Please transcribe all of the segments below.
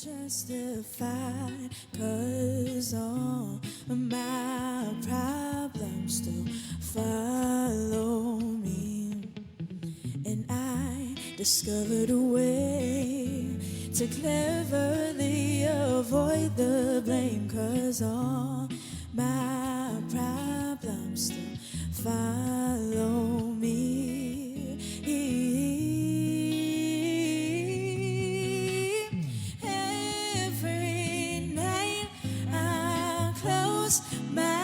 justified, 'cause all my problems still follow me. And I discovered a way to cleverly avoid the blame, 'cause all my problems still follow me. My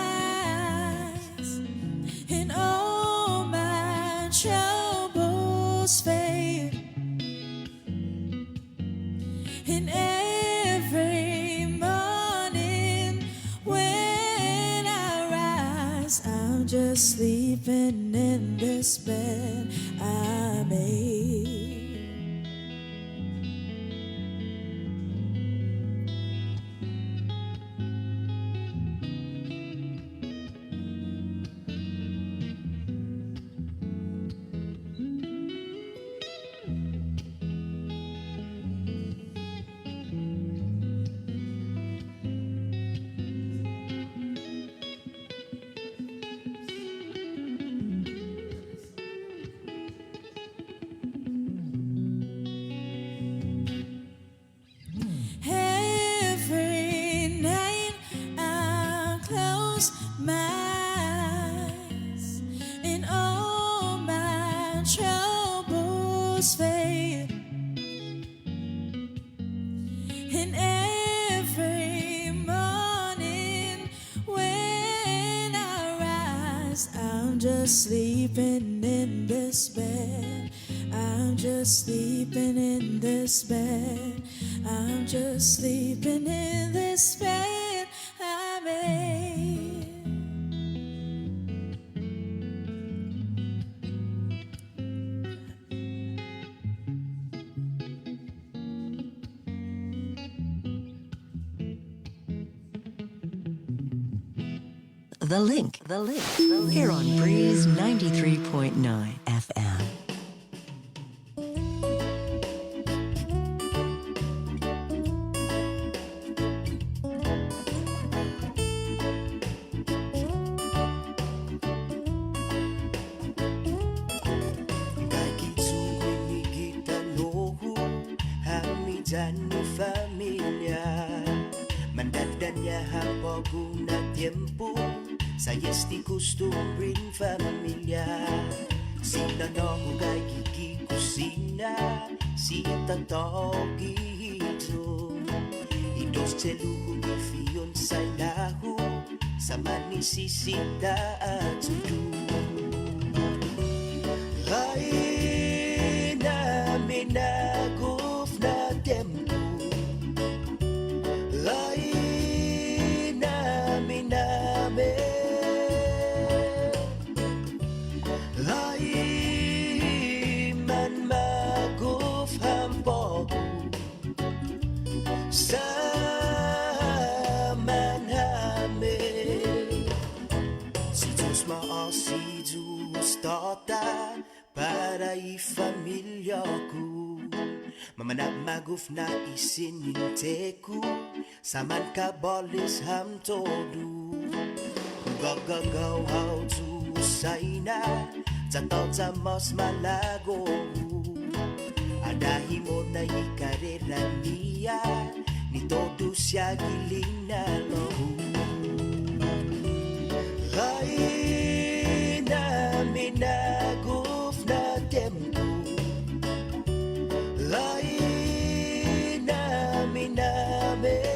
eyes and all my troubles fade, and every morning when I rise, I'm just sleeping in this bed I made. My eyes and all my troubles fade, and every morning when I rise, I'm just sleeping in this bed. I'm just sleeping in this bed. I'm just sleeping in this bed I made. The link, here on Breeze 93.9 FM. Mandadanya hampa guna tiempo, saya sti costumbrin familia. Sina no hugay gigi kusina, si tatogi hito. Idos teluhu di fiyon sa lahu, sama ni sisita at sudu. Ay namin naguf na tempo, para i-familya ko. Mamanak maguf na isininteku, saman ka bolis ham todu. Gagagaw how to say na, tataw sa mas malago. Adahi mo na ikarera niya, ni todo siya giling na lohu. Ay namin naguf na tempo, ay namin ay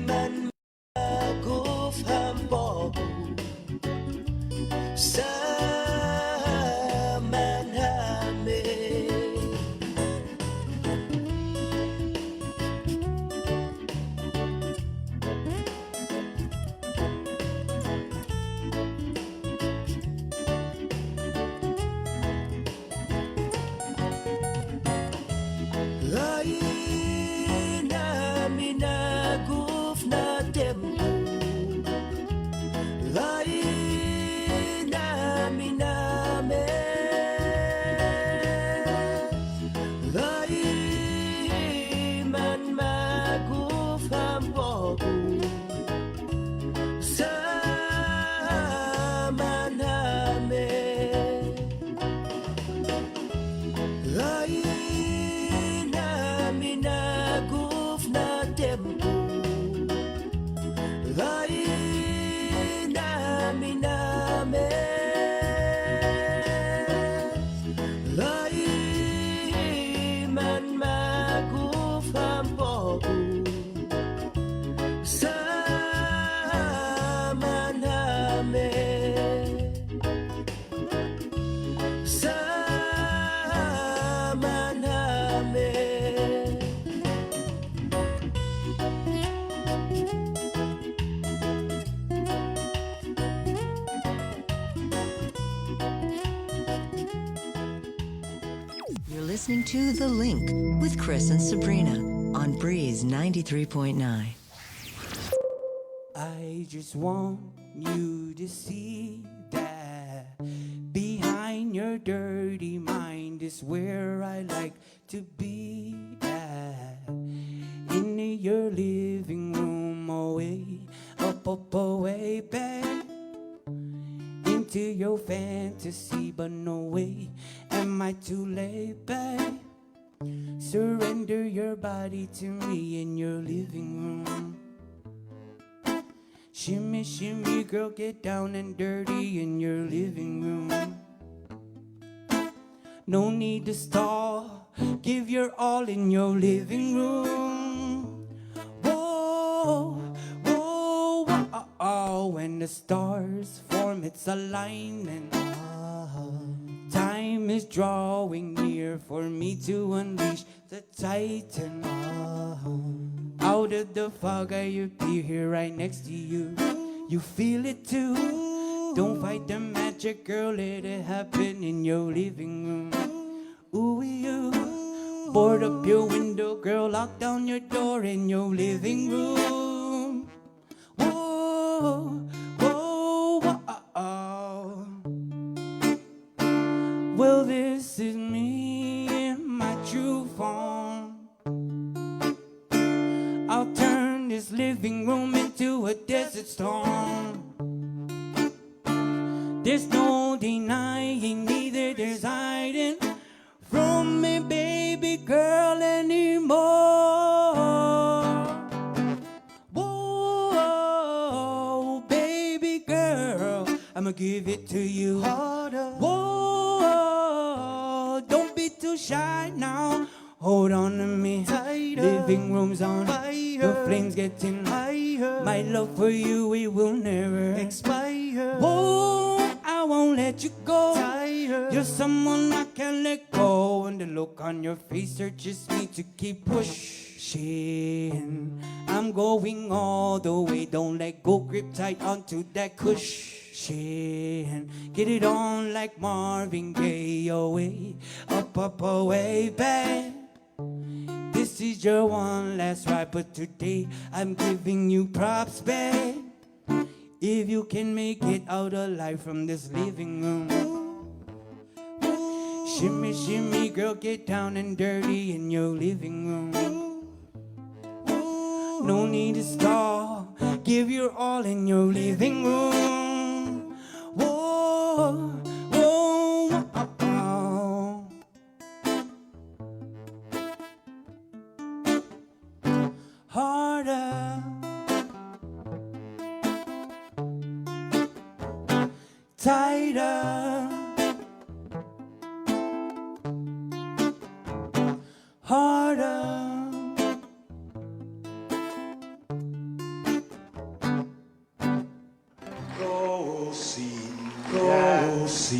man maguf hambog sa manhamin. listening to The Link with Chris and Sabrina on Breeze 93.9. I just want you to see that behind your dirty mind is where I like to be at. In your living room, away, up, away, back. Into your fantasy, but no way am I too late, babe. Surrender your body to me in your living room. Shimmy, shimmy, girl, get down and dirty in your living room. No need to stall, give your all in your living room. Whoa, whoa, whoa, oh, when the stars form its alignment. Time is drawing near for me to unleash the Titan. Out of the fog I appear here right next to you. You feel it too. Don't fight the magic, girl, let it happen in your living room. Ooh, you board up your window, girl, lock down your door in your living room. Whoa, whoa, whoa, oh. Well, this is me in my true form. I'll turn this living room into a desert storm. There's no denying, neither there's hiding from me, baby girl, anymore. Whoa, baby girl, I'ma give it to you harder. Whoa, don't be too shy now. Hold on to me, tighter. Living room's on fire. The flames getting higher. My love for you, it will never expire. Whoa, I won't let you go. Tighter. You're someone I can't let go. And the look on your face urges me to keep pushing. I'm going all the way. Don't let go, grip tight onto that cushion. Get it on like Marvin Gaye. Away, up, away, babe. This is your one last ride, but today I'm giving you props, babe. If you can make it out alive from this living room. Shimmy, shimmy, girl, get down and dirty in your living room. No need to stall, give your all in your living room. Whoa, whoa, whoa, oh. Harder, tighter, harder.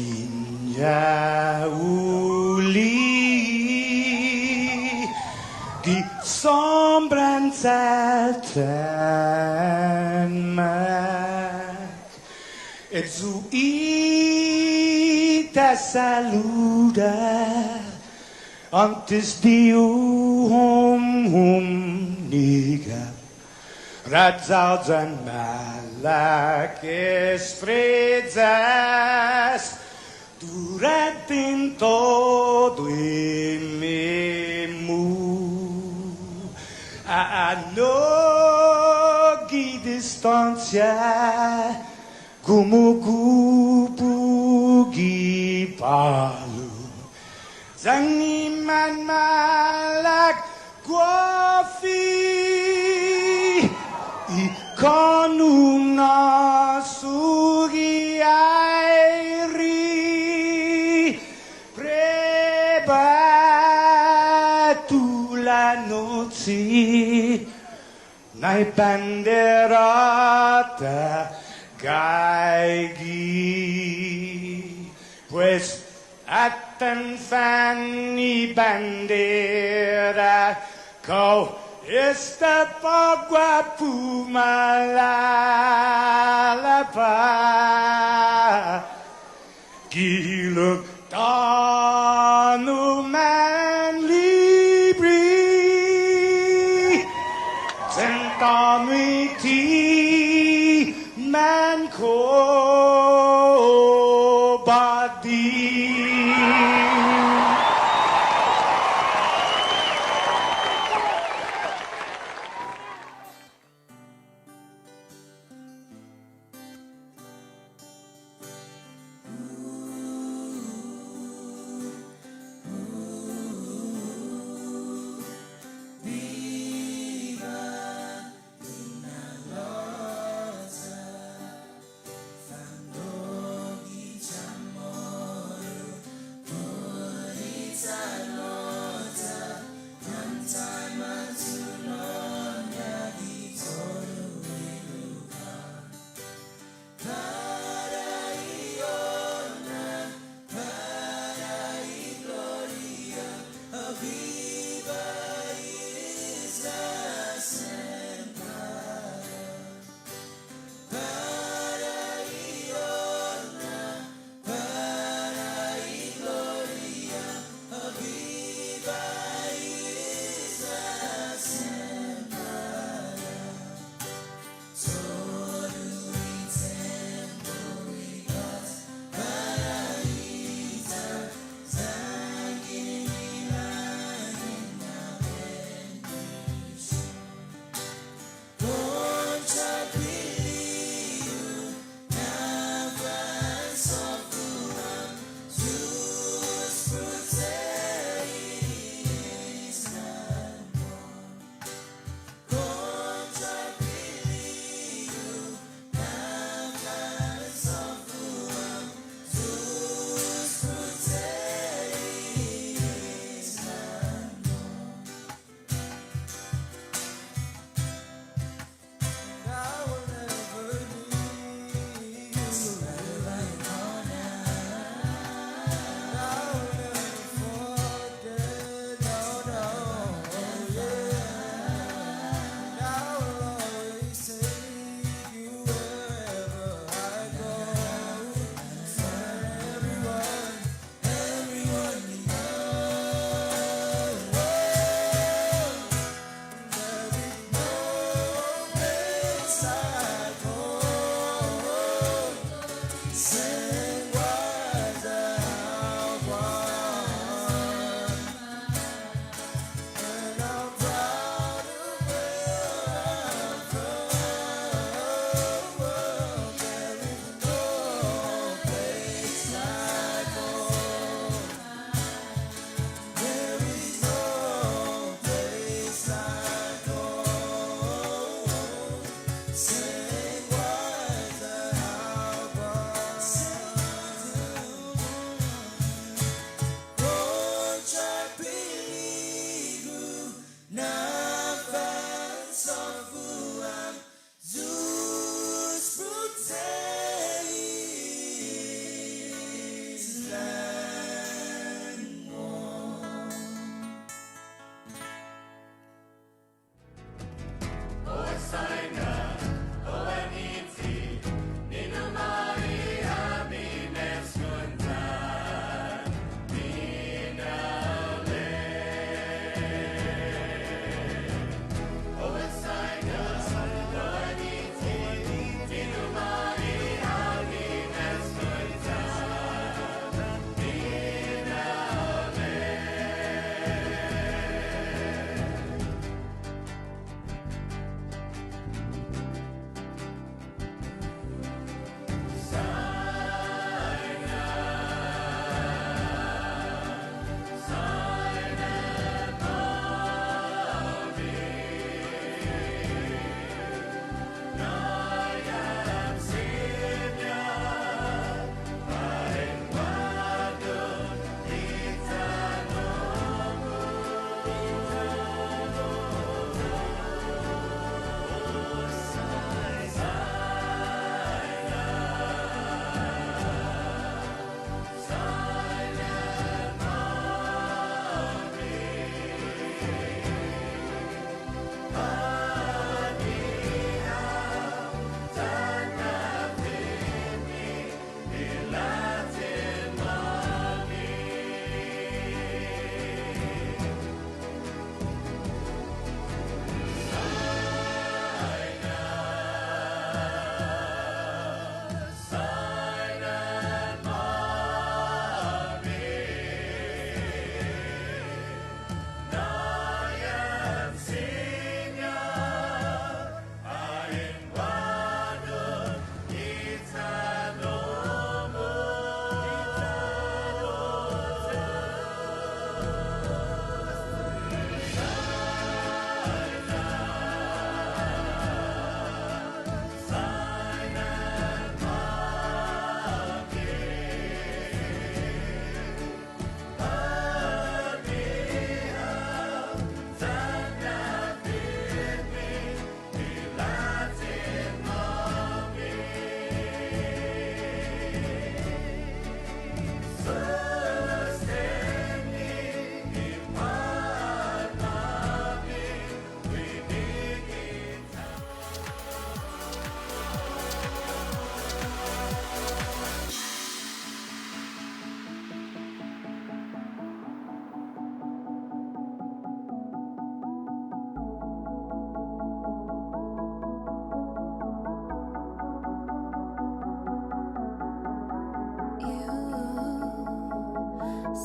Gosinja uli di sombranza tanmak e zuita saluda antes di niga Radzaudzan malakes frezas Duratin todo em memu A nogi distância Como cupo palu Zangiman malak guafi Con una sughiairi Preba tu la noci Nai banderata gaigi Pues atan fanni bandera Kau Esta pagua pumalalapa Giluk tanu man nobody.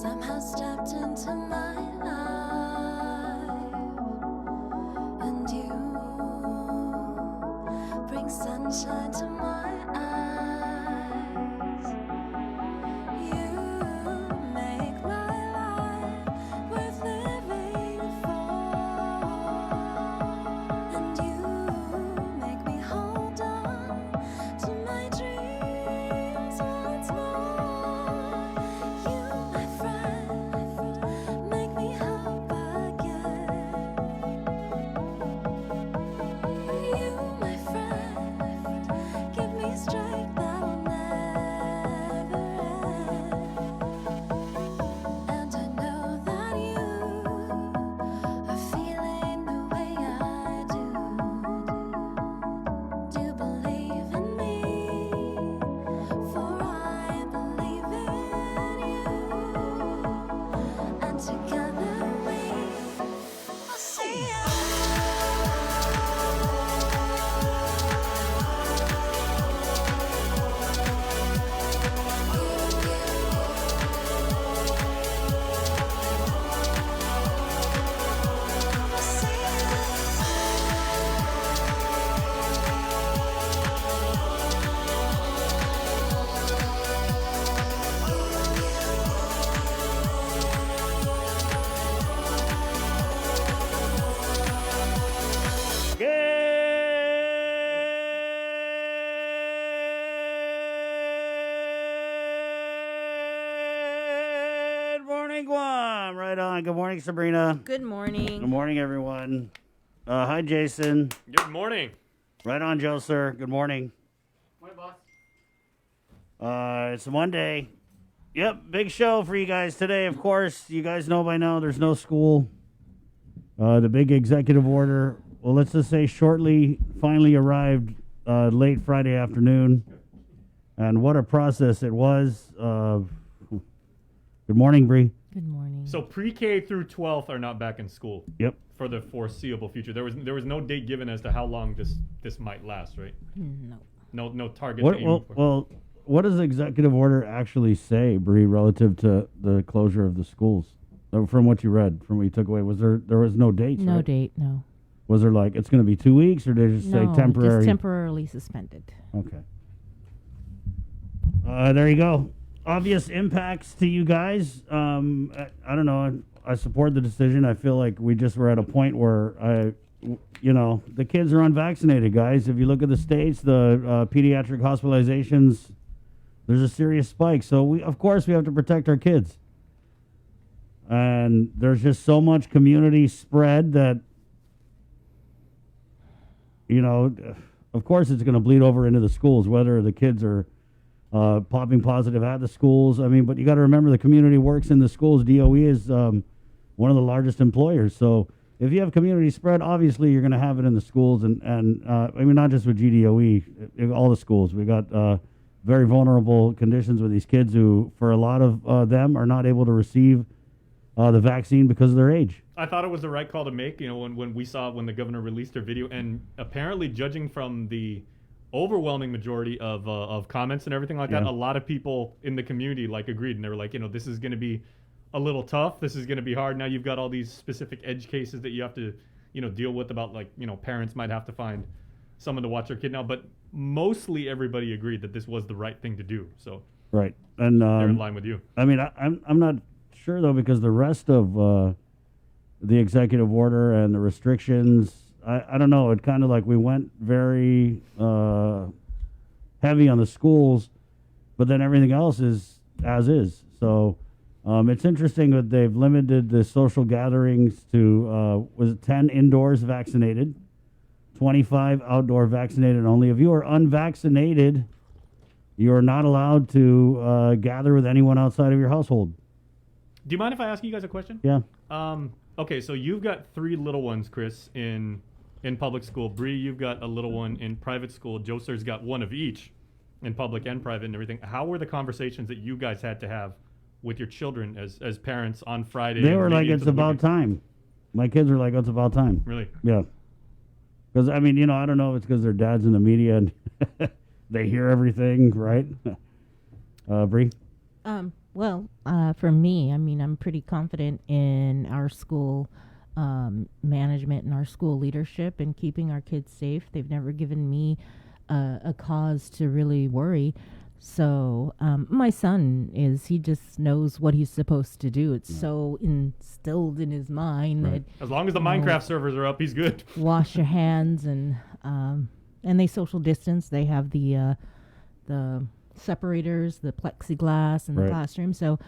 somehow stepped into my life, and you bring sunshine to my eyes. You make my life worth living for, and you make me hold on to my dreams once more. You, my friend, make me hope again. You, my friend, give me strength that will never end. And I know that you are feeling the way I do. Do believe in me, for I believe in you. And together we'll see Good morning, Guam. Right on. Good morning, Sabrina. Good morning. Good morning, everyone. Hi, Jason. Good morning. Right on, Joe, sir. Good morning. Morning, boss. It's Monday. Yep, big show for you guys today. Of course, you guys know by now there's no school. The big executive order, well, let's just say shortly, finally arrived late Friday afternoon. And what a process it was. Good morning, Bree. Good morning. So pre-K through 12th are not back in school Yep. for the foreseeable future. There was no date given as to how long this might last, right? No. No target. What, to aim well, for. well, what does the executive order actually say, Bree, relative to the closure of the schools? From what you read, from what you took away, there was no dates, No right? date, no. Was there like, it's going to be 2 weeks, or did they just No, say temporary? just temporarily suspended. Okay. There you go. Obvious impacts to you guys. I don't know. I support the decision. I feel like we just were at a point where the kids are unvaccinated, guys. If you look at the states, the pediatric hospitalizations, there's a serious spike. So of course we have to protect our kids. And there's just so much community spread that, of course it's going to bleed over into the schools, whether the kids are popping positive at the schools. I mean, but you got to remember the community works in the schools. DOE is one of the largest employers. So if you have community spread, obviously you're going to have it in the schools. And I mean, not just with GDOE, all the schools. We got very vulnerable conditions with these kids who, for a lot of them, are not able to receive the vaccine because of their age. I thought it was the right call to make. When the governor released her video, and apparently, judging from the overwhelming majority of comments and everything like that, a lot of people in the community agreed, and they were like, this is going to be a little tough. This is going to be hard. Now you've got all these specific edge cases that you have to deal with about parents might have to find someone to watch their kid now, but mostly everybody agreed that this was the right thing to do. So right, and they're in line with you. I mean, I'm not sure though, because the rest of the executive order and the restrictions, I don't know. It kind of we went very heavy on the schools, but then everything else is as is. So it's interesting that they've limited the social gatherings to was it 10 indoors vaccinated, 25 outdoor vaccinated only. If you are unvaccinated, you are not allowed to gather with anyone outside of your household. Do you mind if I ask you guys a question? Yeah. Okay, so you've got 3 little ones, Chris, in public school. Bree, you've got a little one in private school. Joser's got one of each in public and private and everything. How were the conversations that you guys had to have with your children as parents on Friday? They were like, it's about time. My kids were like, it's about time. Really? Yeah. Because, I mean, I don't know if it's because their dad's in the media and they hear everything, right? Bree? Well, for me, I mean, I'm pretty confident in our school management and our school leadership and keeping our kids safe. They've never given me a cause to really worry. So my son he just knows what he's supposed to do. It's so instilled in his mind that As long as the you know, Minecraft servers are up, he's good. wash your hands and they social distance. They have the separators, the plexiglass in the Right. classroom. So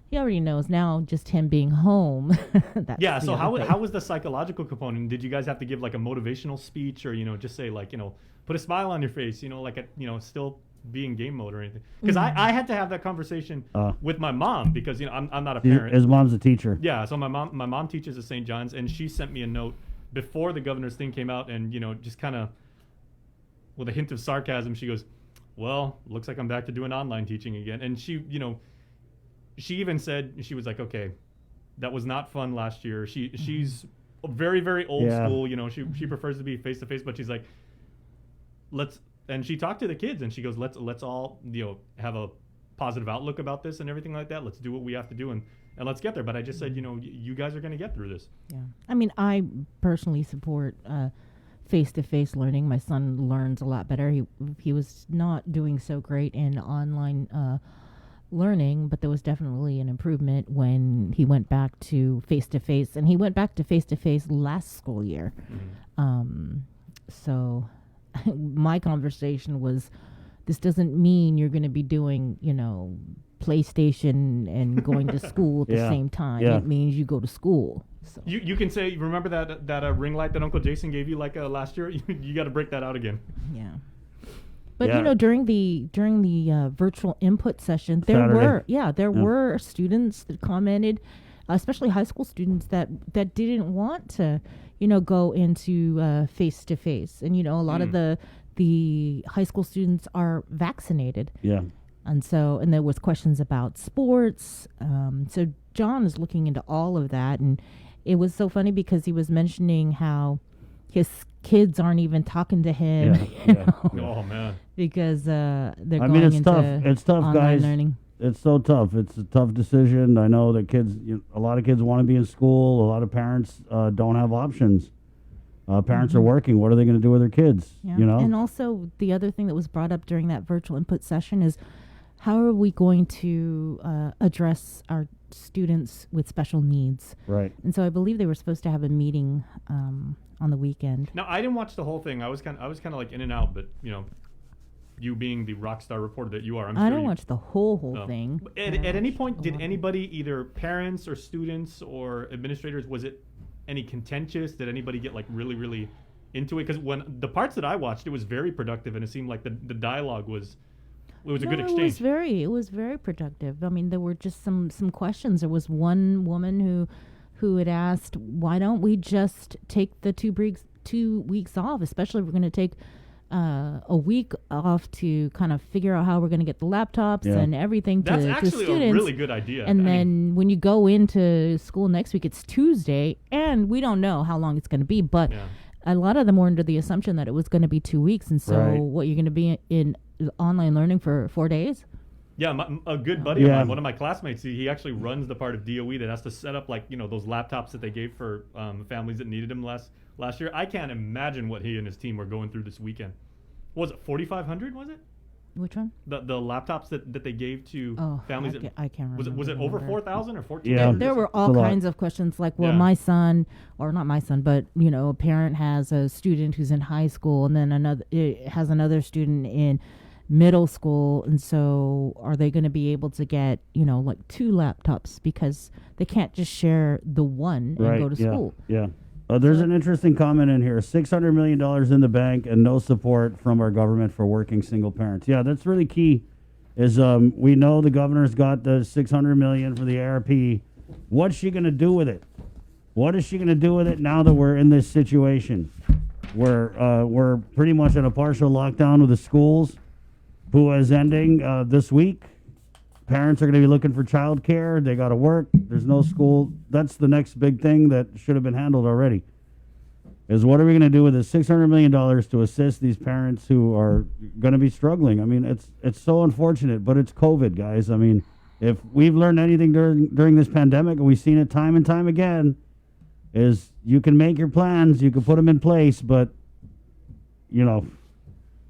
he already knows now. Just him being home. That's Yeah. the So other thing. how was the psychological component? Did you guys have to give like a motivational speech, or just say like put a smile on your face, like still be in game mode or anything? Because I had to have that conversation with my mom because I'm not a parent. His mom's a teacher. Yeah, so my mom teaches at St. John's, and she sent me a note before the governor's thing came out, and just kind of with a hint of sarcasm, she goes, "Well, looks like I'm back to doing online teaching again." And she even said, she was like, "Okay, that was not fun last year." She's very, very old school. She prefers to be face to face, but she's like, and she talked to the kids, and she goes, let's all have a positive outlook about this and everything like that. Let's do what we have to do, and let's get there. But I just said, you guys are going to get through this. Yeah. I mean, I personally support face-to-face learning. My son learns a lot better. He was not doing so great in online learning, but there was definitely an improvement when he went back to face-to-face, and he went back to face-to-face last school year. So my conversation was, this doesn't mean you're going to be doing, PlayStation and going to school at the Yeah. same time. Yeah. It means you go to school. So. You can say, remember that ring light that Uncle Jason gave you last year? You got to break that out again. Yeah. But Yeah. during the virtual input session, there Saturday. were students that commented, especially high school students that didn't want to, go into face to face. And a lot of the high school students are vaccinated. Yeah. And there was questions about sports. So John is looking into all of that, and it was so funny because he was mentioning how his kids aren't even talking to him. Yeah. Oh man. Because they're I going mean, it's into tough. It's tough, online guys. learning. It's so tough. It's a tough decision. I know that a lot of kids want to be in school. A lot of parents don't have options. Parents are working. What are they going to do with their kids? Yeah. And also the other thing that was brought up during that virtual input session is, how are we going to address our students with special needs? Right. And so I believe they were supposed to have a meeting on the weekend. Now I didn't watch the whole thing. I was kind of like in and out, but you being the rock star reporter that you are, I'm I sure didn't you, watch the whole No. thing. At any point, did anybody, either parents or students or administrators, was it any contentious? Did anybody get like really, really into it? Because when the parts that I watched, it was very productive, and it seemed like the dialogue was a good exchange. It was very productive. I mean, there were just some questions. There was one woman who had asked, why don't we just take the 2 weeks off, especially if we're going to take a week off to kind of figure out how we're going to get the laptops and everything That's to actually students. a really good idea. And I then mean, when you go into school next week, it's Tuesday, and we don't know how long it's going to be, but a lot of them were under the assumption that it was going to be 2 weeks. And so what, you're going to be in online learning for 4 days? yeah, a good buddy of mine, one of my classmates, he actually runs the part of DOE that has to set up like those laptops that they gave for families that needed them last year. I can't imagine what he and his team were going through this weekend. What was it, 4,500? Was it Which one? the laptops that they gave to families? I can't remember. Was it over the number. 4,000 or 14? Yeah. There were all It's a lot. kinds of questions like, well, Yeah. my son, or not my son, but a parent has a student who's in high school, and then has another student in middle school, and so are they going to be able to get like 2 laptops because they can't just share the one and go to school? Yeah. There's an interesting comment in here. $600 million in the bank and no support from our government for working single parents. Yeah, that's really key. Is we know the governor's got the $600 million for the ARP. What's she going to do with it? What is she going to do with it now that we're in this situation where we're pretty much in a partial lockdown with the schools, who is ending this week? Parents are going to be looking for childcare. They got to work. There's no school. That's the next big thing that should have been handled already. Is what are we going to do with this $600 million to assist these parents who are going to be struggling? I mean, it's so unfortunate, but it's COVID, guys. I mean, if we've learned anything during this pandemic, and we've seen it time and time again, is you can make your plans, you can put them in place, but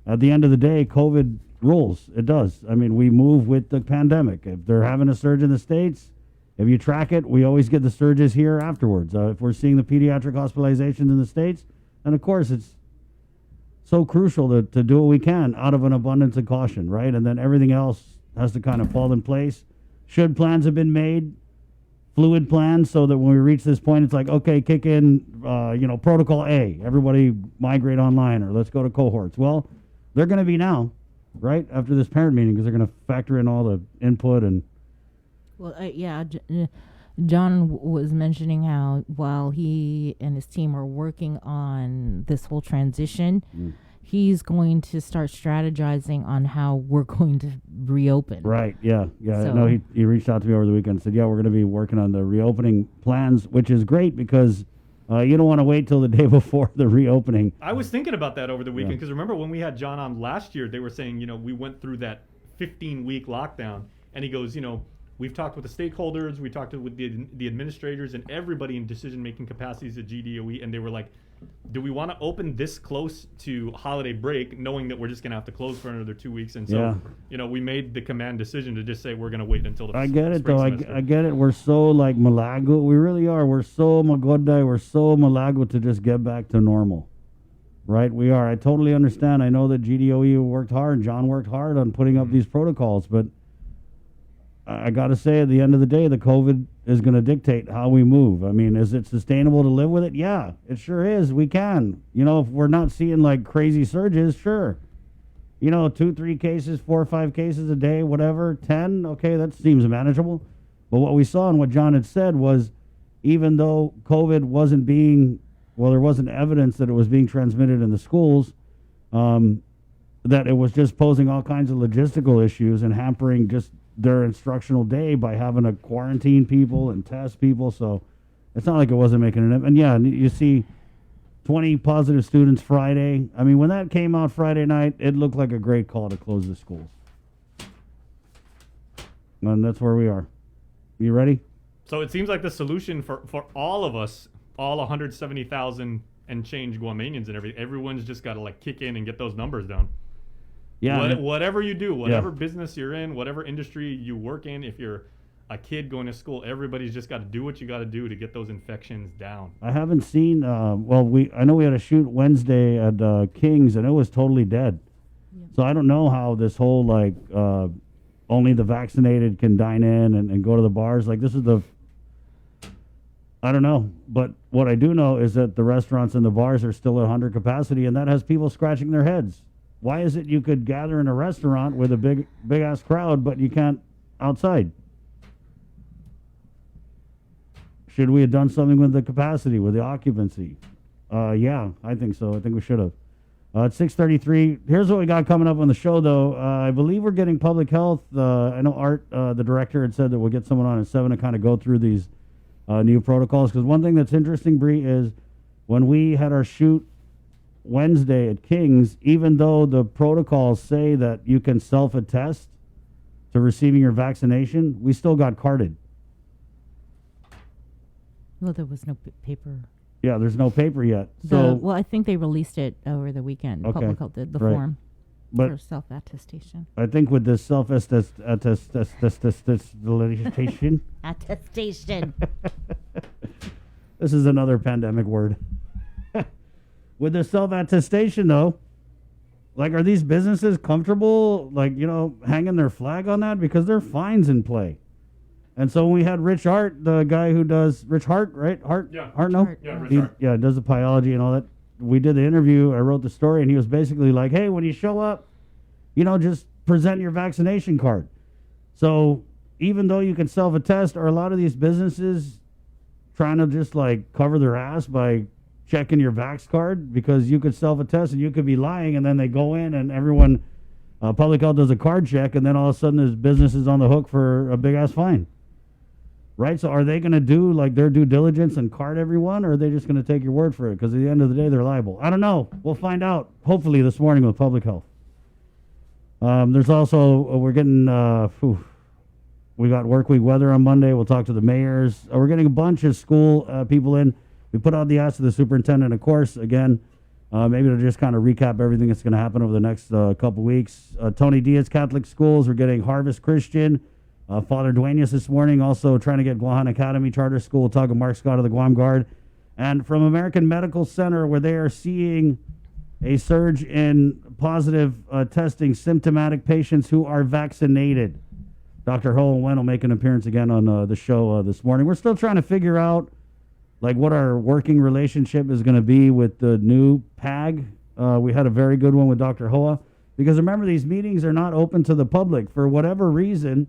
at the end of the day, COVID rules. It does. I mean, we move with the pandemic. If they're having a surge in the States, if you track it, we always get the surges here afterwards. If we're seeing the pediatric hospitalizations in the States, then of course it's so crucial to do what we can out of an abundance of caution, right? And then everything else has to kind of fall in place. Should plans have been made, fluid plans, so that when we reach this point, it's like, okay, kick in, protocol A. Everybody migrate online, or let's go to cohorts. Well, they're going to be now, right, after this parent meeting, because they're going to factor in all the input and. Well, John was mentioning how while he and his team are working on this whole transition, he's going to start strategizing on how we're going to reopen. Right, yeah. So, No, he reached out to me over the weekend and said, yeah, we're going to be working on the reopening plans, which is great because you don't want to wait till the day before the reopening. I was thinking about that over the weekend because remember when we had John on last year, they were saying, we went through that 15-week lockdown, and he goes, we've talked with the stakeholders, we talked with the administrators and everybody in decision-making capacities at GDOE, and they were like, do we want to open this close to holiday break, knowing that we're just going to have to close for another 2 weeks? And so, we made the command decision to just say we're going to wait until the I get it, though. I semester. get it. We're so, malago. We really are. We're so magoday. We're so malago to just get back to normal. Right? We are. I totally understand. I know that GDOE worked hard. John worked hard on putting up these protocols, but I got to say, at the end of the day, the COVID is going to dictate how we move. I mean, is it sustainable to live with it? Yeah, it sure is. We can. If we're not seeing crazy surges, sure. 2, 3 cases, 4 or 5 cases a day, whatever, 10, okay, that seems manageable. But what we saw and what John had said was, even though COVID wasn't there wasn't evidence that it was being transmitted in the schools, that it was just posing all kinds of logistical issues and hampering just their instructional day by having to quarantine people and test people. So it's not like it wasn't making an. And yeah, you see 20 positive students Friday. I mean, when that came out Friday night, it looked like a great call to close the schools. And that's where we are. You ready? So it seems like the solution for all of us, all 170,000 and change Guamanians and everything, everyone's just got to kick in and get those numbers down. Yeah. Whatever you do, whatever business you're in, whatever industry you work in, if you're a kid going to school, everybody's just got to do what you got to do to get those infections down. I haven't seen. I know we had a shoot Wednesday at King's, and it was totally dead. Yeah. So I don't know how this whole only the vaccinated can dine in and go to the bars. This is I don't know, but what I do know is that the restaurants and the bars are still at 100 capacity, and that has people scratching their heads. Why is it you could gather in a restaurant with a big ass crowd, but you can't outside? Should we have done something with the capacity, with the occupancy? Yeah, I think so. I think we should have. It's 6:33. Here's what we got coming up on the show, though. I believe we're getting public health. I know Art, the director, had said that we'll get someone on at 7 to kind of go through these new protocols. Because one thing that's interesting, Bree, is when we had our shoot Wednesday at King's, even though the protocols say that you can self-attest to receiving your vaccination, we still got carded. Well, there was no paper. Yeah, there's no paper yet. So I think they released it over the weekend. Okay, Public Health did the right. form for self-attestation. I think with this self-attestation, Attestation. this is another pandemic word. With the self-attestation, though, are these businesses comfortable, hanging their flag on that? Because there are fines in play. And so when we had Rich Hart, the guy who does, Rich Hart, right? Hart? Yeah. Hart, no? Hart, yeah, Rich Hart. Yeah, does the pyology and all that. We did the interview, I wrote the story, and he was basically like, hey, when you show up, just present your vaccination card. So even though you can self-attest, are a lot of these businesses trying to just cover their ass by checking your vax card? Because you could self-attest and you could be lying, and then they go in and everyone, public health does a card check, and then all of a sudden this business is on the hook for a big ass fine. Right? So are they going to do their due diligence and card everyone, or are they just going to take your word for it? Because at the end of the day, they're liable. I don't know. We'll find out hopefully this morning with public health. There's also, we're getting, We got work week weather on Monday. We'll talk to the mayors. We're getting a bunch of school people in. We put out the ask to the superintendent, of course, again, maybe to just kind of recap everything that's going to happen over the next couple weeks. Tony Diaz Catholic Schools, we're getting Harvest Christian. Father Duenas this morning, also trying to get Guahan Academy Charter School. We'll talk to Mark Scott of the Guam Guard. And from American Medical Center, where they are seeing a surge in positive testing symptomatic patients who are vaccinated. Dr. Ho Wen will make an appearance again on the show this morning. We're still trying to figure out like what our working relationship is going to be with the new PAG. We had a very good one with Dr. Hoa, because remember, these meetings are not open to the public. For whatever reason,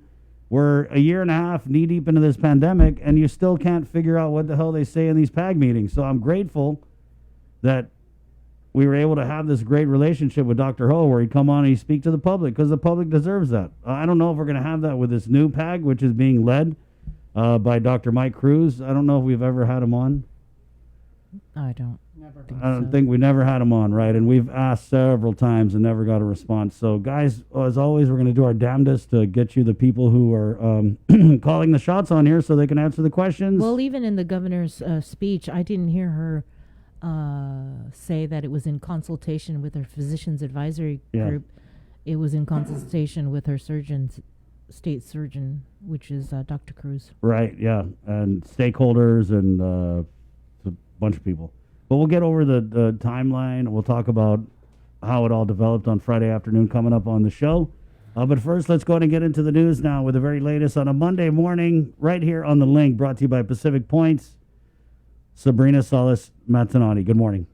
we're a year and a half knee deep into this pandemic, and you still can't figure out what the hell they say in these PAG meetings. So I'm grateful that we were able to have this great relationship with Dr. Ho, where he'd come on and he'd speak to the public, because the public deserves that. I don't know if we're going to have that with this new PAG, which is being led by Dr. Mike Cruz. I don't know if we've ever had him on. I don't. I don't think we never had him on, right? And we've asked several times and never got a response. So, guys, as always, we're going to do our damnedest to get you the people who are calling the shots on here so they can answer the questions. Well, even in the governor's speech, I didn't hear her say that it was in consultation with her physician's advisory group. It was in consultation with her state surgeon, which is Dr. Cruz. Right, yeah, and stakeholders and a bunch of people. But we'll get over the timeline. We'll talk about how it all developed on Friday afternoon coming up on the show. But first, let's go ahead and get into the news now with the very latest on a Monday morning right here on The Link, brought to you by Pacific Points. Sabrina Salas Matanani, good morning.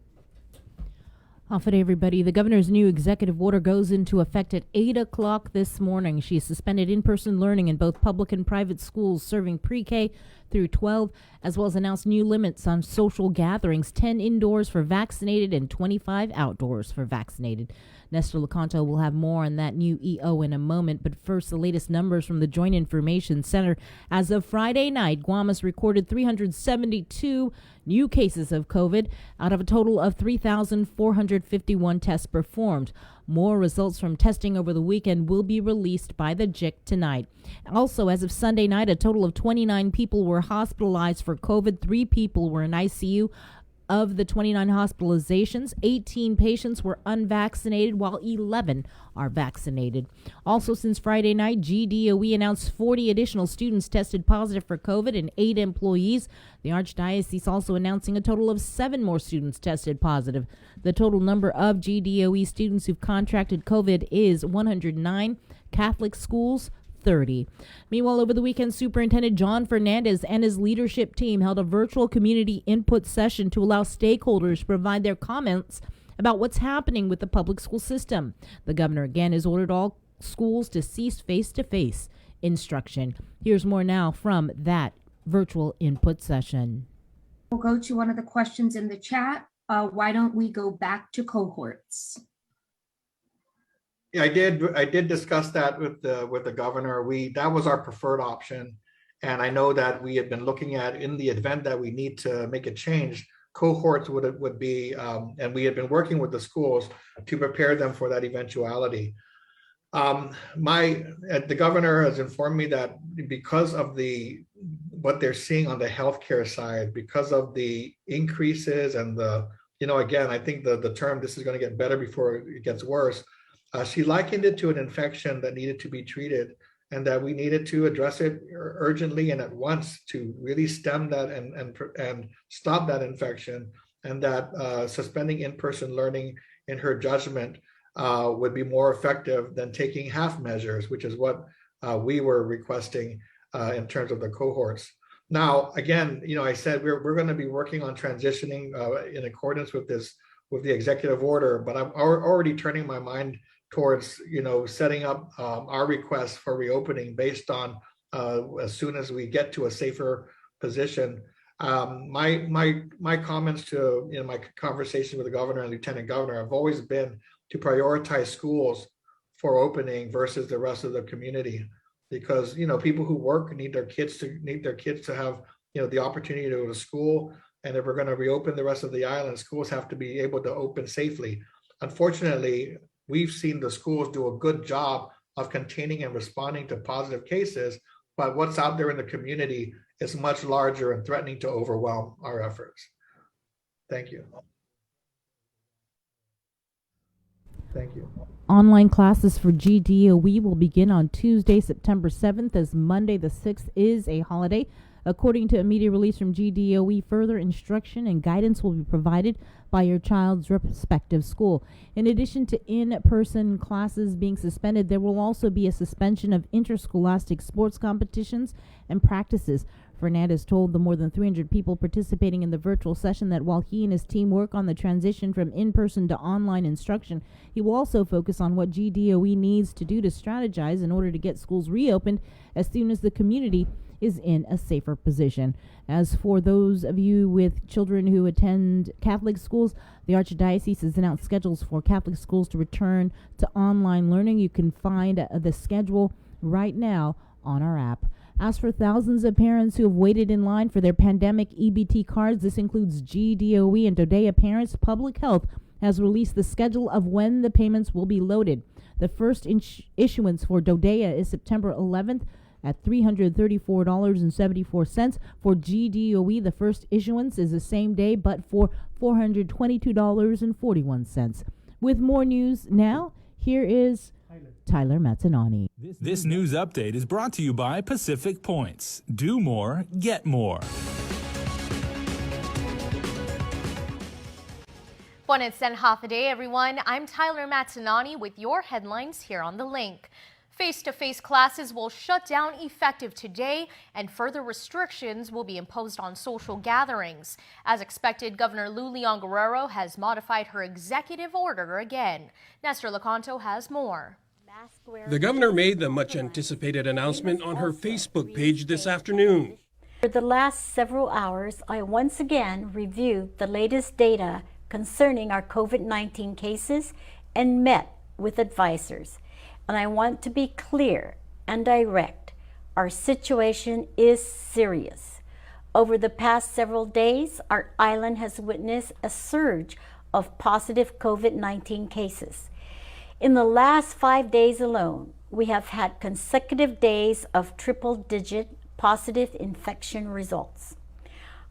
Off it, everybody. The governor's new executive order goes into effect at 8 o'clock this morning. She suspended in-person learning in both public and private schools serving pre-K through 12, as well as announced new limits on social gatherings, 10 indoors for vaccinated and 25 outdoors for vaccinated. Nestor Lecanto will have more on that new EO in a moment, but first, the latest numbers from the Joint Information Center. As of Friday night, Guam has recorded 372 new cases of COVID out of a total of 3,451 tests performed. More results from testing over the weekend will be released by the JIC tonight. Also, as of Sunday night, a total of 29 people were hospitalized for COVID. 3 people were in ICU. Of the 29 hospitalizations, 18 patients were unvaccinated, while 11 are vaccinated. Also, since Friday night, GDOE announced 40 additional students tested positive for COVID and 8 employees. The Archdiocese also announcing a total of 7 more students tested positive. The total number of GDOE students who've contracted COVID is 109. Catholic schools, 30. Meanwhile, over the weekend, Superintendent John Fernandez and his leadership team held a virtual community input session to allow stakeholders to provide their comments about what's happening with the public school system. The governor again has ordered all schools to cease face-to-face instruction. Here's more now from that virtual input session. We'll go to one of the questions in the chat. Why don't we go back to cohorts? Yeah, I did discuss that with the governor. That was our preferred option, and I know that we had been looking at, in the event that we need to make a change, cohorts would be, and we had been working with the schools to prepare them for that eventuality. The governor has informed me that because of what they're seeing on the healthcare side, because of the increases and again, I think the term, this is going to get better before it gets worse. She likened it to an infection that needed to be treated, and that we needed to address it urgently and at once to really stem that and stop that infection, and that suspending in-person learning, in her judgment, would be more effective than taking half measures, which is what we were requesting in terms of the cohorts. Now, again, I said we're going to be working on transitioning in accordance with the executive order, but I'm already turning my mind towards setting up our request for reopening based on as soon as we get to a safer position. My comments to my conversation with the governor and lieutenant governor have always been to prioritize schools for opening versus the rest of the community, because people who work need their kids to have the opportunity to go to school. And if we're going to reopen the rest of the island, schools have to be able to open safely. Unfortunately, we've seen the schools do a good job of containing and responding to positive cases, but what's out there in the community is much larger and threatening to overwhelm our efforts. Thank you. Thank you. Online classes for GDOE will begin on Tuesday, September 7th, as Monday the 6th is a holiday. According to a media release from GDOE, further instruction and guidance will be provided by your child's respective school. In addition to in-person classes being suspended, there will also be a suspension of interscholastic sports competitions and practices. Fernandez told the more than 300 people participating in the virtual session that while he and his team work on the transition from in-person to online instruction, he will also focus on what GDOE needs to do to strategize in order to get schools reopened as soon as the community is in a safer position. As for those of you with children who attend Catholic schools, the Archdiocese has announced schedules for Catholic schools to return to online learning. You can find the schedule right now on our app. As for thousands of parents who have waited in line for their pandemic EBT cards, this includes GDOE and Dodea Parents. Public Health has released the schedule of when the payments will be loaded. The first issuance for Dodea is September 11th at $334.74. For GDOE, the first issuance is the same day, but for $422.41. With more news now, here is Tyler Mazzanani. This news update is brought to you by Pacific Points. Do more, get more. Buenos and half a day, everyone. I'm Tyler Mazzanani with your headlines here on The Link. Face-to-face classes will shut down effective today, and further restrictions will be imposed on social gatherings. As expected, Governor Lou Leon Guerrero has modified her executive order again. Nestor Lecanto has more. The governor made the much-anticipated announcement on her Facebook page this afternoon. For the last several hours, I once again reviewed the latest data concerning our COVID-19 cases and met with advisors. And I want to be clear and direct. Our situation is serious. Over the past several days, our island has witnessed a surge of positive COVID-19 cases. In the last 5 days alone, we have had consecutive days of triple-digit positive infection results.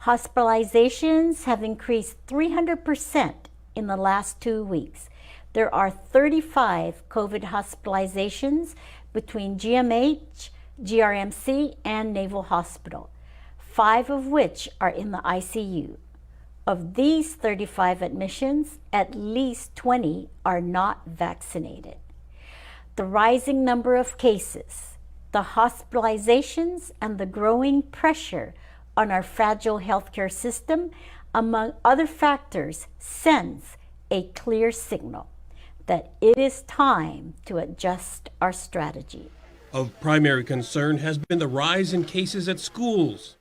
Hospitalizations have increased 300% in the last 2 weeks. There are 35 COVID hospitalizations between GMH, GRMC, and Naval Hospital, 5 of which are in the ICU. Of these 35 admissions, at least 20 are not vaccinated. The rising number of cases, the hospitalizations, and the growing pressure on our fragile healthcare system, among other factors, sends a clear signal that it is time to adjust our strategy. Of primary concern has been the rise in cases at schools.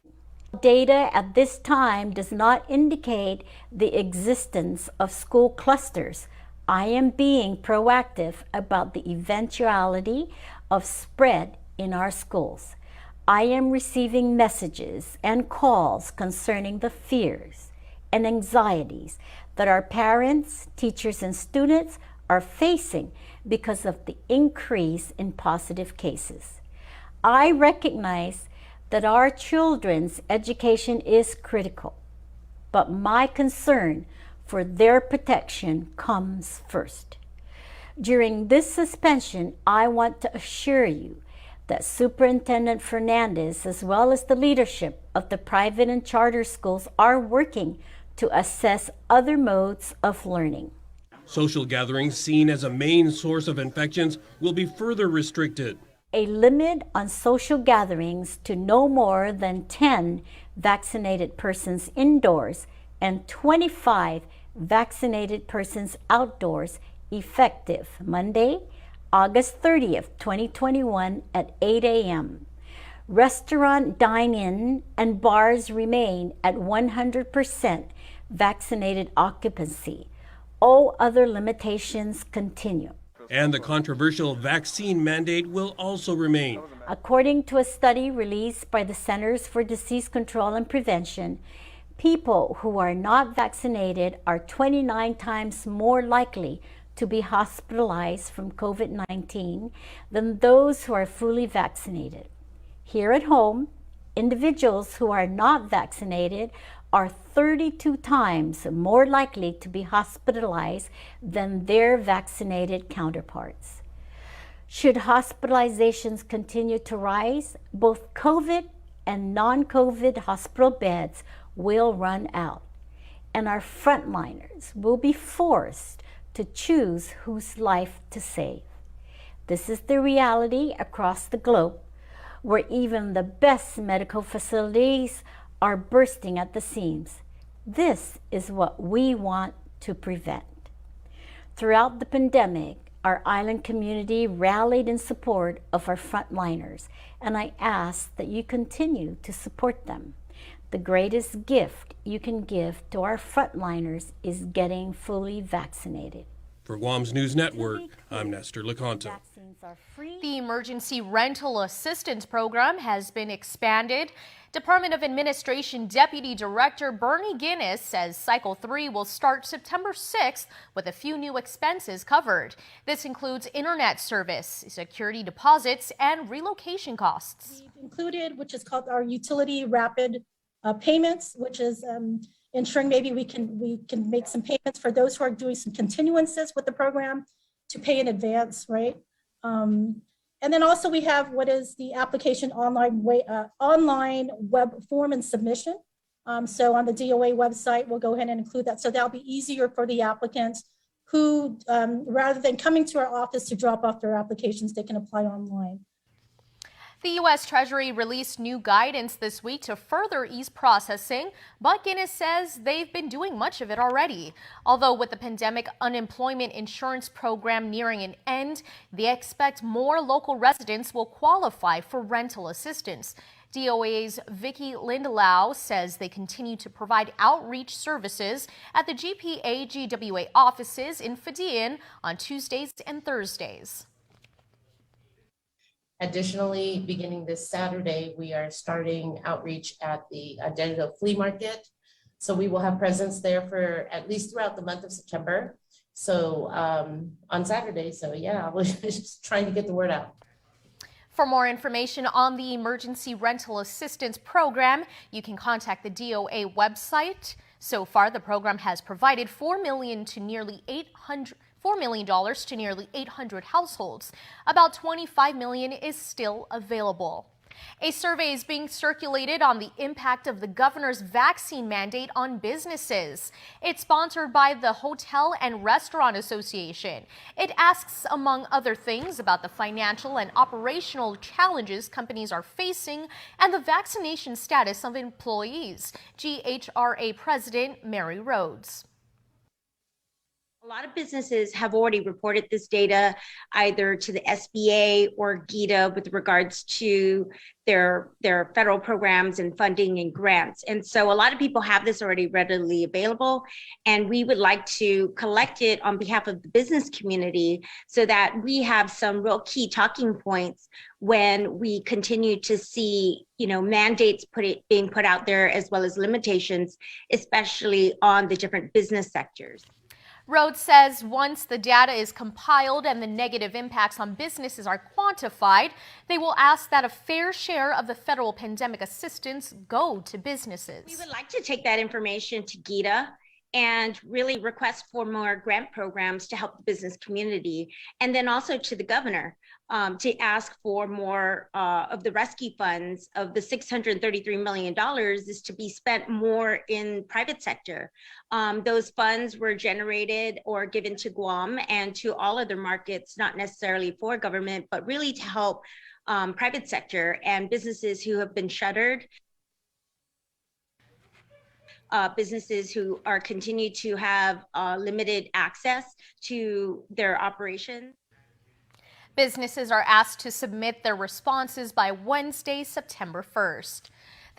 Data at this time does not indicate the existence of school clusters. I am being proactive about the eventuality of spread in our schools. I am receiving messages and calls concerning the fears and anxieties that our parents, teachers, and students are facing because of the increase in positive cases. I recognize that our children's education is critical, but my concern for their protection comes first. During this suspension, I want to assure you that Superintendent Fernandez, as well as the leadership of the private and charter schools, are working to assess other modes of learning. Social gatherings seen as a main source of infections will be further restricted. A limit on social gatherings to no more than 10 vaccinated persons indoors and 25 vaccinated persons outdoors, effective Monday, August 30th, 2021 at 8 a.m. Restaurant dine-in and bars remain at 100% vaccinated occupancy. All other limitations continue. And the controversial vaccine mandate will also remain. According to a study released by the Centers for Disease Control and Prevention, people who are not vaccinated are 29 times more likely to be hospitalized from COVID-19 than those who are fully vaccinated. Here at home, individuals who are not vaccinated are 32 times more likely to be hospitalized than their vaccinated counterparts. Should hospitalizations continue to rise, both COVID and non-COVID hospital beds will run out, and our frontliners will be forced to choose whose life to save. This is the reality across the globe, where even the best medical facilities are bursting at the seams. This is what we want to prevent. Throughout the pandemic, our island community rallied in support of our frontliners, and I ask that you continue to support them. The greatest gift you can give to our frontliners is getting fully vaccinated. For Guam's News Network, I'm Nestor Lecanto. The Emergency Rental Assistance Program has been expanded. Department of Administration Deputy Director Bernie Guinness says Cycle 3 will start September 6th with a few new expenses covered. This includes internet service, security deposits, and relocation costs. We've included, which is called our utility rapid payments, which is ensuring maybe we can make some payments for those who are doing some continuances with the program to pay in advance, right? And then also we have what is the application online web form and submission. So on the DOA website, we'll go ahead and include that. So that'll be easier for the applicants who, rather than coming to our office to drop off their applications, they can apply online. The U.S. Treasury released new guidance this week to further ease processing, but Guinness says they've been doing much of it already. Although with the pandemic unemployment insurance program nearing an end, they expect more local residents will qualify for rental assistance. DOA's Vicky Lindelau says they continue to provide outreach services at the GPA-GWA offices in Fadian on Tuesdays and Thursdays. Additionally, beginning this Saturday, we are starting outreach at the Digital Flea Market. So we will have presence there for at least throughout the month of September. So on Saturday, so yeah, we're just trying to get the word out. For more information on the Emergency Rental Assistance Program, you can contact the DOA website. So far, the program has provided $4 million to nearly 800 households. About $25 million is still available. A survey is being circulated on the impact of the governor's vaccine mandate on businesses. It's sponsored by the Hotel and Restaurant Association. It asks, among other things, about the financial and operational challenges companies are facing and the vaccination status of employees. GHRA President Mary Rhodes. A lot of businesses have already reported this data either to the SBA or GITA with regards to their federal programs and funding and grants. And so a lot of people have this already readily available, and we would like to collect it on behalf of the business community so that we have some real key talking points when we continue to see, mandates being put out there as well as limitations, especially on the different business sectors. Rhodes says once the data is compiled and the negative impacts on businesses are quantified, they will ask that a fair share of the federal pandemic assistance go to businesses. We would like to take that information to GITA and really request for more grant programs to help the business community, and then also to the governor to ask for more of the rescue funds of the $633 million is to be spent more in private sector. Those funds were generated or given to Guam and to all other markets, not necessarily for government, but really to help private sector and businesses who have been shuttered. Businesses who are continue to have limited access to their operations. Businesses are asked to submit their responses by Wednesday, September 1st.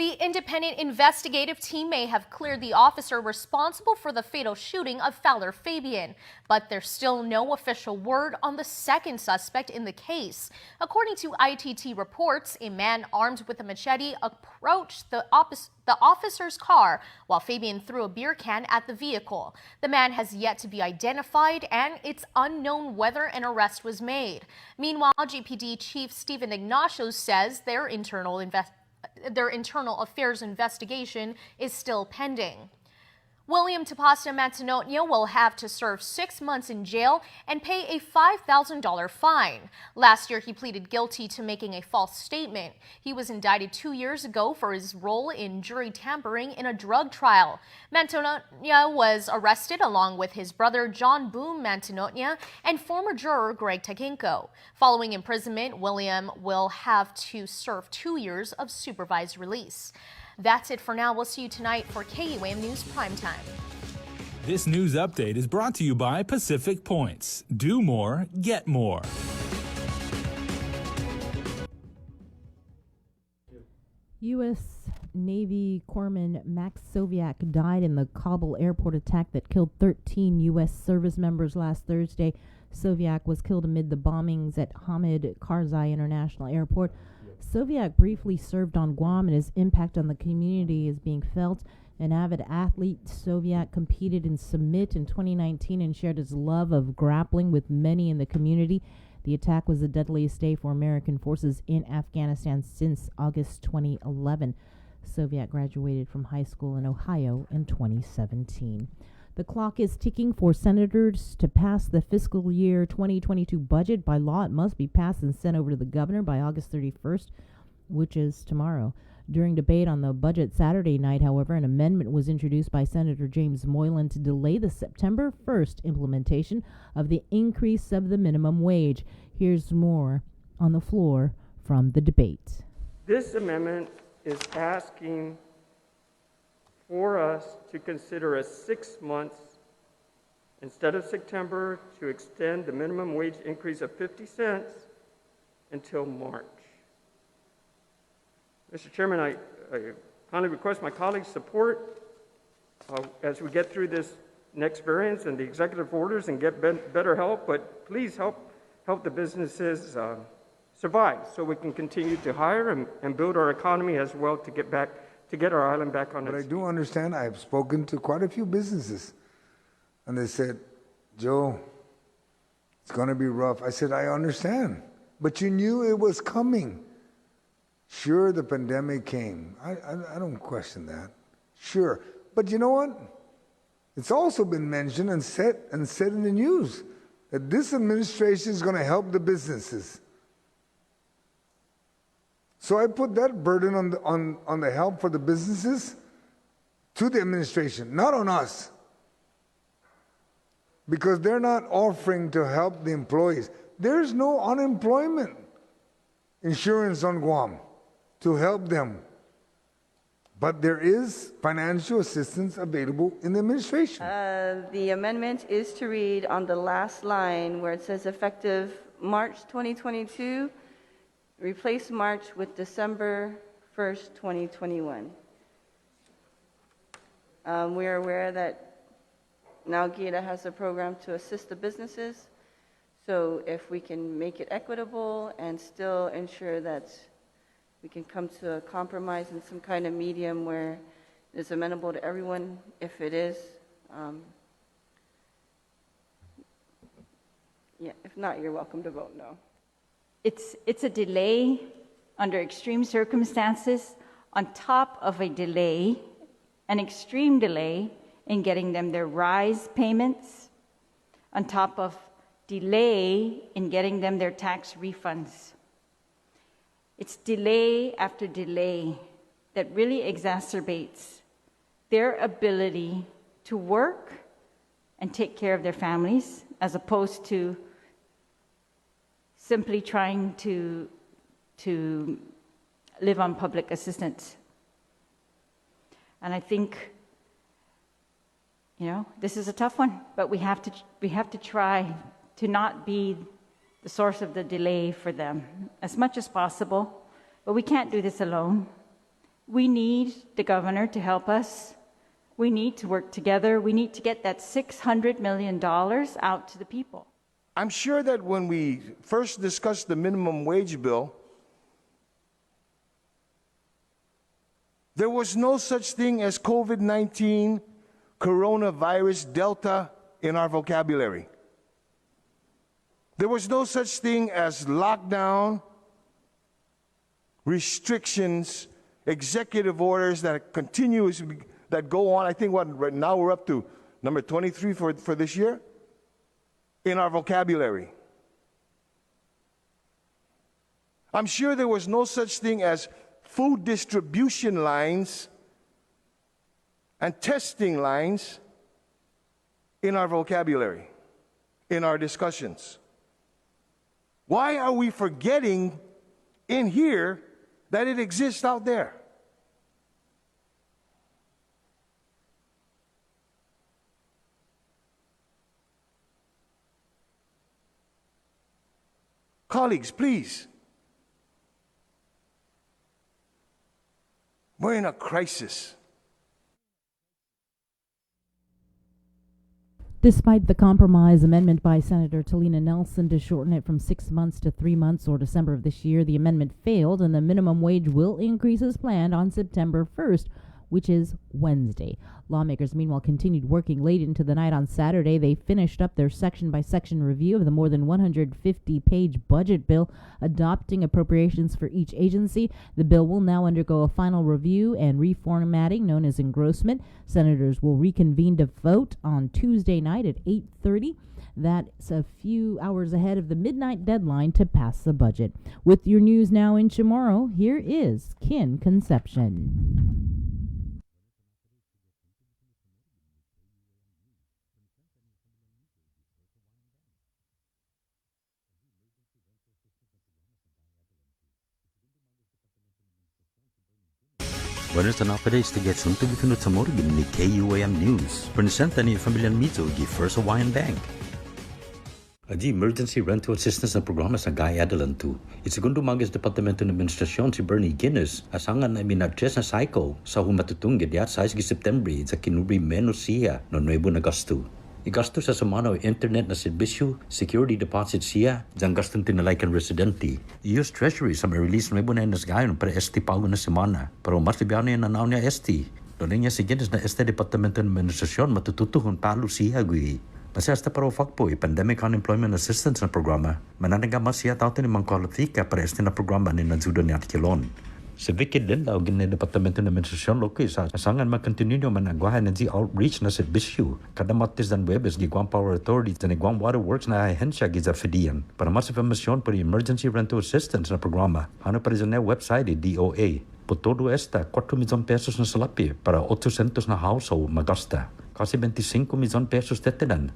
The independent investigative team may have cleared the officer responsible for the fatal shooting of Fowler Fabian, but there's still no official word on the second suspect in the case. According to ITT reports, a man armed with a machete approached the officer's car while Fabian threw a beer can at the vehicle. The man has yet to be identified, and it's unknown whether an arrest was made. Meanwhile, GPD Chief Stephen Ignacio says their internal affairs investigation is still pending. William Tapasta Manzanotto will have to serve 6 months in jail and pay a $5,000 fine. Last year, he pleaded guilty to making a false statement. He was indicted 2 years ago for his role in jury tampering in a drug trial. Manzanotto was arrested along with his brother John Boom Manzanotto and former juror Greg Taginko. Following imprisonment, William will have to serve 2 years of supervised release. That's it for now. We'll see you tonight for KUAM News Primetime. This news update is brought to you by Pacific Points. Do more, get more. U.S. Navy Corpsman Max Soviak died in the Kabul airport attack that killed 13 U.S. service members last Thursday. Soviak was killed amid the bombings at Hamid Karzai International Airport. Soviak briefly served on Guam, and his impact on the community is being felt. An avid athlete, Soviak competed in Summit in 2019 and shared his love of grappling with many in the community. The attack was the deadliest day for American forces in Afghanistan since August 2011. Soviak graduated from high school in Ohio in 2017. The clock is ticking for senators to pass the fiscal year 2022 budget. By law, it must be passed and sent over to the governor by August 31st, which is tomorrow. During debate on the budget Saturday night, however, an amendment was introduced by Senator James Moylan to delay the September 1st implementation of the increase of the minimum wage. Here's more on the floor from the debate. This amendment is asking for us to consider a 6 months instead of September to extend the minimum wage increase of 50 cents until March. Mr. Chairman, I kindly request my colleagues' support as we get through this next variance and the executive orders and get better help, but please help the businesses survive so we can continue to hire and build our economy as well to get our island back on its feet. But I do understand. I've spoken to quite a few businesses, and they said, Joe, it's going to be rough. I said, I understand, but you knew it was coming. Sure, the pandemic came. I don't question that. Sure. But you know what? It's also been mentioned and said in the news that this administration is going to help the businesses. So I put that burden on the help for the businesses to the administration, not on us. Because they're not offering to help the employees. There's no unemployment insurance on Guam to help them. But there is financial assistance available in the administration. The amendment is to read on the last line where it says effective March 2022, replace March with December 1st, 2021. We are aware that now GIDA has a program to assist the businesses. So if we can make it equitable and still ensure that we can come to a compromise in some kind of medium where it's amenable to everyone, if it is. Yeah, if not, you're welcome to vote no. It's a delay under extreme circumstances on top of a delay, an extreme delay in getting them their rise payments, on top of delay in getting them their tax refunds. It's delay after delay that really exacerbates their ability to work and take care of their families, as opposed to simply trying to live on public assistance. And I think, this is a tough one, but we have to try to not be the source of the delay for them as much as possible. But we can't do this alone. We need the governor to help us. We need to work together. We need to get that $600 million out to the people. I'm sure that when we first discussed the minimum wage bill, there was no such thing as COVID-19, coronavirus, Delta in our vocabulary. There was no such thing as lockdown, restrictions, executive orders that continuously that go on. I think right now we're up to number 23 for this year in our vocabulary. I'm sure there was no such thing as food distribution lines and testing lines in our vocabulary, in our discussions. Why are we forgetting in here that it exists out there? Colleagues, please. We're in a crisis. Despite the compromise amendment by Senator Talina Nelson to shorten it from 6 months to 3 months or December of this year, the amendment failed and the minimum wage will increase as planned on September 1st, which is Wednesday. Lawmakers, meanwhile, continued working late into the night on Saturday. They finished up their section-by-section review of the more than 150-page budget bill, adopting appropriations for each agency. The bill will now undergo a final review and reformatting known as engrossment. Senators will reconvene to vote on Tuesday night at 8:30. That's a few hours ahead of the midnight deadline to pass the budget. With your news now in Chamorro, here is Kin Concepcion. Buenos updates to get some to be sa morgan ni KUAM News. Presenta ni Familian Mito gi First Hawaiian Bank. Adi emergency rental assistance na programa sa Gaya Adalantu. Segundo mangas Departamento ng Administrasyon si Bernie Guinness, asangan na minadres na cycle sa humatutong gadiat sa 6 September sa kinubri menos siya no 9 na gasto. Igasto sa sumano internet na serbisyo, security deposit siya, dyan gastong tinalaikan residente. US Treasury sa may-release na ibo na inas gayon para ST pago na semana. Pero mas libiano yan nanaw niya ST. Doon niya si Guinness na ST Departamento ng Administrasyon matututuhon palo siya gui. Masya hasta para ufak po pandemic unemployment assistance na programa. Mananaga mas siya tautin ni mangkwalifika para ST na programa ni Nadzudo ni Atkilon. Sa Vikid din daw gina Departamento ng Administrasyon Loki sa asangan mag-continue managwahan ng outreach na serbisyo. Kada Martes dan Webes gigwang Power Authority sa nagwang Water Works na ahensya giza FEDIAN. Para mas informasyon para Emergency Rental Assistance na programa, ano pa rin na website DOA. Por todo esta, 4 milyon pesos na salapi para 800 na household magasta. Kasi 25 milyon pesos tetinan.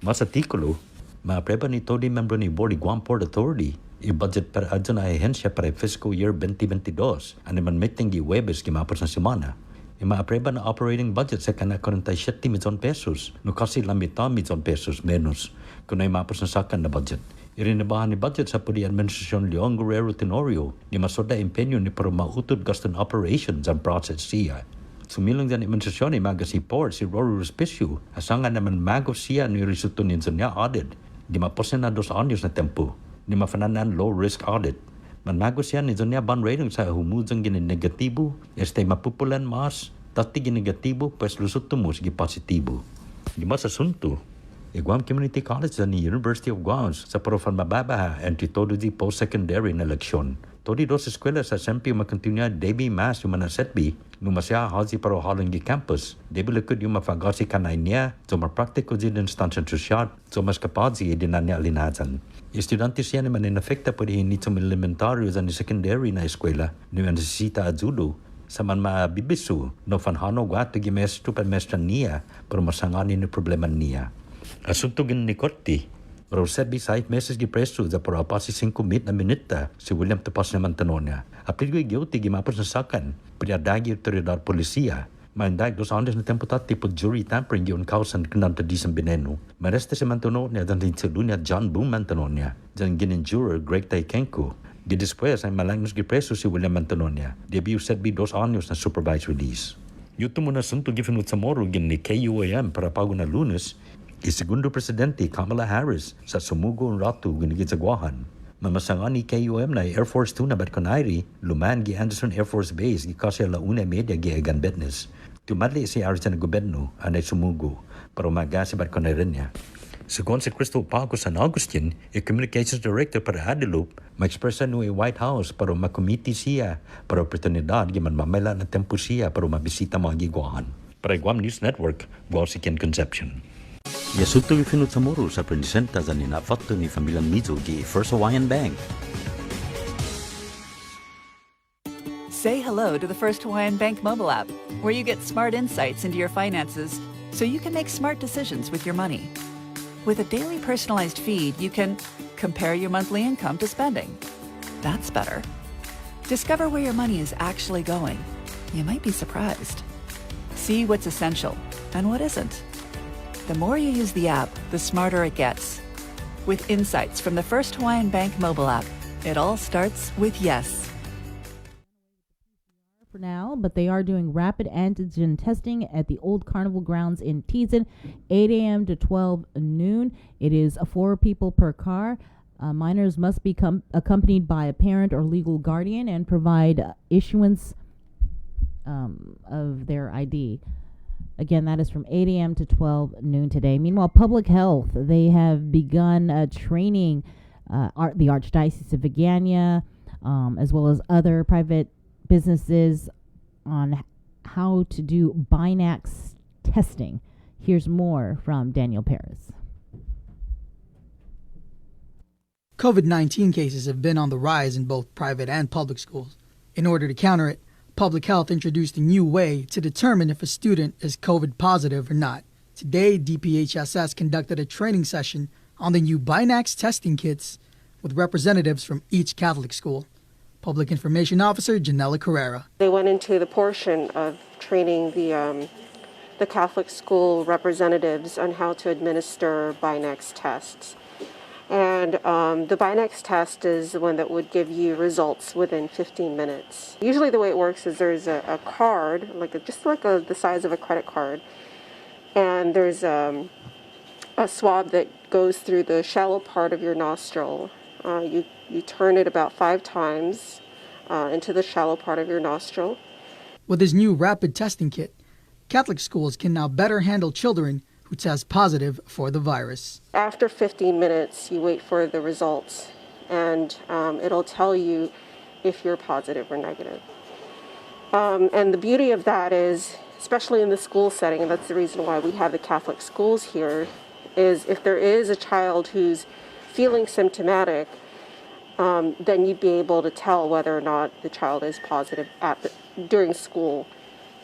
Mas artikulo, maapreba ni todo membro ni Board Guam Port Authority i-budget para adyo na ahensya para fiscal year 2022. Ano man meeting Webes kimapos na semana. Ima-apreba na operating budget sa kana 47 milyon pesos. No kasi lamita milyon pesos menos kung na imapos na sakan na budget. Irinabahan ni budget sa pudi Administrasyon Leon Guerrero Tenorio ni masoda empenyo ni para mautod gaston operations ang process siya. Sumilong din administrasyon ni maga si Port si Rory Respicio. Asangan naman mago siya ni resulto ninsa niya audit. Di mapos na 2 anyos na tempo. Ni mafananan low-risk audit. Manmago siya ni Zonia bond rating sa humudang gini negatibo, este mapupulan mas, tati gini negatibo, pues lusot tumus gi positibo. Di ba sa sunto, Guam Community College sa ni University of Guam sa profan mababa entry todo di post-secondary na leksyon. Todi dos eskwela sa SMP makontinuya debi mas yung manasetbi, numasya hazi para halong gi campus, debi lekod yung mafagasi kanay niya, so mapraktiko din instansyon sosyal, so mas kapag siya din na niya alinazan. Estudyante siya naman inafekta po din nito elementaryo sa ni secondary na eskwela, ni nasisita adzudo, sa man mabibiso, no fanhano gato gi maestro pa maestra niya, pero masanganin ni problema niya. Asunto gin ni Korti, pero sabi sa 8 meses gi preso sa para pasi 5 na minita si William Tapas naman tanong niya. Apil ko'y guilty gimapos na sakan, pagdadagi otoridad polisiya, Mandag 2 anos na tempo tipo jury tampering yun kausan kananta di sa bineno. Mareste si Mantono niya dan rin sa dunya John Boom Mantono niya. Jan ginin juror Greg Taikenko. Gidespues ay malangnos gipreso si William Antononia. Debiu set bi 2 anyos na supervised release. Yuto mo na sunto gifinut sa moro gin ni KUAM para pago na Lunes, segundo presidente Kamala Harris sa sumugo ang ratu ginigit sa Guahan. Mamasangan ni KUM na Air Force 2 na Batconary, luman gi Anderson Air Force Base gi kasya la 1:30 gi agan business. Tumadli si Aris na gobyerno anay sumugo para umaga si Batconary niya. Según si Crystal Paco San Agustin, Communications Director para Adelup, ma-expresa no White House para makomiti siya para oportunidad gi manmamela na tempo siya para mabisita mga giguahan. Para Guam News Network, Guam si Ken Concepcion. Yasuto gifinut sa moro sa presenta sa ninafatto ni Familiang Mizo gi First Hawaiian Bank. Say hello to the First Hawaiian Bank mobile app, where you get smart insights into your finances so you can make smart decisions with your money. With a daily personalized feed, you can compare your monthly income to spending. That's better. Discover where your money is actually going. You might be surprised. See what's essential and what isn't. The more you use the app, the smarter it gets. With insights from the First Hawaiian Bank mobile app, it all starts with yes. For now, but they are doing rapid antigen testing at the Old Carnival Grounds in Teason, 8 a.m. to 12 noon. It is 4 people per car. Minors must be accompanied by a parent or legal guardian and provide issuance of their ID. Again, that is from 8 a.m. to 12 noon today. Meanwhile, Public Health, they have begun training the Archdiocese of Vigiania, as well as other private businesses on how to do Binax testing. Here's more from Daniel Perez. COVID-19 cases have been on the rise in both private and public schools. In order to counter it, Public Health introduced a new way to determine if a student is COVID positive or not. Today, DPHSS conducted a training session on the new Binax testing kits with representatives from each Catholic school. Public Information Officer Janella Carrera. They went into the portion of training the Catholic school representatives on how to administer Binax tests. And the Binax test is the one that would give you results within 15 minutes. Usually the way it works is there's a card, the size of a credit card, and there's a swab that goes through the shallow part of your nostril. You turn it about 5 times into the shallow part of your nostril. With this new rapid testing kit, Catholic schools can now better handle children who test positive for the virus. After 15 minutes, you wait for the results, and it'll tell you if you're positive or negative. And the beauty of that is, especially in the school setting, and that's the reason why we have the Catholic schools here, is if there is a child who's feeling symptomatic, then you'd be able to tell whether or not the child is positive during school,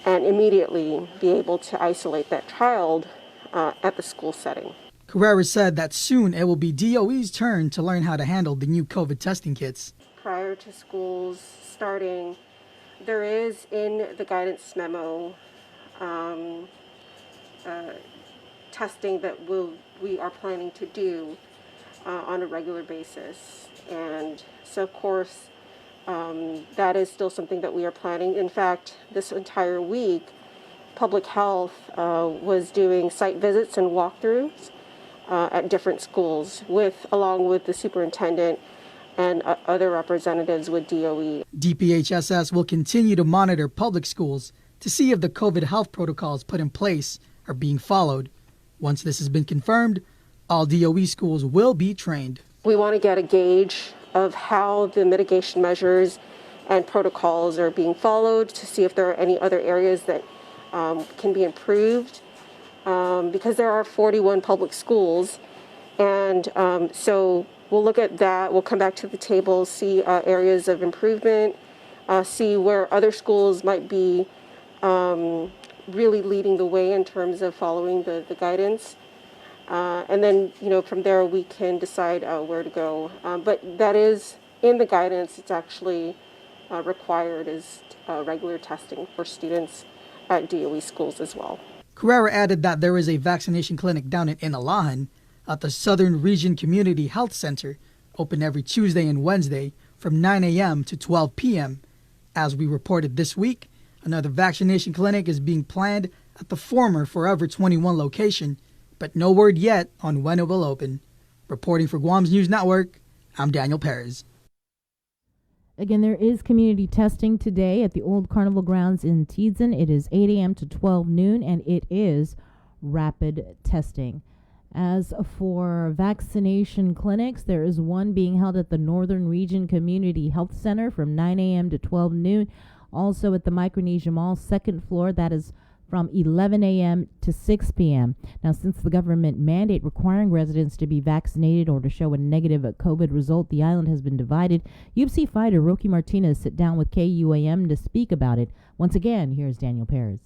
and immediately be able to isolate that child at the school setting. Carrera said that soon it will be DOE's turn to learn how to handle the new COVID testing kits. Prior to schools starting, there is in the guidance memo testing that we are planning to do on a regular basis. And so, of course, that is still something that we are planning. In fact, this entire week, Public Health was doing site visits and walkthroughs at different schools along with the superintendent and other representatives with DOE. DPHSS will continue to monitor public schools to see if the COVID health protocols put in place are being followed. Once this has been confirmed, all DOE schools will be trained. We want to get a gauge of how the mitigation measures and protocols are being followed to see if there are any other areas that can be improved, because there are 41 public schools, and so we'll look at that. We'll come back to the table, see areas of improvement, see where other schools might be really leading the way in terms of following the guidance. And then, from there we can decide where to go. But that is in the guidance. It's actually required as regular testing for students at DOE schools as well. Carrera added that there is a vaccination clinic down in Inalahan at the Southern Region Community Health Center, open every Tuesday and Wednesday, from 9 a.m. to 12 p.m. As we reported this week, another vaccination clinic is being planned at the former Forever 21 location, but no word yet on when it will open. Reporting for Guam's News Network, I'm Daniel Perez. Again, there is community testing today at the Old Carnival Grounds in Tiedzin. It is 8 a.m. to 12 noon, and it is rapid testing. As for vaccination clinics, there is one being held at the Northern Region Community Health Center from 9 a.m. to 12 noon. Also at the Micronesia Mall, second floor, that is from 11 a.m. to 6 p.m. Now, since the government mandate requiring residents to be vaccinated or to show a negative COVID result, the island has been divided. UFC fighter Rocky Martinez sit down with KUAM to speak about it. Once again, here's Daniel Perez.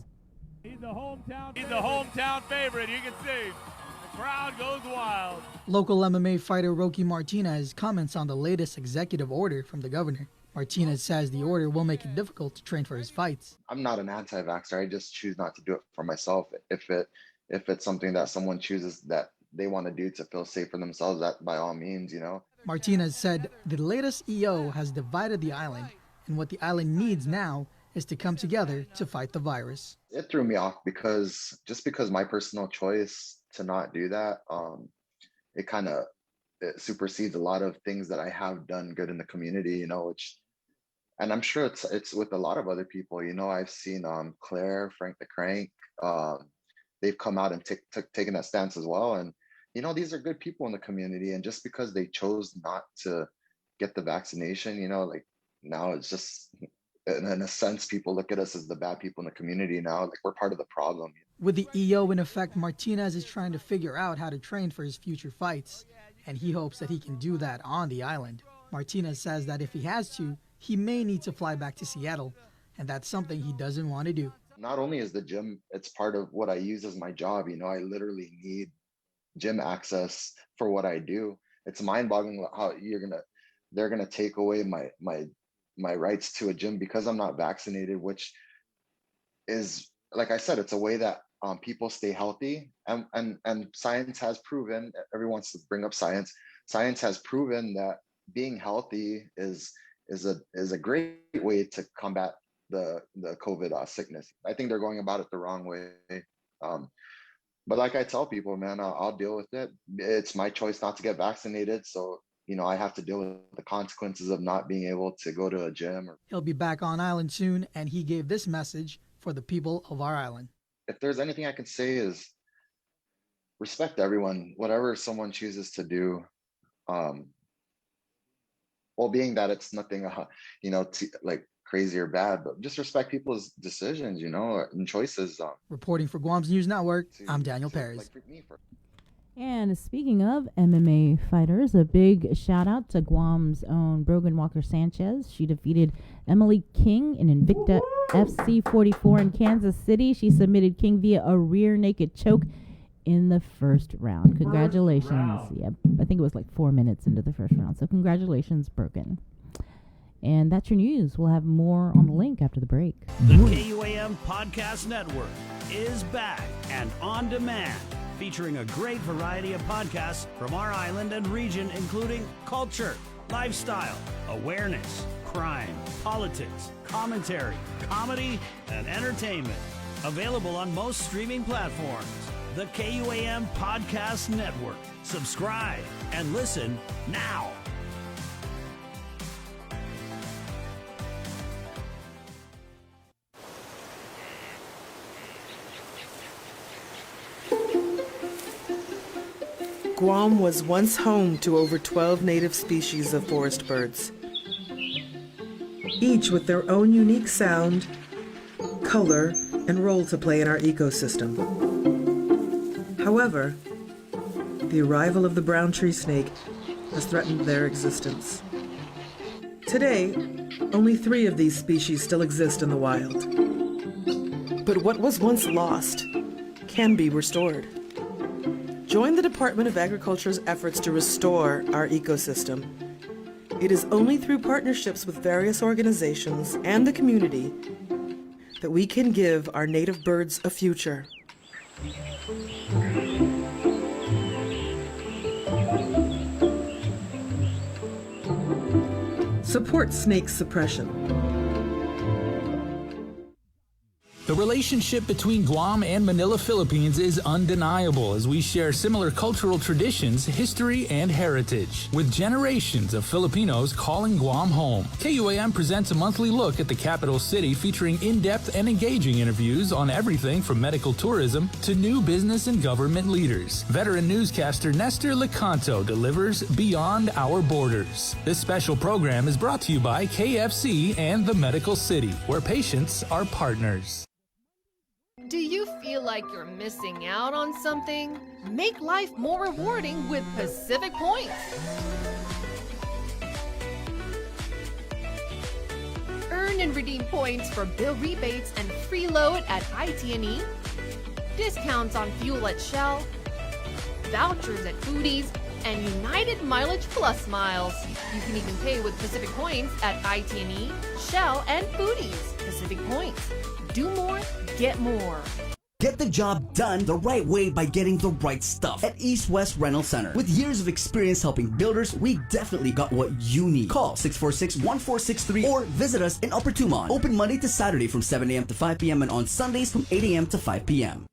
He's the hometown favorite. You can see the crowd goes wild. Local MMA fighter Rocky Martinez comments on the latest executive order from the governor. Martinez says the order will make it difficult to train for his fights. I'm not an anti-vaxxer. I just choose not to do it for myself. If it's something that someone chooses that they want to do to feel safe for themselves, that by all means, Martinez said the latest EO has divided the island, and what the island needs now is to come together to fight the virus. It threw me off because my personal choice to not do that, it supersedes a lot of things that I have done good in the community, and I'm sure it's with a lot of other people. I've seen Claire, Frank the Crank, they've come out and taken that stance as well. And, these are good people in the community. And just because they chose not to get the vaccination, now it's just, in a sense, people look at us as the bad people in the community now. Like, we're part of the problem. With the EO in effect, Martinez is trying to figure out how to train for his future fights, and he hopes that he can do that on the island. Martinez says that if he has to, he may need to fly back to Seattle, and that's something he doesn't want to do. Not only is the gym, it's part of what I use as my job. I literally need gym access for what I do. It's mind-boggling how they're gonna take away my rights to a gym because I'm not vaccinated, which is, like I said, it's a way that people stay healthy, and science has proven. Everyone wants to bring up science. Science has proven that being healthy is a great way to combat the COVID sickness. I think they're going about it the wrong way. But like I tell people, man, I'll deal with it. It's my choice not to get vaccinated, so I have to deal with the consequences of not being able to go to a gym. He'll be back on island soon, and he gave this message for the people of our island. If there's anything I can say is respect everyone, whatever someone chooses to do. Well, being that it's nothing, like crazy or bad, but just respect people's decisions, and choices. Reporting for Guam's News Network, I'm Daniel Perez. And speaking of MMA fighters, a big shout out to Guam's own Brogan Walker Sanchez. She defeated Emily King in Invicta FC 44 in Kansas City. She submitted King via a rear naked choke in the first round. Congratulations. Yep, I think it was like 4 minutes into the first round. So congratulations, Brogan. And that's your news. We'll have more on the link after the break. The KUAM Podcast Network is back and on demand, featuring a great variety of podcasts from our island and region, including culture, lifestyle, awareness, crime, politics, commentary, comedy, and entertainment. Available on most streaming platforms. The KUAM Podcast Network. Subscribe and listen now. Guam was once home to over 12 native species of forest birds, each with their own unique sound, color, and role to play in our ecosystem. However, the arrival of the brown tree snake has threatened their existence. Today, only 3 of these species still exist in the wild. But what was once lost can be restored. Join the Department of Agriculture's efforts to restore our ecosystem. It is only through partnerships with various organizations and the community that we can give our native birds a future. Support snake suppression. The relationship between Guam and Manila, Philippines is undeniable as we share similar cultural traditions, history, and heritage. With generations of Filipinos calling Guam home, KUAM presents a monthly look at the capital city featuring in-depth and engaging interviews on everything from medical tourism to new business and government leaders. Veteran newscaster Nestor Lecanto delivers Beyond Our Borders. This special program is brought to you by KFC and the Medical City, where patients are partners. Do you feel like you're missing out on something? Make life more rewarding with Pacific Points. Earn and redeem points for bill rebates and free load at IT&E, discounts on fuel at Shell, vouchers at Foodies, and United Mileage Plus miles. You can even pay with Pacific Points at IT&E, Shell, and Foodies. Pacific Points. Do more, get more. Get the job done the right way by getting the right stuff at East West Rental Center. With years of experience helping builders, we definitely got what you need. Call 646-1463 or visit us in Upper Tumon. Open Monday to Saturday from 7 a.m. to 5 p.m. and on Sundays from 8 a.m. to 5 p.m.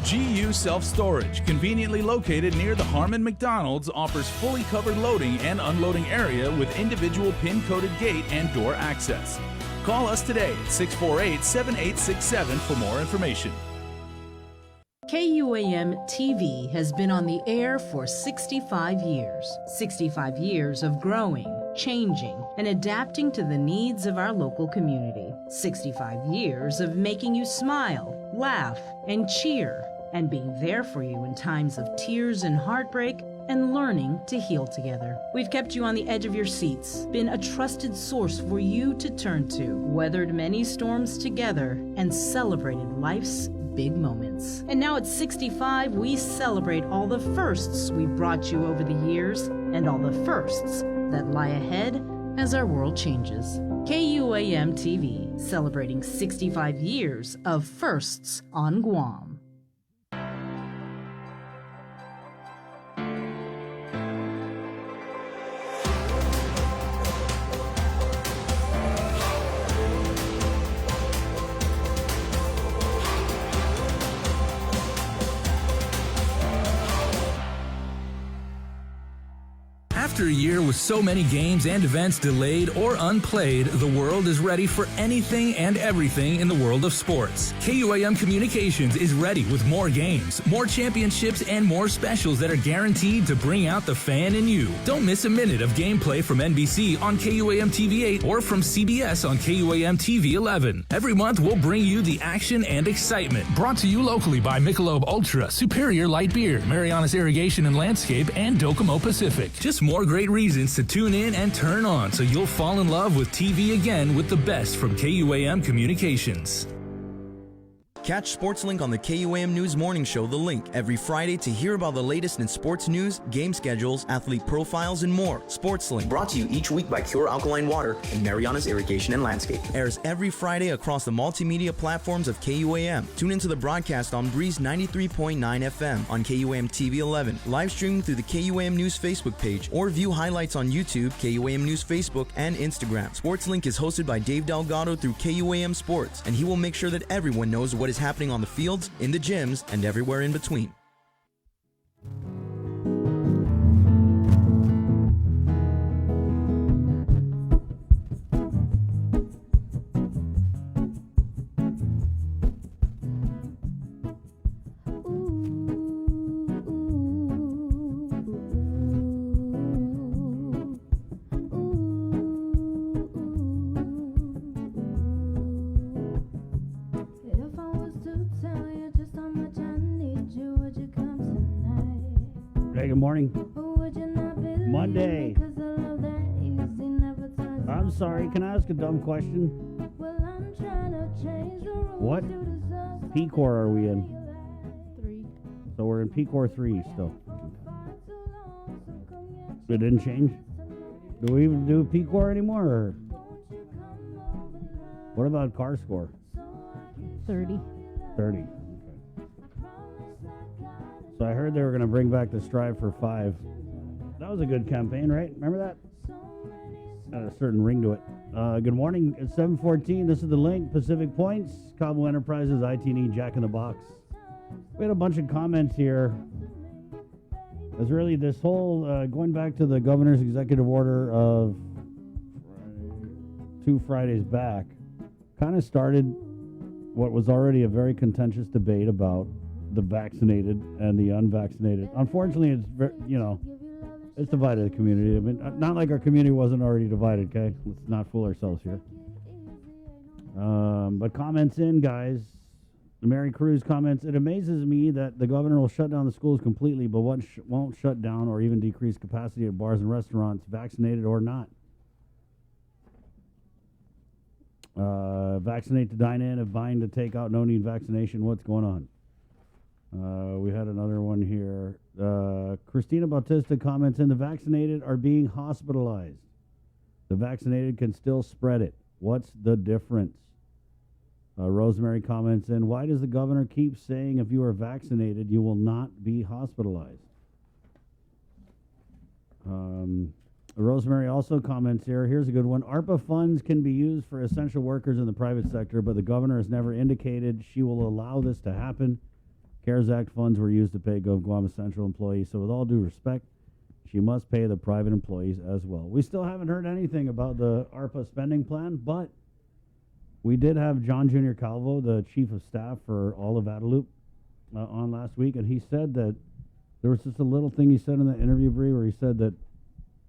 GU Self-Storage, conveniently located near the Harmon McDonald's, offers fully covered loading and unloading area with individual pin-coded gate and door access. Call us today at 648-7867 for more information. KUAM TV has been on the air for 65 years. 65 years of growing, changing, and adapting to the needs of our local community. 65 years of making you smile, laugh, and cheer, and being there for you in times of tears and heartbreak, and learning to heal together. We've kept you on the edge of your seats, been a trusted source for you to turn to, weathered many storms together, and celebrated life's big moments. And now at 65, we celebrate all the firsts we brought you over the years, and all the firsts that lie ahead as our world changes. KUAM TV, celebrating 65 years of firsts on Guam. After a year with so many games and events delayed or unplayed, the world is ready for anything and everything in the world of sports. KUAM Communications is ready with more games, more championships, and more specials that are guaranteed to bring out the fan in you. Don't miss a minute of gameplay from NBC on KUAM TV 8 or from CBS on KUAM TV 11. Every month, we'll bring you the action and excitement. Brought to you locally by Michelob Ultra, Superior Light Beer, Marianas Irrigation and Landscape, and Docomo Pacific. Just more great reasons to tune in and turn on so you'll fall in love with TV again with the best from KUAM Communications. Catch SportsLink on the KUAM News Morning Show, The Link, every Friday to hear about the latest in sports news, game schedules, athlete profiles, and more. SportsLink, brought to you each week by Cure Alkaline Water and Marianas Irrigation and Landscape, airs every Friday across the multimedia platforms of KUAM. Tune into the broadcast on Breeze 93.9 FM on KUAM TV 11, live streaming through the KUAM News Facebook page, or view highlights on YouTube, KUAM News Facebook, and Instagram. SportsLink is hosted by Dave Delgado through KUAM Sports, and he will make sure that everyone knows what is happening on the fields, in the gyms, and everywhere in between. Good morning. Monday. I'm sorry, can I ask a dumb question? What P-Core are we in? 3. So we're in P-Core 3 still. It didn't change? Do we even do P-Core anymore? Or what about car score? 30. 30. So I heard they were going to bring back the Strive for 5. That was a good campaign, right? Remember that? a certain ring to it. Good morning. It's 7:14. This is the link. Pacific Points, Cabo Enterprises, IT&E, Jack in the Box. We had a bunch of comments here. It's really this whole going back to the governor's executive order of 2 Fridays back, kind of started what was already a very contentious debate about the vaccinated and the unvaccinated. Unfortunately, it's it's divided the community. I mean, not like our community wasn't already divided, okay? Let's not fool ourselves here. But comments in, guys. Mary Cruz comments, it amazes me that the governor will shut down the schools completely, but won't shut down or even decrease capacity at bars and restaurants, vaccinated or not. Vaccinate to dine in, if buying to take out, no need vaccination. What's going on? We had another one here. Christina Bautista comments in, the vaccinated are being hospitalized. The vaccinated can still spread it. What's the difference? Rosemary comments in, why does the governor keep saying if you are vaccinated, you will not be hospitalized? Rosemary also comments here, here's a good one. ARPA funds can be used for essential workers in the private sector, but the governor has never indicated she will allow this to happen. CARES Act funds were used to pay Guam essential employees, so with all due respect, she must pay the private employees as well. We still haven't heard anything about the ARPA spending plan, but we did have John Jr. Calvo, the chief of staff for all of Guadalupe, on last week, and he said that there was just a little thing he said in the interview, Bree, where he said that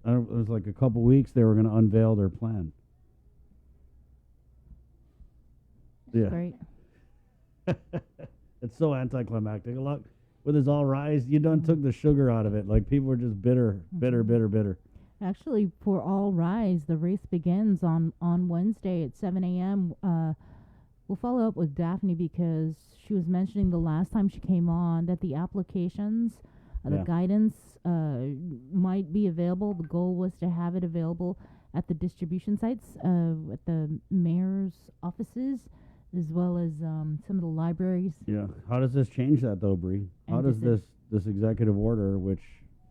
it was like a couple weeks they were going to unveil their plan. That's great. It's so anticlimactic. A lot with his all rise, you done took the sugar out of it. Like people were just bitter. Actually, for All Rise, the race begins on Wednesday at 7 a.m. We'll follow up with Daphne because she was mentioning the last time she came on that the applications, the guidance might be available. The goal was to have it available at the distribution sites, at the mayor's offices, as well as some of the libraries. Yeah. How does this change that, though, Bree? How does this executive order, which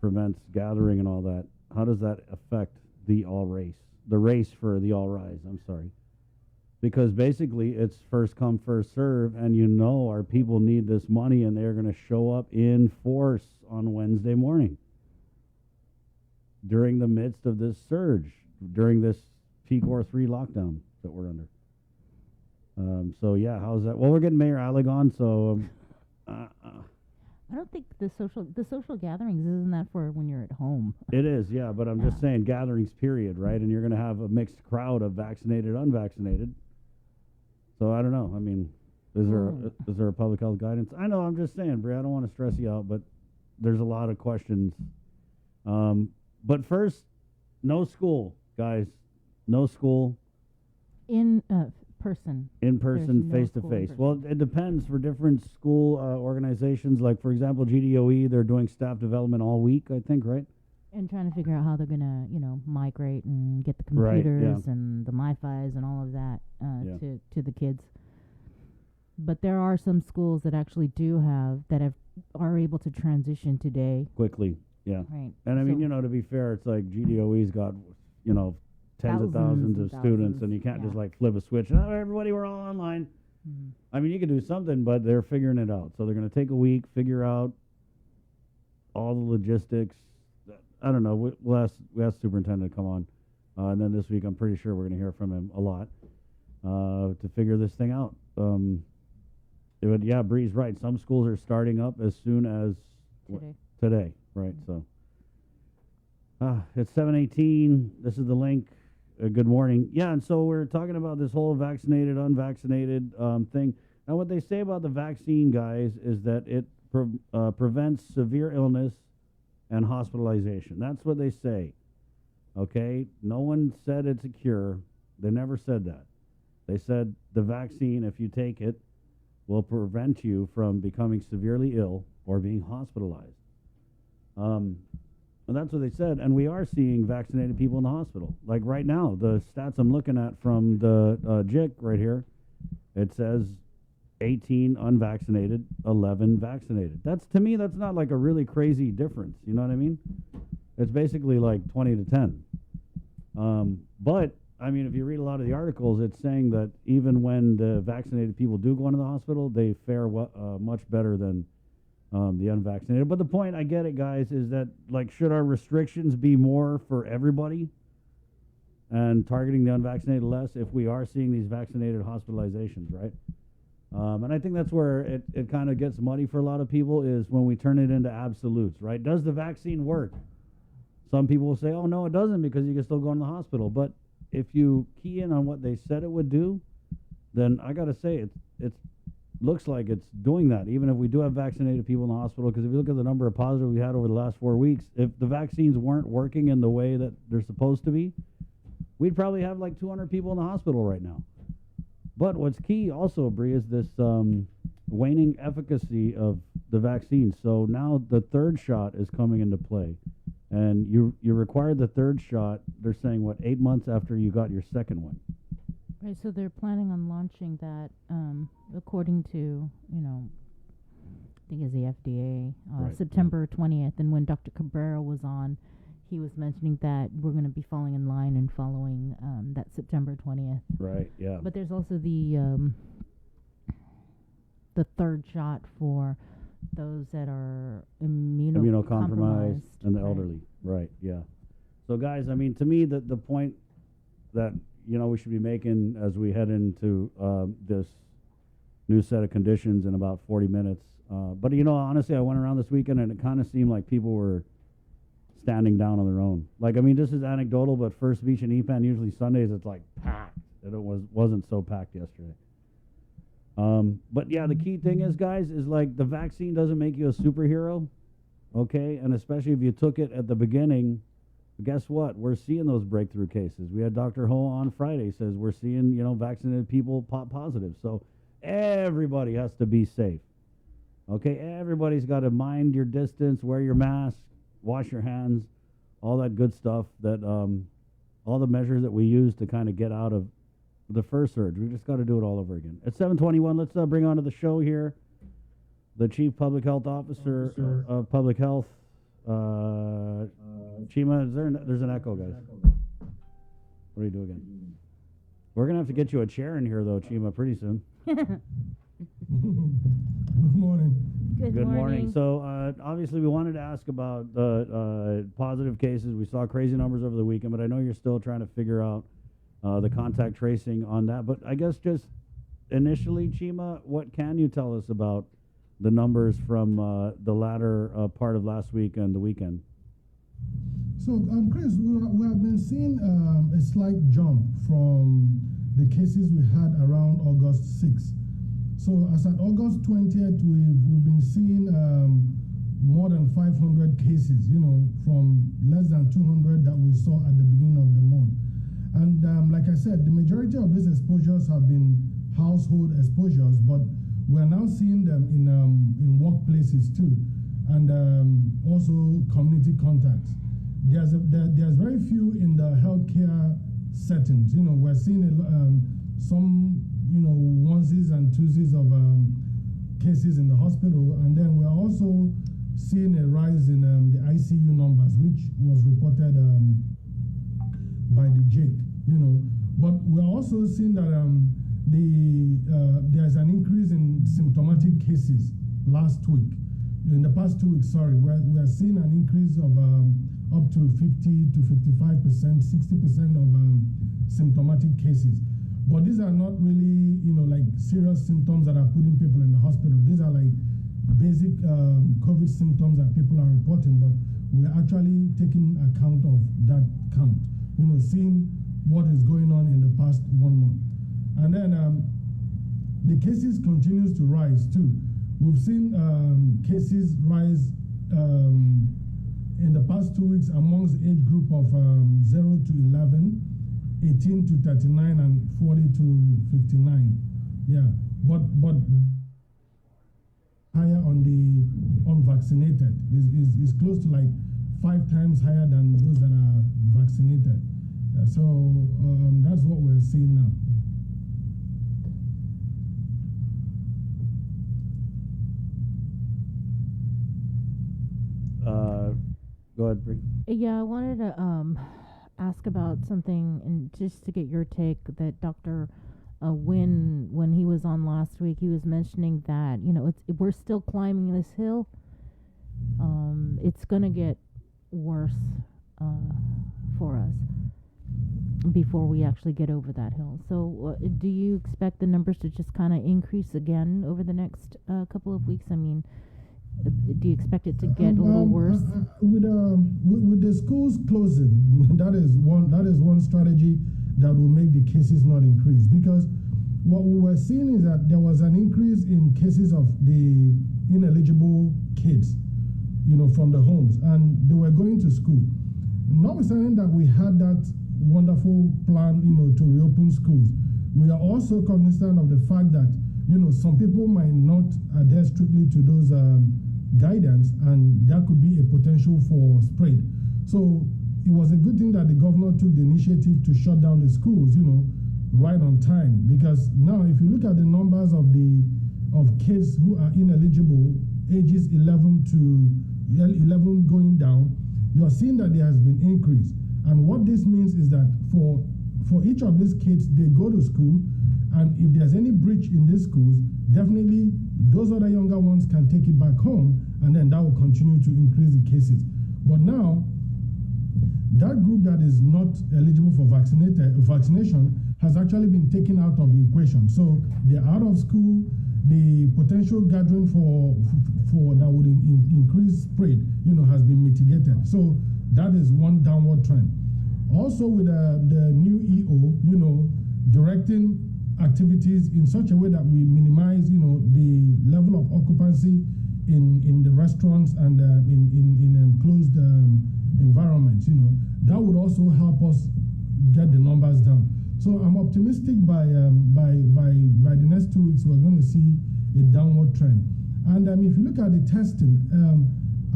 prevents gathering and all that, how does that affect the race for the All Rise? I'm sorry. Because basically it's first come, first serve, and our people need this money, and they're going to show up in force on Wednesday morning during the midst of this surge, during this PCOR 3 lockdown that we're under. How's that? Well, we're getting Mayor Alec on, so I don't think the social gatherings, isn't that for when you're at home? It is, yeah, but I'm just saying gatherings, period, right? And you're going to have a mixed crowd of vaccinated, unvaccinated. So I don't know. I mean, is there a public health guidance? I know. I'm just saying, Bri. I don't want to stress you out, but there's a lot of questions. But first, no school, guys. No school. In person. In person, face to face. Well, it depends for different school organizations. Like, for example, GDOE, they're doing staff development all week, I think, right? And trying to figure out how they're going to, migrate and get the computers and the MiFis and all of that to the kids. But there are some schools that actually are able to transition today. Quickly, yeah. Right. And I mean, to be fair, it's like GDOE's got, tens of thousands of students, and you can't just like flip a switch. Oh, everybody, we're all online. Mm-hmm. I mean, you can do something, but they're figuring it out. So they're going to take a week, figure out all the logistics. I don't know. We'll ask superintendent to come on, and then this week I'm pretty sure we're going to hear from him a lot to figure this thing out. Bree's right. Some schools are starting up as soon as today, right? Mm-hmm. So it's 7:18. This is the link. Good morning. Yeah, and so we're talking about this whole vaccinated, unvaccinated thing. Now, what they say about the vaccine, guys, is that it prevents severe illness and hospitalization. That's what they say. Okay? No one said it's a cure. They never said that. They said the vaccine, if you take it, will prevent you from becoming severely ill or being hospitalized. And that's what they said. And we are seeing vaccinated people in the hospital. Like right now, the stats I'm looking at from the JIC right here, it says 18 unvaccinated, 11 vaccinated. To me, that's not like a really crazy difference. You know what I mean? It's basically like 20 to 10. But I mean, if you read a lot of the articles, it's saying that even when the vaccinated people do go into the hospital, they fare much better than the unvaccinated. But the point, I get it, guys, is that, like, should our restrictions be more for everybody and targeting the unvaccinated less if we are seeing these vaccinated hospitalizations, right? And I think that's where it kind of gets muddy for a lot of people, is when we turn it into absolutes, right? Does the vaccine work? Some people will say, oh, no, it doesn't, because you can still go in the hospital. But if you key in on what they said it would do, then I got to say it looks like it's doing that, even if we do have vaccinated people in the hospital. Because if you look at the number of positives we had over the last 4 weeks, if the vaccines weren't working in the way that they're supposed to be, we'd probably have like 200 people in the hospital right now. But what's key also, Bree, is this waning efficacy of the vaccine. So now the third shot is coming into play. And you require the third shot, they're saying, 8 months after you got your second one. Right, so they're planning on launching that, according to, I think it's the FDA, Right, September 20th. And when Dr. Cabrera was on, he was mentioning that we're going to be falling in line and following that September 20th. Right, yeah. But there's also the third shot for those that are immunocompromised and the right. elderly. Right, yeah. So, guys, I mean, to me, the point that, we should be making as we head into this new set of conditions in about 40 minutes. But, honestly, I went around this weekend and it kind of seemed like people were standing down on their own. Like, I mean, this is anecdotal, but First Beach and EPAN, usually Sundays, it's like packed. And it wasn't so packed yesterday. But yeah, the key thing is, guys, is like the vaccine doesn't make you a superhero, okay? And especially if you took it at the beginning, guess what? We're seeing those breakthrough cases. We had Dr. Ho on Friday, says we're seeing, vaccinated people pop positive. So everybody has to be safe, okay? Everybody's got to mind your distance, wear your mask, wash your hands, all that good stuff that, all the measures that we use to kind of get out of the first surge. We just got to do it all over again. At 7:21, let's bring on to the show here the Chief Public Health Officer of Public Health. Chima, there's an echo, guys. What do you do again? We're going to have to get you a chair in here, though, Chima, pretty soon. Good morning. Good morning. So, obviously, we wanted to ask about the positive cases. We saw crazy numbers over the weekend, but I know you're still trying to figure out the contact tracing on that. But I guess just initially, Chima, what can you tell us about the numbers from the latter part of last week and the weekend? So, Chris, we have been seeing a slight jump from the cases we had around August 6th. So, as at August 20th, we've been seeing more than 500 cases, from less than 200 that we saw at the beginning of the month. And like I said, the majority of these exposures have been household exposures, but we're now seeing them in workplaces too, and also community contacts. There's very few in the healthcare settings. We're seeing some onesies and twosies of cases in the hospital, and then we're also seeing a rise in the ICU numbers, which was reported by the JAKE, but we're also seeing that there's an increase in symptomatic cases last week. In the past 2 weeks, we're seeing an increase of up to 50 to 55%, 60% of symptomatic cases. But these are not really, like serious symptoms that are putting people in the hospital. These are like basic COVID symptoms that people are reporting, but we're actually taking account of that count, seeing what is going on in the past 1 month. And then the cases continues to rise too. We've seen cases rise in the past 2 weeks amongst the age group of 0 to 11, 18 to 39, and 40 to 59. Yeah, but higher on the unvaccinated is close to like 5 times higher than those that are vaccinated. Yeah, so that's what we're seeing now. Go ahead, Bree. Yeah, I wanted to ask about something, and just to get your take, that Dr. When he was on last week, he was mentioning that, we're still climbing this hill. It's going to get worse for us before we actually get over that hill. So do you expect the numbers to just kind of increase again over the next couple of weeks? I mean, do you expect it to get a little worse? With the schools closing, that is one strategy that will make the cases not increase, because what we were seeing is that there was an increase in cases of the ineligible kids, from the homes, and they were going to school. Notwithstanding that we had that wonderful plan, to reopen schools, we are also cognizant of the fact that, some people might not adhere strictly to those guidance, and there could be a potential for spread. So it was a good thing that the governor took the initiative to shut down the schools, right on time, because now if you look at the numbers of kids who are ineligible, ages 11 going down, you're seeing that there has been increase. And what this means is that for each of these kids, they go to school, and if there's any breach in these schools, definitely those other younger ones can take it back home, and then that will continue to increase the cases. But now, that group that is not eligible for vaccination has actually been taken out of the equation. So they're out of school. The potential gathering for that would increase spread, has been mitigated. So that is one downward trend. Also with the new EO, directing activities in such a way that we minimize, the level of occupancy in the restaurants and in enclosed environments, that would also help us get the numbers down. So I'm optimistic by the next 2 weeks we're going to see a downward trend. And if you look at the testing,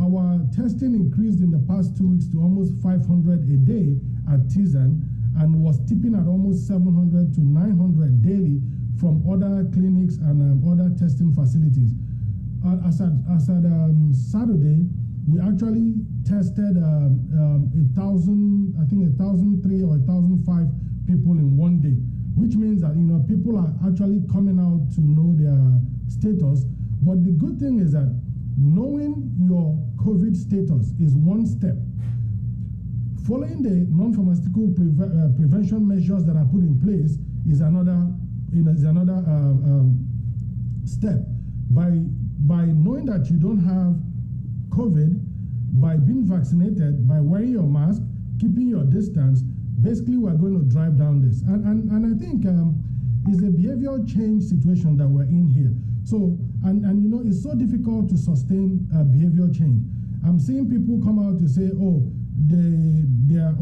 our testing increased in the past 2 weeks to almost 500 a day at Tizen, and was tipping at almost 700 to 900 daily from other clinics and other testing facilities. As at Saturday, we actually tested 1,000, I think 1,003 or 1,005 people in one day, which means that people are actually coming out to know their status. But the good thing is that knowing your COVID status is one step. Following the non-pharmaceutical prevention measures that are put in place is another step. By knowing that you don't have COVID, by being vaccinated, by wearing your mask, keeping your distance, basically we're going to drive down this. And I think it's a behavioral change situation that we're in here. So, and it's so difficult to sustain behavioral change. I'm seeing people come out to say, oh, they are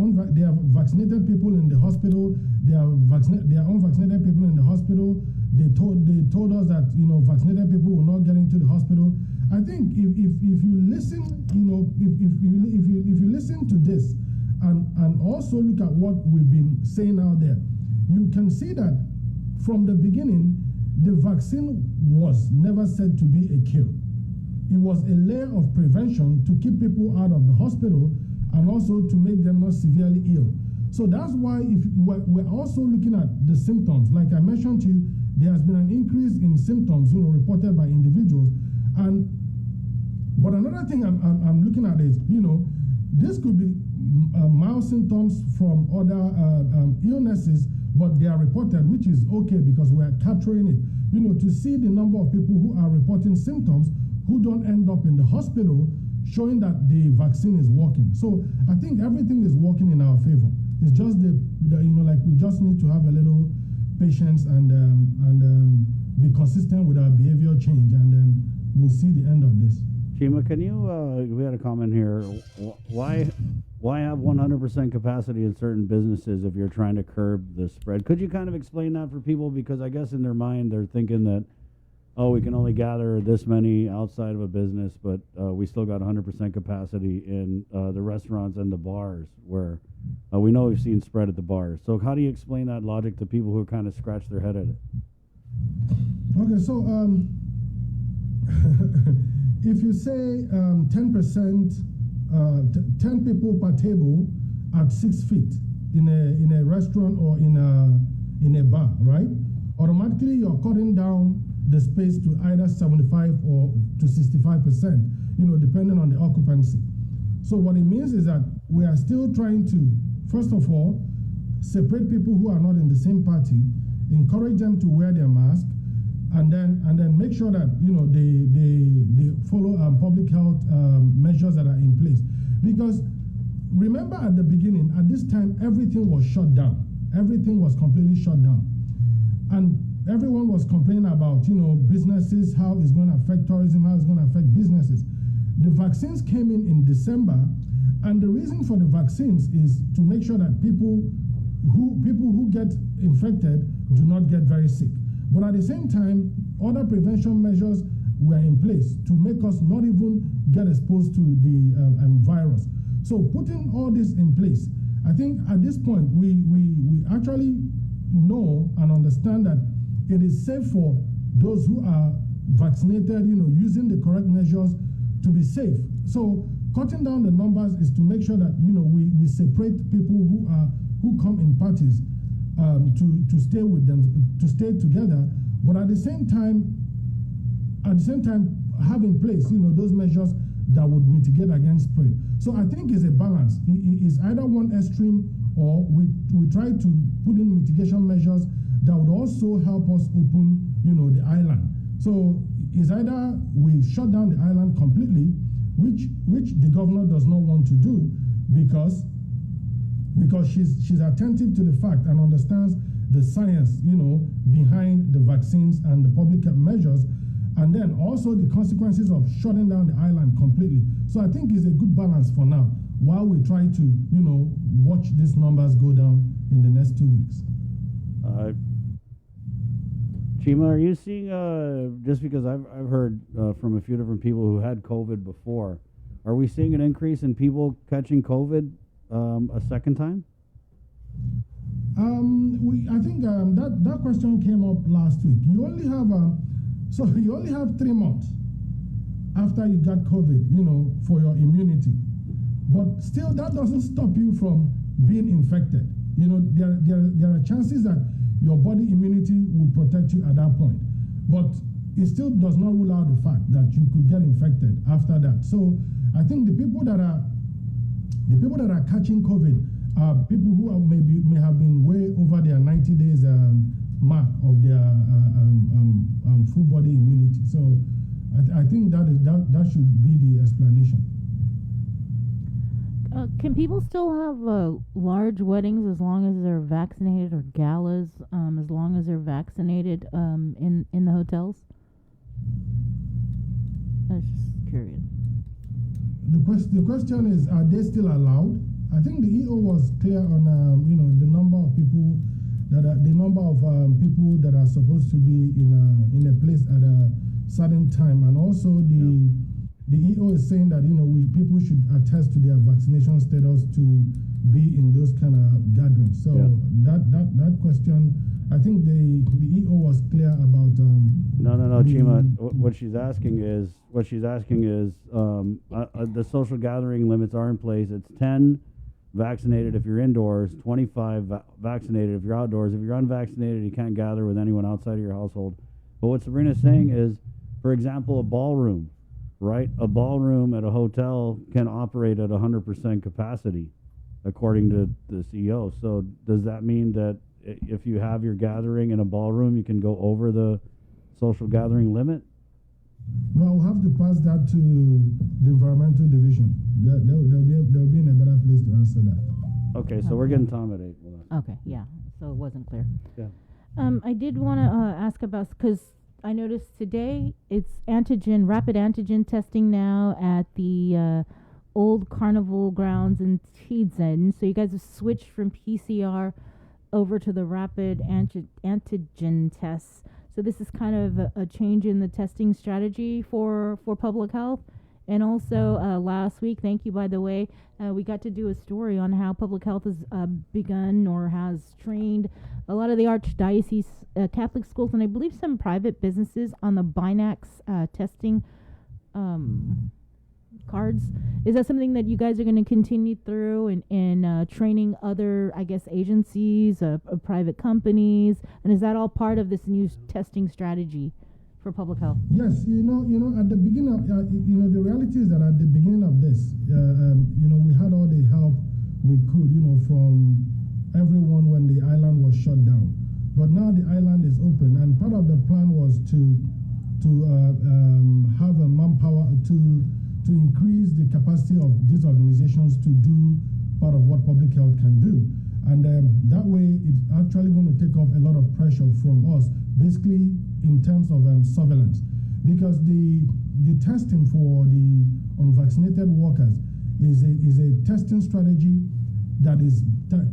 vaccinated people in the hospital. They are unvaccinated people in the hospital. They told us that vaccinated people will not get into the hospital. I think if you listen, if you listen to this and also look at what we've been saying out there, you can see that from the beginning, the vaccine was never said to be a cure. It was a layer of prevention to keep people out of the hospital and also to make them not severely ill. So that's why if we're also looking at the symptoms. Like I mentioned to you, there has been an increase in symptoms, reported by individuals. But another thing I'm looking at is, this could be mild symptoms from other illnesses, but they are reported, which is okay because we are capturing it. To see the number of people who are reporting symptoms who don't end up in the hospital, showing that the vaccine is working. So I think everything is working in our favor. It's just we just need to have a little patience and be consistent with our behavioral change, and then we'll see the end of this. Shima, can you, we had a comment here, why have 100% capacity in certain businesses if you're trying to curb the spread? Could you kind of explain that for people? Because I guess in their mind they're thinking that, oh, we can only gather this many outside of a business, but we still got 100% capacity in the restaurants and the bars, where we know we've seen spread at the bars. So how do you explain that logic to people who kind of scratch their head at it? Okay, so if you say 10%, 10 people per table at 6 feet, in a restaurant or in a bar, right? Automatically you're cutting down the space to either 75 or to 65%, depending on the occupancy. So what it means is that we are still trying to, first of all, separate people who are not in the same party, encourage them to wear their mask, and then make sure that they follow public health measures that are in place. Because remember at the beginning, at this time, everything was shut down. Everything was completely shut down. And everyone was complaining about, businesses, how it's going to affect tourism, how it's going to affect businesses. The vaccines came in December, and the reason for the vaccines is to make sure that people who get infected do not get very sick. But at the same time, other prevention measures were in place to make us not even get exposed to the virus. So putting all this in place, I think at this point, we actually know and understand that it is safe for those who are vaccinated, using the correct measures to be safe. So cutting down the numbers is to make sure that, we separate people who come in parties to stay with them, to stay together, but at the same time have in place, those measures that would mitigate against spread. So I think it's a balance. It's either one extreme, or we try to put in mitigation measures that would also help us open, the island. So it's either we shut down the island completely, which the governor does not want to do, because she's attentive to the fact and understands the science, behind the vaccines and the public health measures, and then also the consequences of shutting down the island completely. So I think it's a good balance for now, while we try to, watch these numbers go down in the next 2 weeks. Chima, are you seeing, just because I've heard from a few different people who had COVID before, are we seeing an increase in people catching COVID a second time? I think that question came up last week. You only have 3 months after you got COVID, for your immunity. But still, that doesn't stop you from being infected. There are chances that your body immunity will protect you at that point. But it still does not rule out the fact that you could get infected after that. So I think the people that are catching COVID are people who may have been way over their 90 days mark of their full body immunity. So I think that should be the explanation. Can people still have large weddings as long as they're vaccinated, or galas as long as they're vaccinated in the hotels? I was just curious. The question is, are they still allowed? I think the EO was clear on the number of people that are supposed to be in a place at a certain time, and also the EO is saying that people should attest to their vaccination status to be in those kind of gatherings. So that question, I think the EO was clear about. No, Chima. What she's asking is the social gathering limits are in place. It's 10 vaccinated if you're indoors, 25 vaccinated if you're outdoors. If you're unvaccinated, you can't gather with anyone outside of your household. But what Sabrina's saying is, for example, a ballroom, right? A ballroom at a hotel can operate at 100% capacity, according to the CEO. So does that mean that if you have your gathering in a ballroom, you can go over the social gathering limit? No, I'll have to pass that to the environmental division. They'll be in a better place to answer that. Okay, so we're getting Tom at 8. Okay, yeah, so it wasn't clear. Yeah. I did want to ask about, because I noticed today it's rapid antigen testing now at the old Carnival grounds in Tiedzen. So you guys have switched from PCR over to the rapid antigen tests. So this is kind of a change in the testing strategy for public health. And also last week, thank you, by the way, we got to do a story on how public health has begun or has trained a lot of the Archdiocese Catholic schools, and I believe some private businesses on the Binax testing cards. Is that something that you guys are going to continue through in training other, I guess, agencies, private companies? And is that all part of this new testing strategy for public health? Yes, at the beginning of, the reality is that at the beginning of this, we had all the help we could, from everyone when the island was shut down. But now the island is open, and part of the plan was to have a manpower to increase the capacity of these organizations to do part of what public health can do. And that way, it's actually going to take off a lot of pressure from us, basically in terms of surveillance. Because the testing for the unvaccinated workers is a testing strategy that is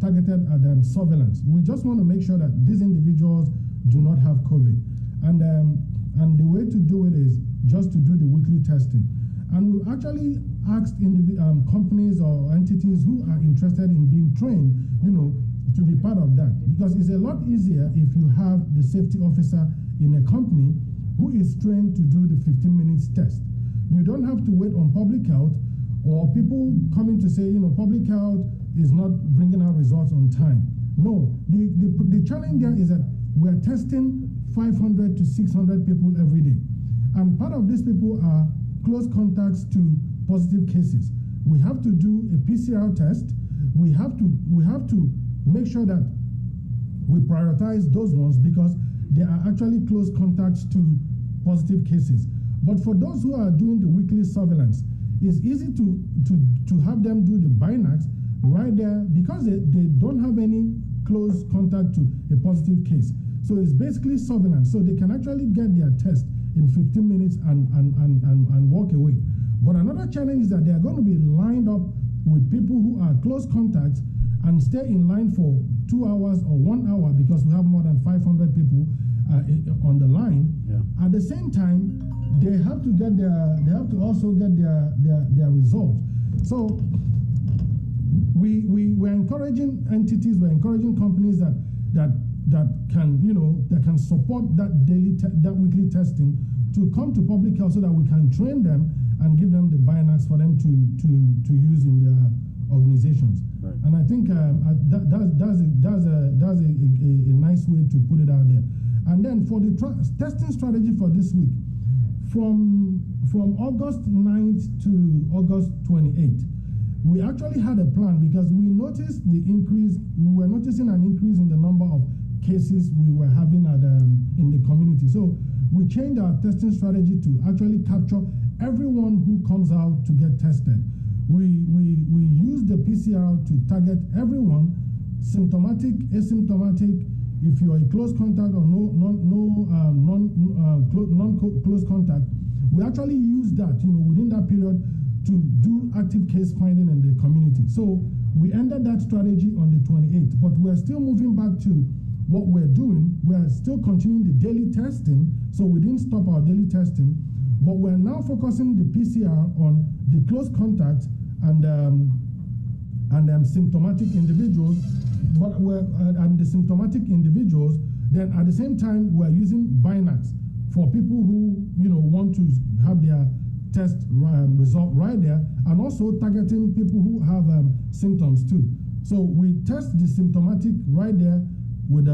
targeted at surveillance. We just want to make sure that these individuals do not have COVID. And the way to do it is just to do the weekly testing. And we actually asked companies or entities who are interested in being trained, to be part of that. Because it's a lot easier if you have the safety officer in a company who is trained to do the 15 minutes test. You don't have to wait on public health or people coming to say, public health is not bringing out results on time. No, the challenge there is that we're testing 500 to 600 people every day. And part of these people are close contacts to positive cases. We have to do a PCR test. We have to make sure that we prioritize those ones because they are actually close contacts to positive cases. But for those who are doing the weekly surveillance, it's easy to have them do the Binax right there because they don't have any close contact to a positive case. So it's basically surveillance. So they can actually get their test in 15 minutes and walk away. But another challenge is that they are going to be lined up with people who are close contacts and stay in line for 2 hours or 1 hour because we have more than 500 people on the line. Yeah. At the same time, they have to also get their results. So we're encouraging entities, we're encouraging companies that can support that weekly testing to come to public health so that we can train them and give them the Binax for them to use in their organizations. Right. And I think that's a nice way to put it out there. And then for the testing strategy for this week, from August 9th to August 28th, we actually had a plan because we were noticing an increase in the number of cases we were having in the community. So we changed our testing strategy to actually capture everyone who comes out to get tested. We use the PCR to target everyone, symptomatic, asymptomatic. If you are a close contact or non-close contact, we actually use that, within that period to do active case finding in the community. So we ended that strategy on the 28th, but we're still moving back to what we're doing. We're still continuing the daily testing, so we didn't stop our daily testing, but we're now focusing the PCR on the close contacts and symptomatic individuals. But and the symptomatic individuals, then at the same time we're using Binax for people who want to have their test result right there, and also targeting people who have symptoms too. So we test the symptomatic right there with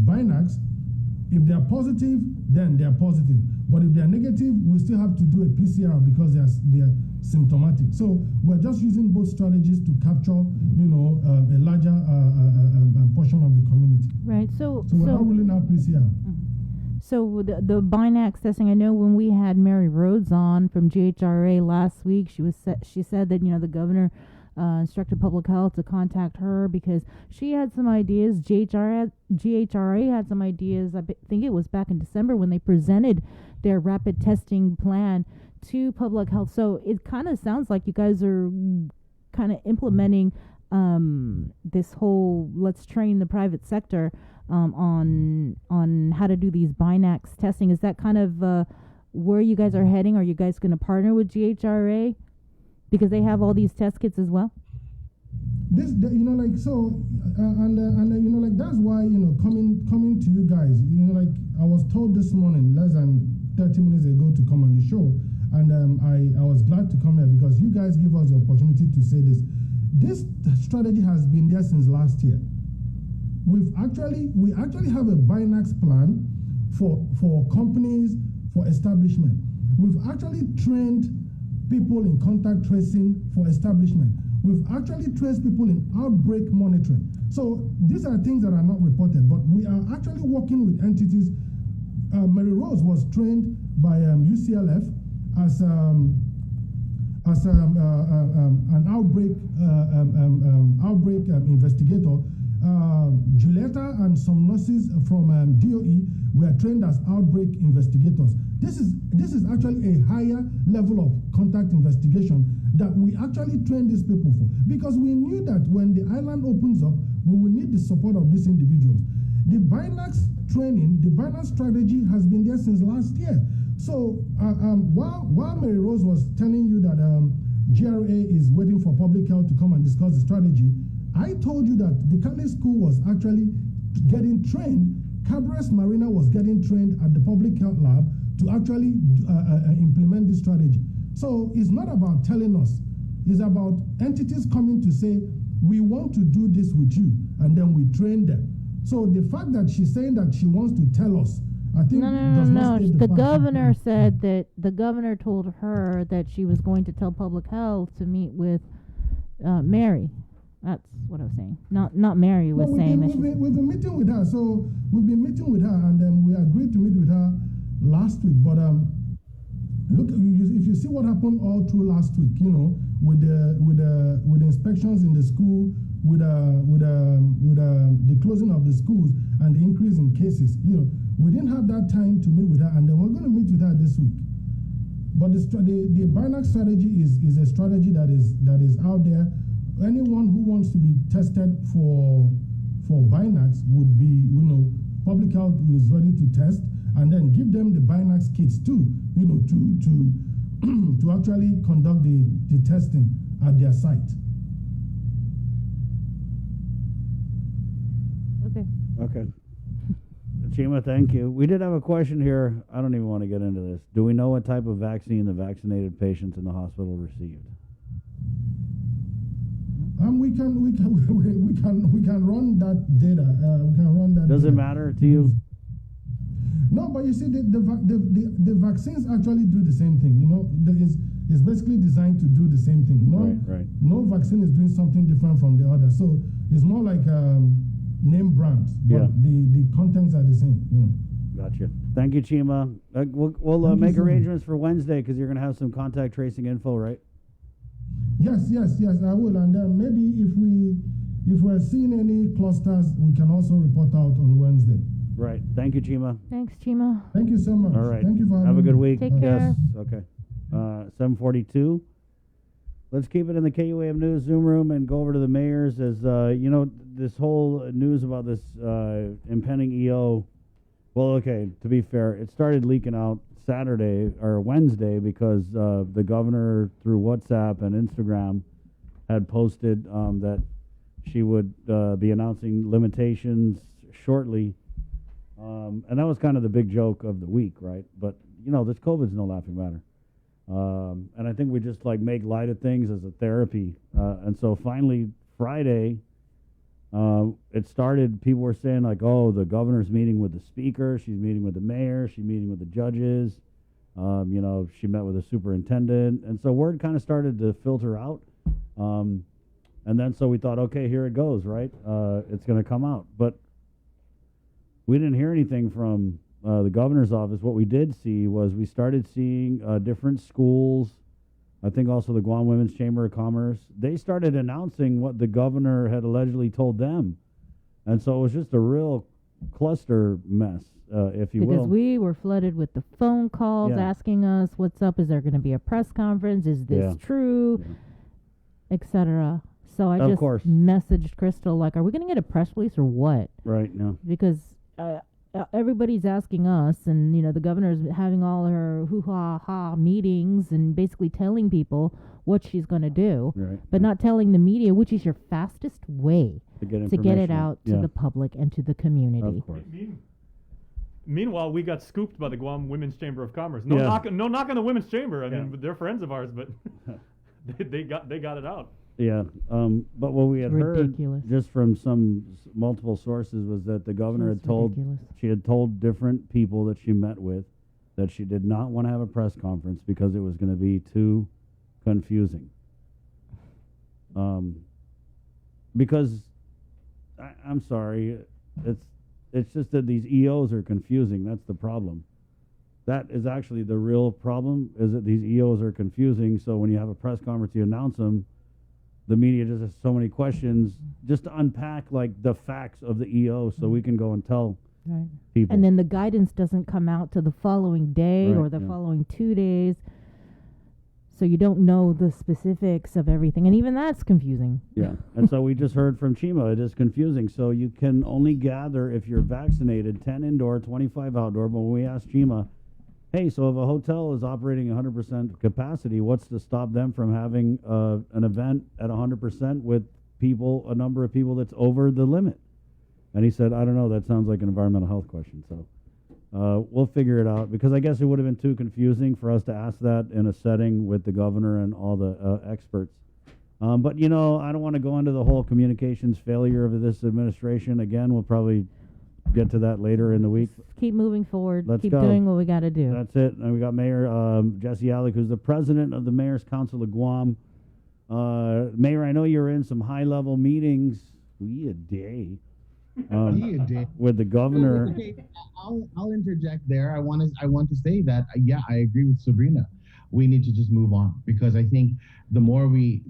Binax. If they are positive, then they are positive. But if they are negative, we still have to do a PCR because they are symptomatic. So we're just using both strategies to capture, a larger portion of the community. Right. So we're not ruling out PCR. Mm-hmm. So the Binax testing, I know when we had Mary Rhodes on from GHRA last week, she said that the governor instructed public health to contact her because she had some ideas. GHRA had some ideas. I think it was back in December when they presented their rapid testing plan to public health. So it kind of sounds like you guys are kind of implementing this whole let's train the private sector on how to do these Binax testing. Is that kind of where you guys are heading? Are you guys going to partner with GHRA because they have all these test kits as well? That's why coming to you guys, I was told this morning, less than 30 minutes ago, to come on the show, And I was glad to come here because you guys give us the opportunity to say this. This strategy has been there since last year. We actually have a Binax plan for companies, for establishment. We've actually trained people in contact tracing for establishment. We've actually traced people in outbreak monitoring. So these are things that are not reported, but we are actually working with entities. Mary Rose was trained by UCLF as an outbreak investigator. Julieta and some nurses from DOE were trained as outbreak investigators. This is actually a higher level of contact investigation that we actually train these people for, because we knew that when the island opens up, we will need the support of these individuals. The Binax training, the Binax strategy has been there since last year. So while Mary Rose was telling you that GRA is waiting for public health to come and discuss the strategy, I told you that the Catholic school was actually getting trained. Cabres Marina was getting trained at the public health lab to actually implement this strategy. So it's not about telling us. It's about entities coming to say, we want to do this with you, and then we train them. So the fact that she's saying that she wants to tell us, I think No. The governor said that the governor told her that she was going to tell public health to meet with Mary. That's what I was saying. Not Mary was saying that. We've been meeting with her. So we've been meeting with her, and we agreed to meet with her last week. But look, if you see what happened all through last week, with the inspections in the school, with the closing of the schools and the increase in cases, we didn't have that time to meet with her, and then we're going to meet with her this week. But the Binax strategy is a strategy that is out there. Anyone who wants to be tested for Binax would be, public health is ready to test, and then give them the Binax kits too, to actually conduct the testing at their site. Okay. Chima, thank you. We did have a question here. I don't even want to get into this. Do we know what type of vaccine the vaccinated patients in the hospital received? We can run that data. We can run that. Does it matter to you? No, but you see, the vaccines actually do the same thing. It's basically designed to do the same thing. No vaccine is doing something different from the other. So it's more like name brands, but the contents are the same. Gotcha. Thank you, Chima. We'll make arrangements for Wednesday because you're going to have some contact tracing info, right? Yes, I will. And then maybe if we're seeing any clusters, we can also report out on Wednesday. Right. Thank you, Chima. Thanks, Chima. Thank you so much. All right. Thank you for having me. Have a good week. Take care. Yes. Okay. 7:42. Let's keep it in the KUAM News Zoom room and go over to the mayors. As this whole news about this impending EO. Well, okay. To be fair, it started leaking out Saturday or Wednesday because the governor through WhatsApp and Instagram had posted that she would be announcing limitations shortly, and that was kind of the big joke of the week, right? But this COVID's no laughing matter, and I think we just make light of things as a therapy, and so finally Friday. It started, people were saying oh, the governor's meeting with the speaker, she's meeting with the mayor, she's meeting with the judges, she met with the superintendent, and so word kind of started to filter out, and then so we thought, okay, here it goes, right? It's going to come out, but we didn't hear anything from the governor's office. What we did see was we started seeing different schools, I think also the Guam Women's Chamber of Commerce, they started announcing what the governor had allegedly told them. And so it was just a real cluster mess, if you will. Because we were flooded with the phone calls asking us, what's up? Is there going to be a press conference? Is this true? Etc. So I just messaged Crystal, are we going to get a press release or what? Right, no. Because everybody's asking us, and the governor's having all her hoo-ha-ha meetings and basically telling people what she's going to do, but not telling the media, which is your fastest way to get it out to the public and to the community. Of course. Meanwhile, we got scooped by the Guam Women's Chamber of Commerce. No knock on the Women's Chamber. I mean, they're friends of ours, but they got it out. Yeah, but what we had heard just from some multiple sources was that the governor had told different people that she met with that she did not want to have a press conference because it was going to be too confusing. Because I'm sorry, it's just that these EOs are confusing. That's the problem. That is actually the real problem, is that these EOs are confusing. So when you have a press conference, you announce them, the media just has so many questions just to unpack like the facts of the EO so we can go and tell people. And then the guidance doesn't come out to the following day or the following 2 days. So you don't know the specifics of everything. And even that's confusing. Yeah. And so we just heard from Chima. It is confusing. So you can only gather, if you're vaccinated, 10 indoor, 25 outdoor. But when we asked Chima, hey, so if a hotel is operating 100% capacity, what's to stop them from having an event at 100% with a number of people that's over the limit? And he said, I don't know. That sounds like an environmental health question. So we'll figure it out, because I guess it would have been too confusing for us to ask that in a setting with the governor and all the experts. But, I don't want to go into the whole communications failure of this administration. Again, we'll probably get to that later in the week. Keep moving forward. Let's Keep go. doing what we got to do. That's it. And we got Mayor Jesse Alec, who's the president of the Mayor's Council of Guam. Mayor, I know you're in some high-level meetings. We a day. With the governor. Okay, I'll interject there. I want to say that I agree with Sabrina. We need to just move on, because I think the more we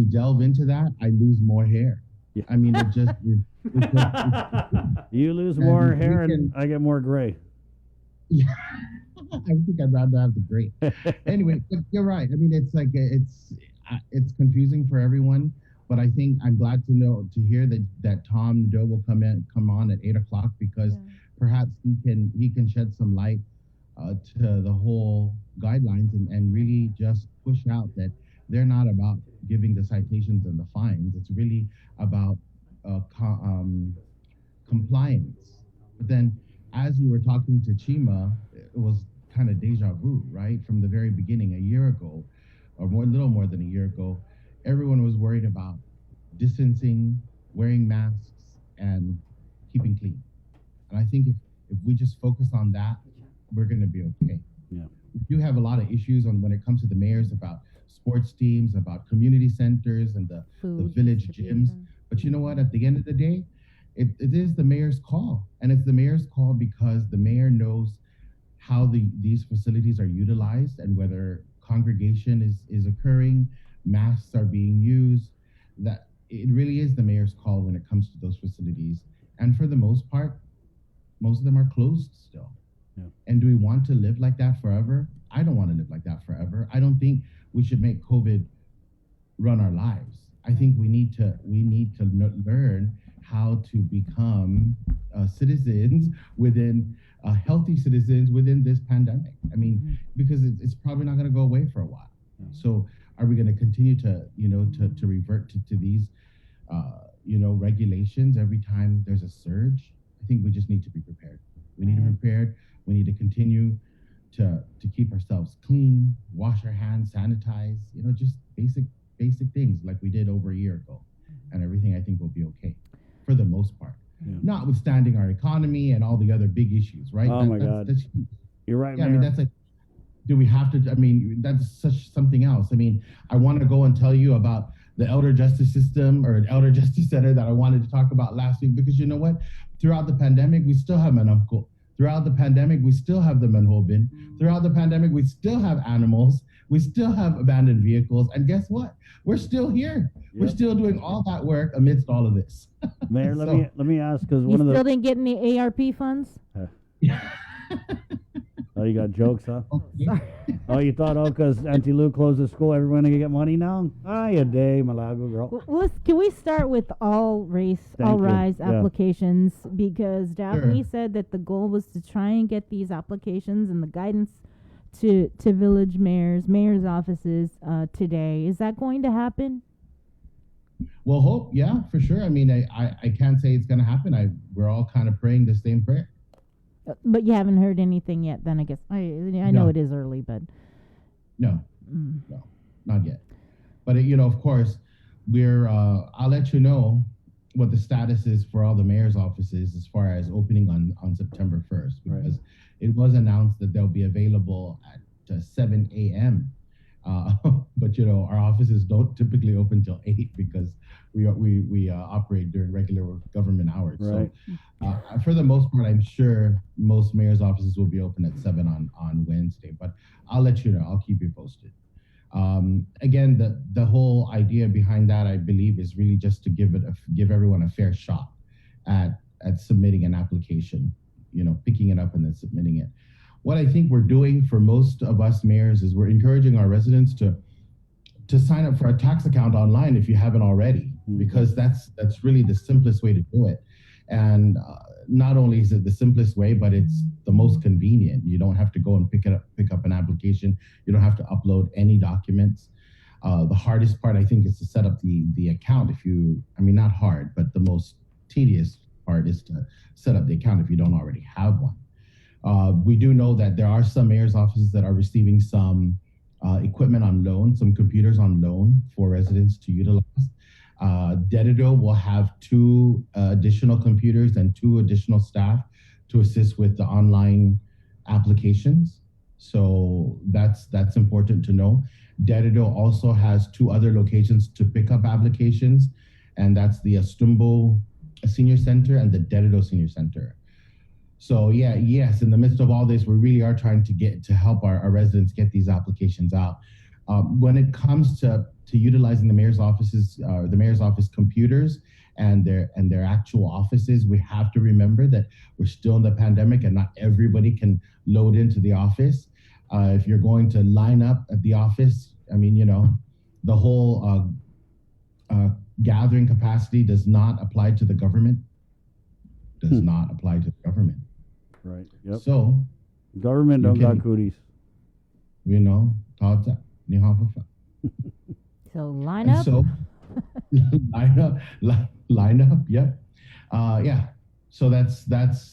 delve into that, I lose more hair. Yeah. I mean, it's just you lose more hair and I get more gray. Yeah, I think I'd rather have the gray. Anyway, but you're right. I mean, it's like it's confusing for everyone. But I think I'm glad to hear that Tom Nadeau will come on at 8:00, because perhaps he can shed some light to the whole guidelines and really just push out that they're not about giving the citations and the fines. It's really about compliance. But then, as you were talking to Chima, it was kind of deja vu, right? From the very beginning, a year ago, or a little more than a year ago, everyone was worried about distancing, wearing masks, and keeping clean. And I think if we just focus on that, we're going to be okay. Yeah. We do have a lot of issues when it comes to the mayors about sports teams, about community centers, and the village gyms. But you know what? At the end of the day, it is the mayor's call. And it's the mayor's call because the mayor knows how these facilities are utilized and whether congregation is occurring, masks are being used. That it really is the mayor's call when it comes to those facilities. And for the most part, most of them are closed still. Yeah. And do we want to live like that forever? I don't want to live like that forever. I don't think we should make COVID run our lives. I think we need to learn how to become citizens within healthy citizens within this pandemic. I mean, because it's probably not going to go away for a while. So are we going to continue to revert to these regulations every time there's a surge? I think we just need to be prepared. We need to be prepared. We need to continue to keep ourselves clean, wash our hands, sanitize, just basic things like we did over a year ago. And everything I think will be okay for the most part. Yeah. Notwithstanding our economy and all the other big issues, right? Oh my God. That's huge. You're right, Yeah, Mayor. I mean, that's like, do we have to, I mean, that's such something else. I mean, I want to go and tell you about the elder justice system or elder justice center that I wanted to talk about last week, because you know what? Throughout the pandemic, we still have Manavko. Throughout the pandemic, we still have the Manhobin. Throughout the pandemic, we still have animals. We still have abandoned vehicles. And guess what? We're still here. Yep. We're still doing all that work amidst all of this. Mayor, let me ask, because You one of the still didn't get any ARP funds? Oh, you got jokes, huh? Oh, you thought, because Auntie Lou closed the school, everyone gonna get money now? A day, Malago girl. Well, can we start with all rise applications? Because Daphne said that the goal was to try and get these applications and the guidance to village mayor's offices today. Is that going to happen? Well, hope, yeah, for sure. I mean, I can't say it's going to happen. We're all kind of praying the same prayer. But you haven't heard anything yet. Then I guess I know No. it is early, but No, not yet. But of course, we're. I'll let you know what the status is for all the mayor's offices as far as opening on September 1st, because it was announced that they'll be available at 7 a.m. But our offices don't typically open till 8 because we operate during regular government hours. Right. So for the most part, I'm sure most mayor's offices will be open at 7 on Wednesday. But I'll let you know. I'll keep you posted. Again, the whole idea behind that, I believe, is really just to give everyone a fair shot at submitting an application. Picking it up and then submitting it. What I think we're doing for most of us mayors is we're encouraging our residents to sign up for a tax account online if you haven't already, because that's really the simplest way to do it. And not only is it the simplest way, but it's the most convenient. You don't have to go and pick up an application. You don't have to upload any documents. The hardest part, I think, is to set up the account. Not hard, but the most tedious part is to set up the account if you don't already have one. We do know that there are some mayor's offices that are receiving some equipment on loan, some computers on loan for residents to utilize. Dedido will have 2 additional computers and 2 additional staff to assist with the online applications. So that's important to know. Dedido also has 2 other locations to pick up applications, and that's the Astumbo Senior Center and the Dedido Senior Center. So yes, in the midst of all this, we really are trying to help our residents get these applications out. When it comes to utilizing the mayor's offices, the mayor's office computers and their actual offices, we have to remember that we're still in the pandemic and not everybody can load into the office. If you're going to line up at the office, the whole gathering capacity does not apply to the government. Does not apply to the government. Right. Yep. So government don't got cooties. So line up. So line up. Yep. Yeah. So that's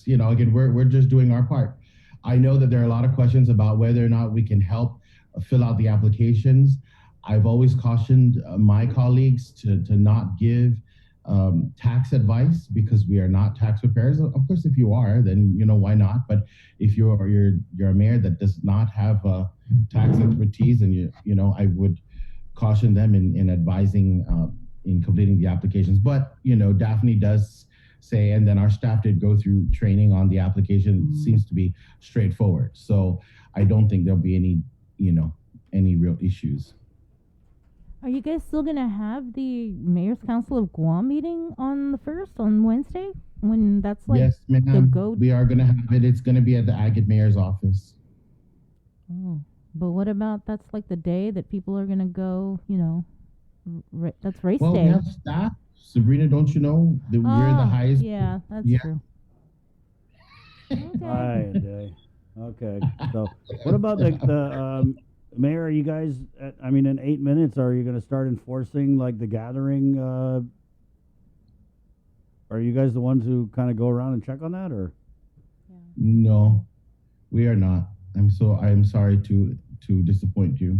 again, we're just doing our part. I know that there are a lot of questions about whether or not we can help fill out the applications. I've always cautioned my colleagues to not give tax advice because we are not tax preparers. Of course, if you are, then why not? But if you're a mayor that does not have tax expertise, and I would caution them in advising in completing the applications. But Daphne does say, and then our staff did go through training on the application. It seems to be straightforward. So I don't think there'll be any real issues. Are you guys still going to have the Mayor's Council of Guam meeting on the 1st, on Wednesday? When that's yes, ma'am. We are going to have it. It's going to be at the Agate Mayor's office. Oh, but what about that's like the day that people are going to go, that's race day. Well, we have staff. Sabrina, don't you know that we're the highest? Yeah, that's true. Okay. Okay. So what about the Mayor, are you guys, in 8 minutes, are you going to start enforcing the gathering? Are you guys the ones who kind of go around and check on that, or? No, we are not. I'm sorry to disappoint you.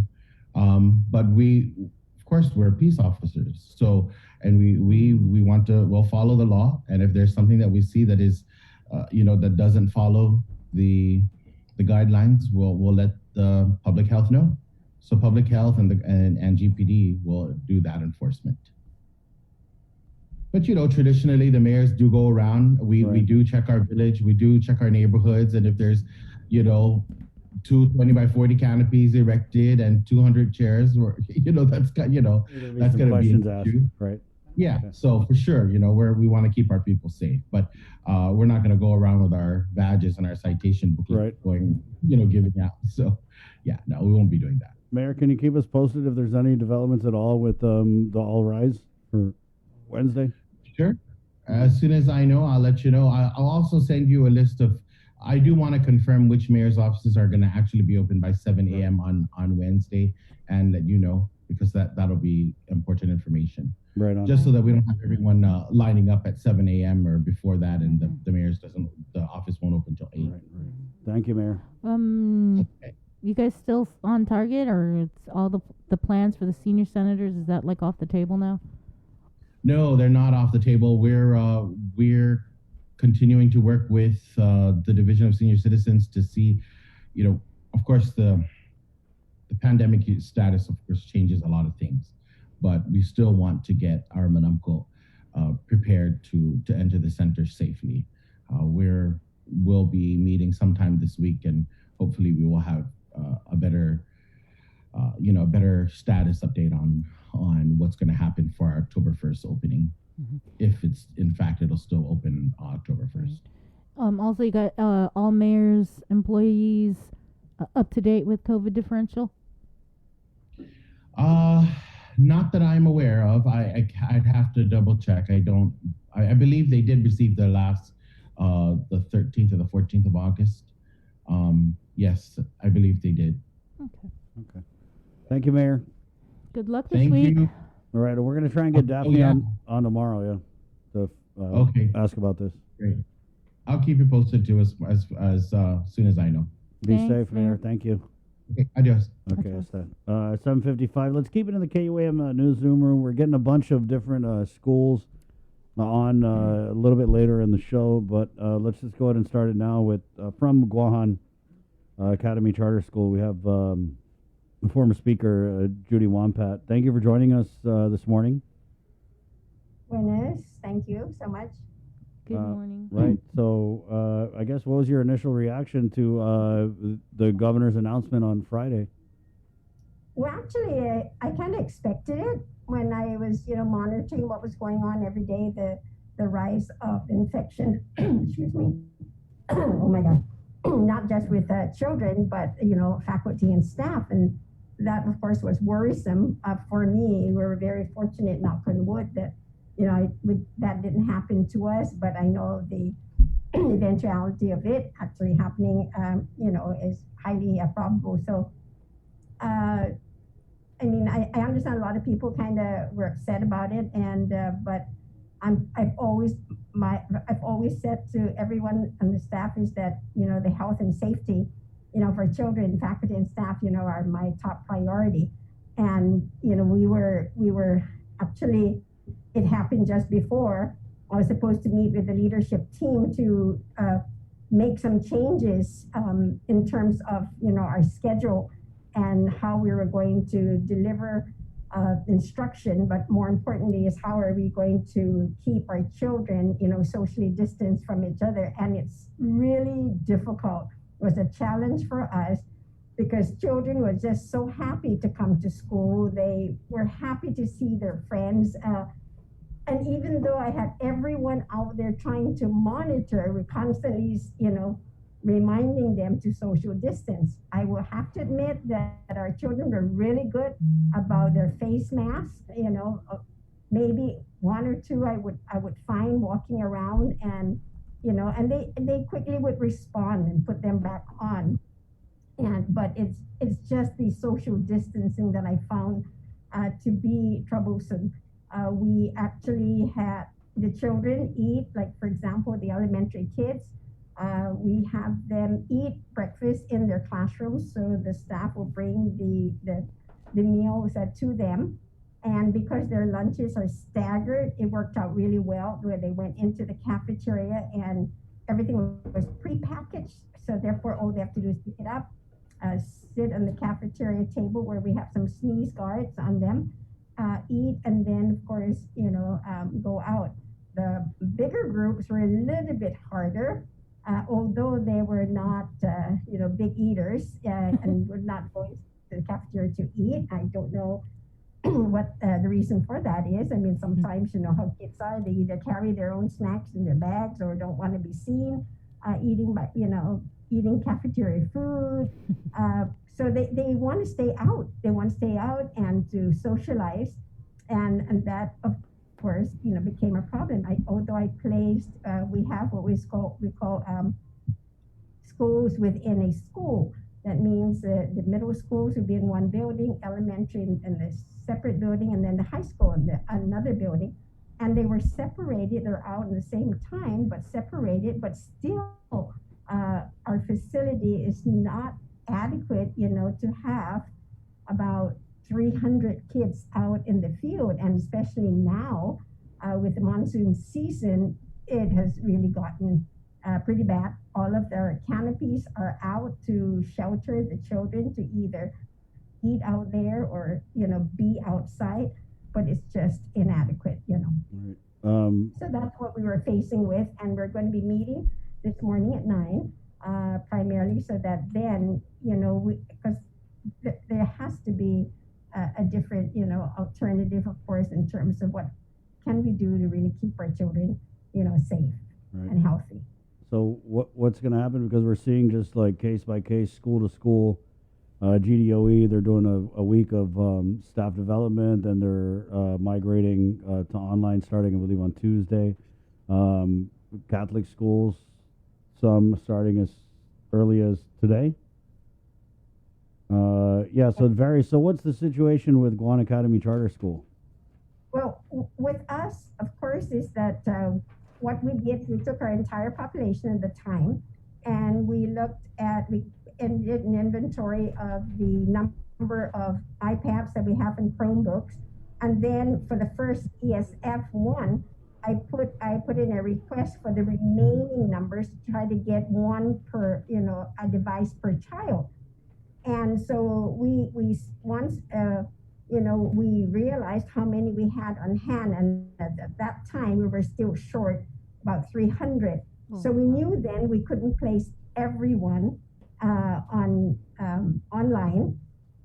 But we, of course, we're peace officers. So, and we want to, follow the law. And if there's something that we see that is, that doesn't follow the guidelines, we'll let the public health know. So public health and GPD will do that enforcement. But traditionally the mayors do go around. We do check our village, we do check our neighborhoods, and if there's 2 20 by 40 canopies erected and 200 chairs, or that's going to be an issue. Right. Yeah, so for sure, we want to keep our people safe, but we're not going to go around with our badges and our citation booklet going, giving out. So, yeah, no, we won't be doing that. Mayor, can you keep us posted if there's any developments at all with the All Rise for Wednesday? Sure. As soon as I know, I'll let you know. I'll also send you a list of. I do want to confirm which mayor's offices are going to actually be open by 7 a.m. on Wednesday, and let you know, because that'll be important information. Right on. Just so that we don't have everyone lining up at 7 a.m. or before that, and the office won't open till 8. Right. Thank you, Mayor. You guys still on target, or it's all the plans for the senior senators? Is that like off the table now? No, they're not off the table. We're continuing to work with the Division of Senior Citizens to see, of course, the pandemic status, of course, changes a lot of things, but we still want to get our Manamco prepared to enter the center safely. We'll be meeting sometime this week, and hopefully we will have a better status update on what's going to happen for our October 1st opening. If it's, in fact, it'll still open October 1st. Also, you got all mayor's employees up to date with COVID differential? Not that I'm aware of. I'd have to double check. I believe they did receive their last the 13th or the 14th of August. Yes, I believe they did. Okay. Thank you, Mayor. Good luck this Thank week. you. All right, we're going to try and get Daphne yeah. on tomorrow, to Okay. ask about this. Great. I'll keep you posted too as soon as I know. Be Thanks, safe, Mayor. Mayor. Thank you. Okay, adios. Okay, that's that. 7:55. Let's keep it in the KUAM newsroom room. We're getting a bunch of different schools on a little bit later in the show, but let's just go ahead and start it now with from Guahan Academy Charter School. We have former speaker Judy Wampat. Thank you for joining us this morning. Buenas, thank you so much. Good morning. Right. So I guess what was your initial reaction to the governor's announcement on Friday? Well, actually, I kind of expected it when I was, monitoring what was going on every day, the rise of infection. Excuse me. Oh my God. Not just with children, but, faculty and staff. And that, of course, was worrisome for me. We were very fortunate, knock on wood, that that didn't happen to us, but I know the eventuality of it actually happening, is highly probable. So, I understand a lot of people kind of were upset about it, and but I've always said to everyone on the staff is that the health and safety, for children, faculty, and staff, are my top priority, and we were actually. It happened just before I was supposed to meet with the leadership team to make some changes in terms of our schedule and how we were going to deliver instruction, but more importantly is how are we going to keep our children socially distanced from each other. And it's really difficult. It was a challenge for us because children were just so happy to come to school. They were happy to see their friends. And even though I had everyone out there trying to monitor, we constantly, reminding them to social distance. I will have to admit that our children were really good about their face masks. Maybe one or two I would find walking around, and and they quickly would respond and put them back on. But it's just the social distancing that I found to be troublesome. We actually had the children eat, like for example, the elementary kids, we have them eat breakfast in their classrooms. So the staff will bring the meals to them. And because their lunches are staggered, it worked out really well where they went into the cafeteria and everything was prepackaged. So therefore, all they have to do is pick it up, sit on the cafeteria table where we have some sneeze guards on them, eat, and then of course, go out. The bigger groups were a little bit harder, although they were not, big eaters and were not going to the cafeteria to eat. I don't know what the reason for that is. I mean, sometimes, how kids are, they either carry their own snacks in their bags or don't want to be seen eating cafeteria food. So they want to stay out. They want to stay out and to socialize. And that, of course, became a problem. Although I placed, we have what we call schools within a school. That means the middle schools would be in one building, elementary in the separate building, and then the high school in another building. And they were separated. They're out at the same time, but separated, but still our facility is not adequate, to have about 300 kids out in the field, and especially now with the monsoon season, it has really gotten pretty bad. All of their canopies are out to shelter the children to either eat out there or be outside, but it's just inadequate. Right. So that's what we were facing with, and we're going to be meeting this morning at 9, primarily so that then because there has to be a different alternative, of course, in terms of what can we do to really keep our children safe and healthy. So what's going to happen, because we're seeing just like case by case, school to school, GDOE, they're doing a week of staff development, and they're migrating to online starting, I believe, on Tuesday. Catholic schools, some starting as early as today. Yeah, so it varies. So what's the situation with Guan Academy Charter School? Well, with us, of course, is that what we did, we took our entire population at the time, and we looked at, and did an inventory of the number of iPads that we have in Chromebooks. And then for the first ESF1, I put in a request for the remaining numbers to try to get one per, a device per child. And so we once, we realized how many we had on hand, and at that time we were still short about 300. So we knew then we couldn't place everyone online.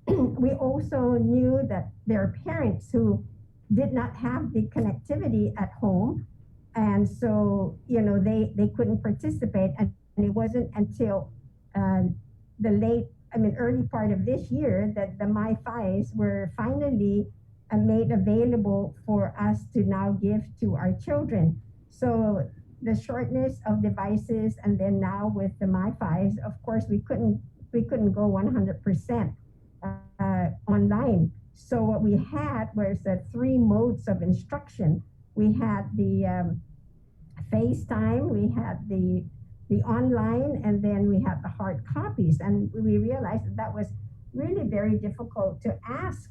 We also knew that there are parents who did not have the connectivity at home, and so they couldn't participate. And it wasn't until early part of this year that the MyFis were finally made available for us to now give to our children. So the shortness of devices, and then now with the MyFis, of course, we couldn't go 100% online. So what we had was 3 modes of instruction. We had the FaceTime, we had the online, and then we had the hard copies. And we realized that was really very difficult to ask,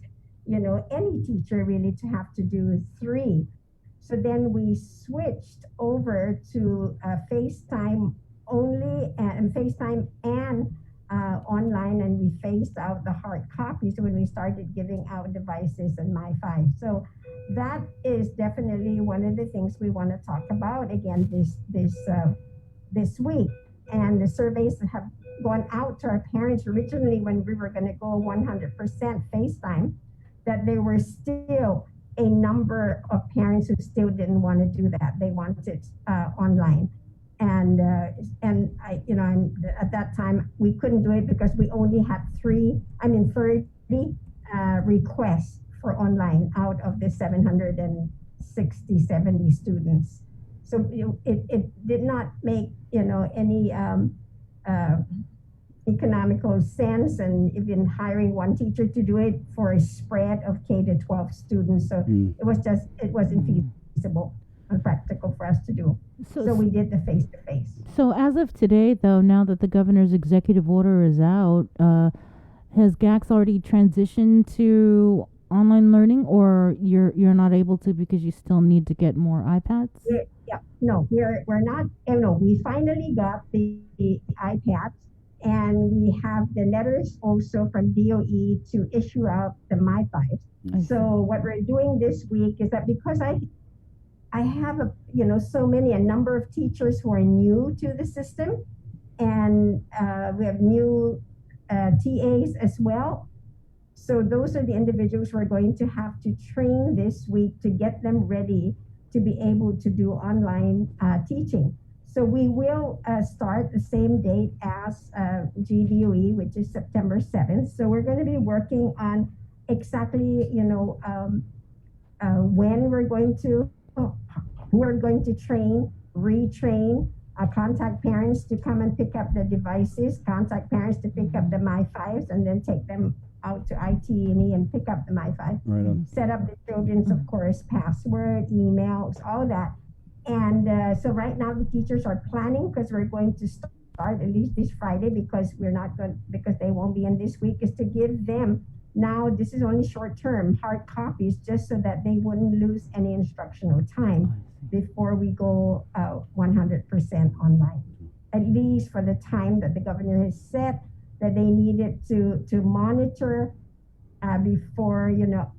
any teacher really to have to do 3. So then we switched over to FaceTime only, and FaceTime and online, and we phased out the hard copies when we started giving out devices and MyFi. So that is definitely one of the things we want to talk about again this week. And the surveys have gone out to our parents originally when we were going to go 100% FaceTime, that there were still a number of parents who still didn't want to do that. They wanted online. And at that time we couldn't do it because we only had 30 requests for online out of the 70 students. So it did not make any economical sense, and even hiring one teacher to do it for a spread of K to 12 students. So it wasn't feasible and practical for us to do. So we did the face-to-face. So as of today, though, now that the governor's executive order is out, has GACS already transitioned to online learning, or you're not able to because you still need to get more iPads? We're not. We finally got the iPads, and we have the letters also from DOE to issue out the MyFis. So what we're doing this week is that because I have a number of teachers who are new to the system, and we have new TAs as well. So those are the individuals we're going to have to train this week to get them ready to be able to do online teaching. So we will start the same date as GDOE, which is September 7th. So we're going to be working on exactly, when we're going to, who we're going to train, retrain, contact parents to come and pick up the devices, contact parents to pick up the MyFis, and then take them out to IT&E and pick up the MyFi. Right on. Set up the children's, of course, password, emails, all that. And so right now the teachers are planning, because we're going to start start at least this Friday, because they won't be in this week, is to give them, now this is only short term, hard copies, just so that they wouldn't lose any instructional time before we go 100% online. At least for the time that the governor has set that they needed to monitor before,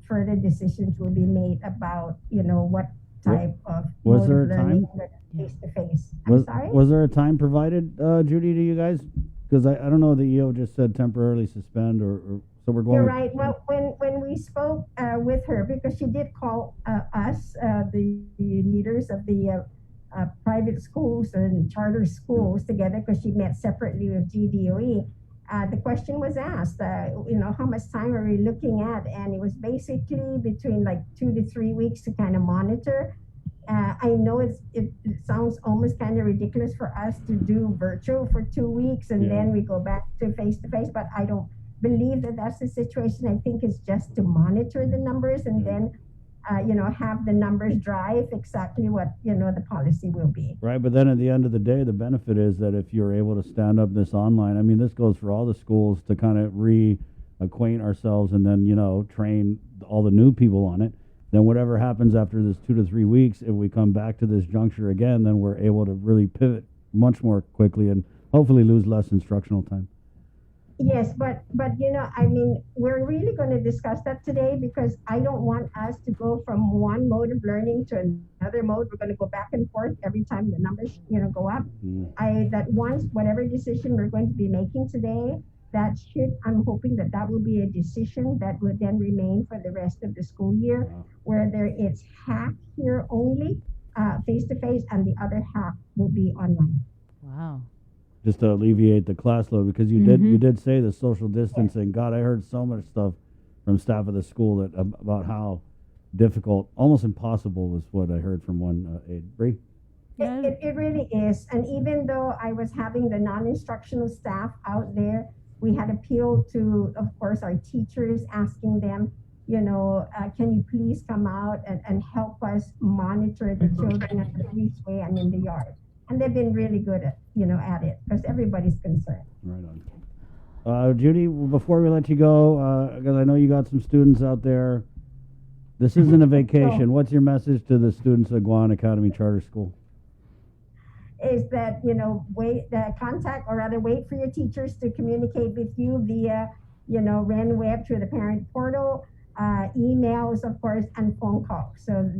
further decisions will be made about, what type of Was mode there of a learning time? face to face. I'm sorry? Was there a time provided, Judy, to you guys? Because I don't know, the EO just said temporarily suspend, or so we're going. You're with, right. Well, when we spoke with her, because she did call us, the leaders of the private schools and charter schools together, because she met separately with GDOE. The question was asked, how much time are we looking at? And it was basically between like 2 to 3 weeks to kind of monitor. I know it sounds almost kind of ridiculous for us to do virtual for 2 weeks and then we go back to face, but I don't believe that that's the situation. I think it's just to monitor the numbers and then have the numbers drive exactly what, the policy will be. Right, but then at the end of the day, the benefit is that if you're able to stand up this online, I mean, this goes for all the schools to kind of reacquaint ourselves and then, train all the new people on it. Then whatever happens after this 2 to 3 weeks, if we come back to this juncture again, then we're able to really pivot much more quickly and hopefully lose less instructional time. Yes, but we're really going to discuss that today, because I don't want us to go from one mode of learning to another mode. We're going to go back and forth every time the numbers, go up. Whatever decision we're going to be making today, I'm hoping that will be a decision that will then remain for the rest of the school year, whether it's half here only, face-to-face, and the other half will be online. Wow. Just to alleviate the class load, because you did say the social distancing. God, I heard so much stuff from staff of the school about how difficult, almost impossible, was what I heard from one aide. Bree? It really is. And even though I was having the non-instructional staff out there, we had appealed to, of course, our teachers, asking them, can you please come out and help us monitor the children at the breezeway and in the yard. And they've been really good at it, because everybody's concerned. Right on. Judy, before we let you go, because I know you got some students out there, this isn't a vacation. What's your message to the students at Guan Academy Charter School? Is that, wait for your teachers to communicate with you via, Ren Web through the parent portal, emails, of course, and phone calls. So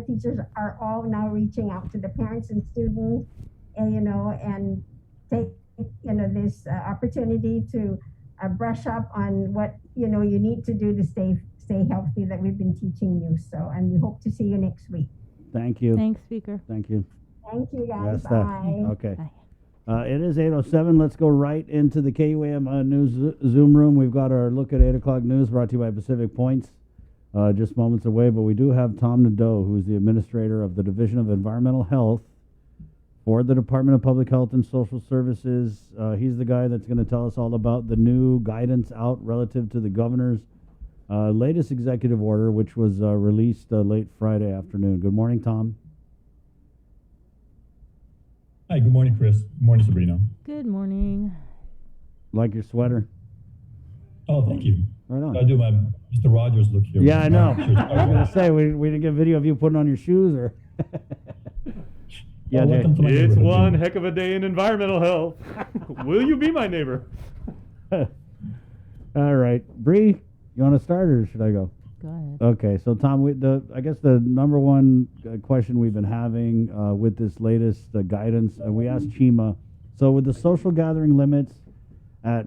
teachers are all now reaching out to the parents and students, and take, this opportunity to brush up on what, you need to do to stay healthy, that we've been teaching you. So, and we hope to see you next week. Thank you. Thanks, Speaker. Thank you. Thank you, guys. Yes, Bye. Okay. Bye. It is 8:07. Let's go right into the KUAM News Zoom room. We've got our look at 8 o'clock news brought to you by Pacific Points, just moments away. But we do have Tom Nadeau, who's the administrator of the Division of Environmental Health for the Department of Public Health and Social Services. He's the guy that's going to tell us all about the new guidance out relative to the governor's latest executive order, which was released late Friday afternoon. Good morning, Tom. Hi, good morning, Chris. Good morning, Sabrina. Good morning. Like your sweater. Oh, thank you. Right on. I do my Mr. Rogers look here. Yeah, I know. I was going to say, we didn't get video of you putting on your shoes, or... Yeah, it's one heck of a day in environmental health. Will you be my neighbor? All right. Bree, you want to start, or should I go? Go ahead. Okay, so Tom, I guess the number one question we've been having with this latest guidance, we asked Chima, so with the social gathering limits at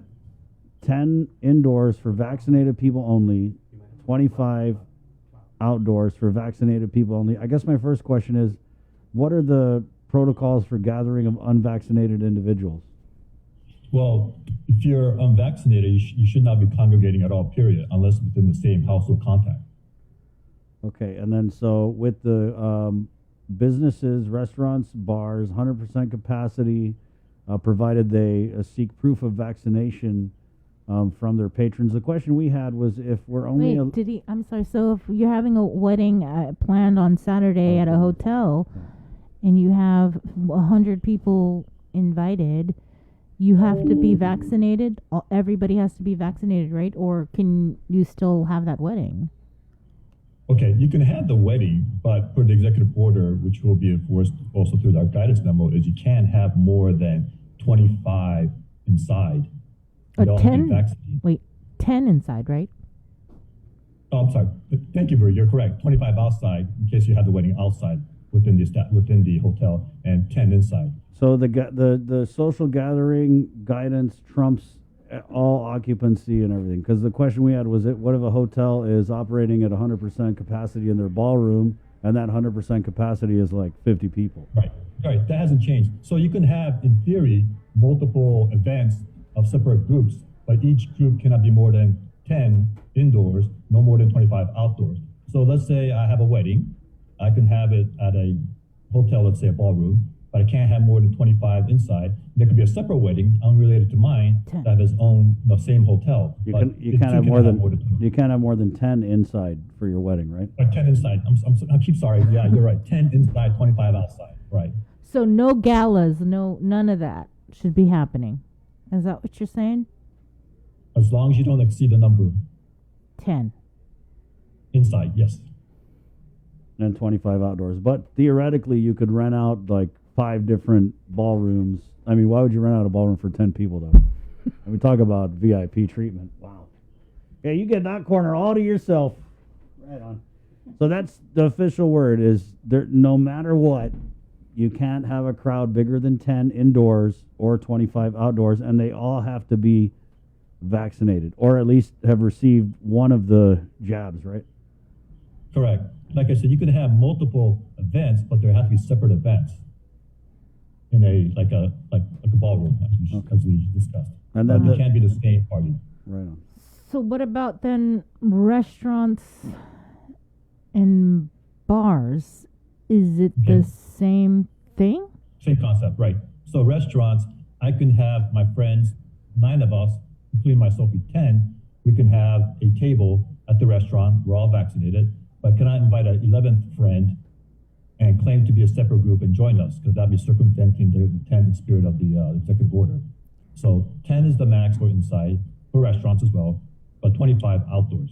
10 indoors for vaccinated people only, 25 outdoors for vaccinated people only, I guess my first question is, what are the protocols for gathering of unvaccinated individuals? Well, if you're unvaccinated, you should not be congregating at all, period, unless within the same household contact. Okay, and then so with the businesses, restaurants, bars, 100% capacity, provided they seek proof of vaccination from their patrons. The question we had was if we're only... Wait, I'm sorry, so if you're having a wedding planned on Saturday at a hotel and you have 100 people invited, You have to be vaccinated. Everybody has to be vaccinated, right? Or can you still have that wedding? Okay, you can have the wedding, but per the executive order, which will be enforced also through our guidance memo, is you can't have more than 25 inside. You all have to be 10? vaccinated. Wait, 10 inside, right? Oh, I'm sorry. Thank you, Brie. You're correct. 25 outside in case you have the wedding outside within the hotel, and 10 inside. So the social gathering guidance trumps all occupancy and everything. Because the question we had was, what if a hotel is operating at 100% capacity in their ballroom, and that 100% capacity is like 50 people? Right. That hasn't changed. So you can have, in theory, multiple events of separate groups, but each group cannot be more than 10 indoors, no more than 25 outdoors. So let's say I have a wedding. I can have it at a hotel, let's say a ballroom, but I can't have more than 25 inside. There could be a separate wedding unrelated to mine that has owned the same hotel. You can't have more than 10 inside for your wedding, right? 10 inside. I keep sorry. Yeah, you're right. 10 inside, 25 outside. Right. So no galas, none of that should be happening. Is that what you're saying? As long as you don't exceed the number. 10. Inside, yes. And 25 outdoors. But theoretically, you could rent out like 5 different ballrooms. I mean, why would you rent out a ballroom for 10 people, though? And we talk about VIP treatment. Wow. Yeah, you get that corner all to yourself. Right on. So that's the official word is there. No matter what, you can't have a crowd bigger than 10 indoors or 25 outdoors, and they all have to be vaccinated or at least have received one of the jabs, right? Correct. Like I said, you could have multiple events, but there have to be separate events in a ballroom, as we discussed. And then it can't be the same party. Right on. So what about then restaurants and bars? Is it the same thing? Same concept, right. So restaurants, I can have my friends, 9 of us, including myself, be 10. We can have a table at the restaurant. We're all vaccinated. But can I invite an 11th friend and claim to be a separate group and join us? Because that'd be circumventing the intent and spirit of the executive order. So 10 is the max for inside, for restaurants as well, but 25 outdoors.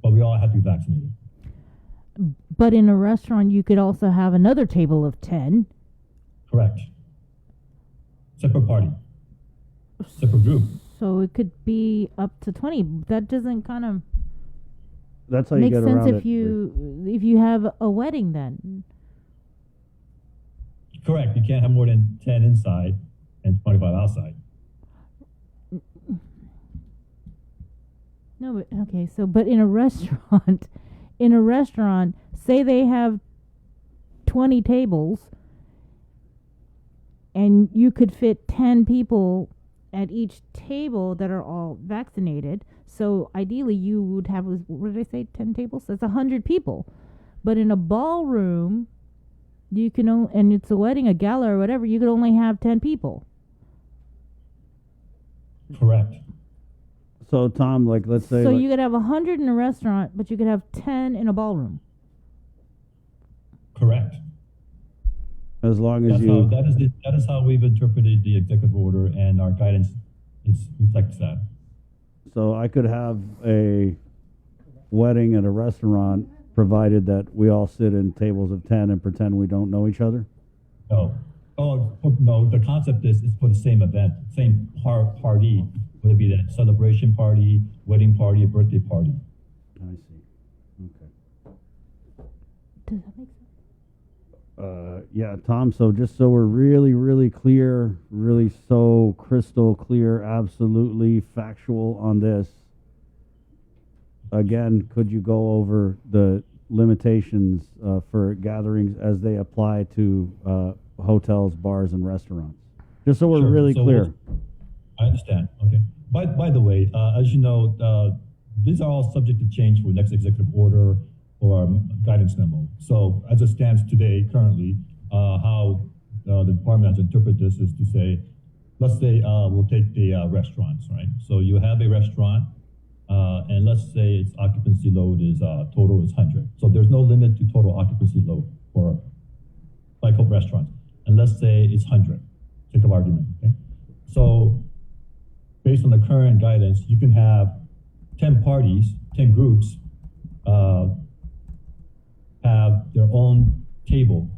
But we all have to be vaccinated. But in a restaurant, you could also have another table of 10. Correct. Separate party. Separate group. So it could be up to 20. That doesn't kind of That's how you make get sense around if you have a wedding then. Correct. You can't have more than 10 inside and 25 outside. No, but okay. So, but in a restaurant, say they have 20 tables, and you could fit 10 people at each table that are all vaccinated. So ideally, you would have, what did I say, 10 tables? That's 100 people. But in a ballroom, you can and it's a wedding, a gala, or whatever, you could only have 10 people. Correct. So Tom, like, let's say, so you could have 100 in a restaurant, but you could have 10 in a ballroom. Correct. As long as that is how we've interpreted the executive order, and our guidance reflects that. So I could have a wedding at a restaurant, provided that we all sit in tables of 10 and pretend we don't know each other? No. Oh, no. The concept is it's for the same event, same party, whether it be that celebration party, wedding party, birthday party. I see. Okay. Does that make sense? Yeah, Tom, so just so we're really, really clear, really so crystal clear, absolutely factual on this, again, could you go over the limitations for gatherings as they apply to hotels, bars, and restaurants? Just so we're really clear. I understand. Okay. By the way, as you know, these are all subject to change for next executive order or guidance memo. So as it stands today, currently, how the department has interpreted this is to say, let's say we'll take the restaurants, right? So you have a restaurant, and let's say its occupancy load is total is 100. So there's no limit to total occupancy load for like restaurants. And let's say it's 100, sake of argument, okay? So based on the current guidance, you can have 10 parties, 10 groups, have their own table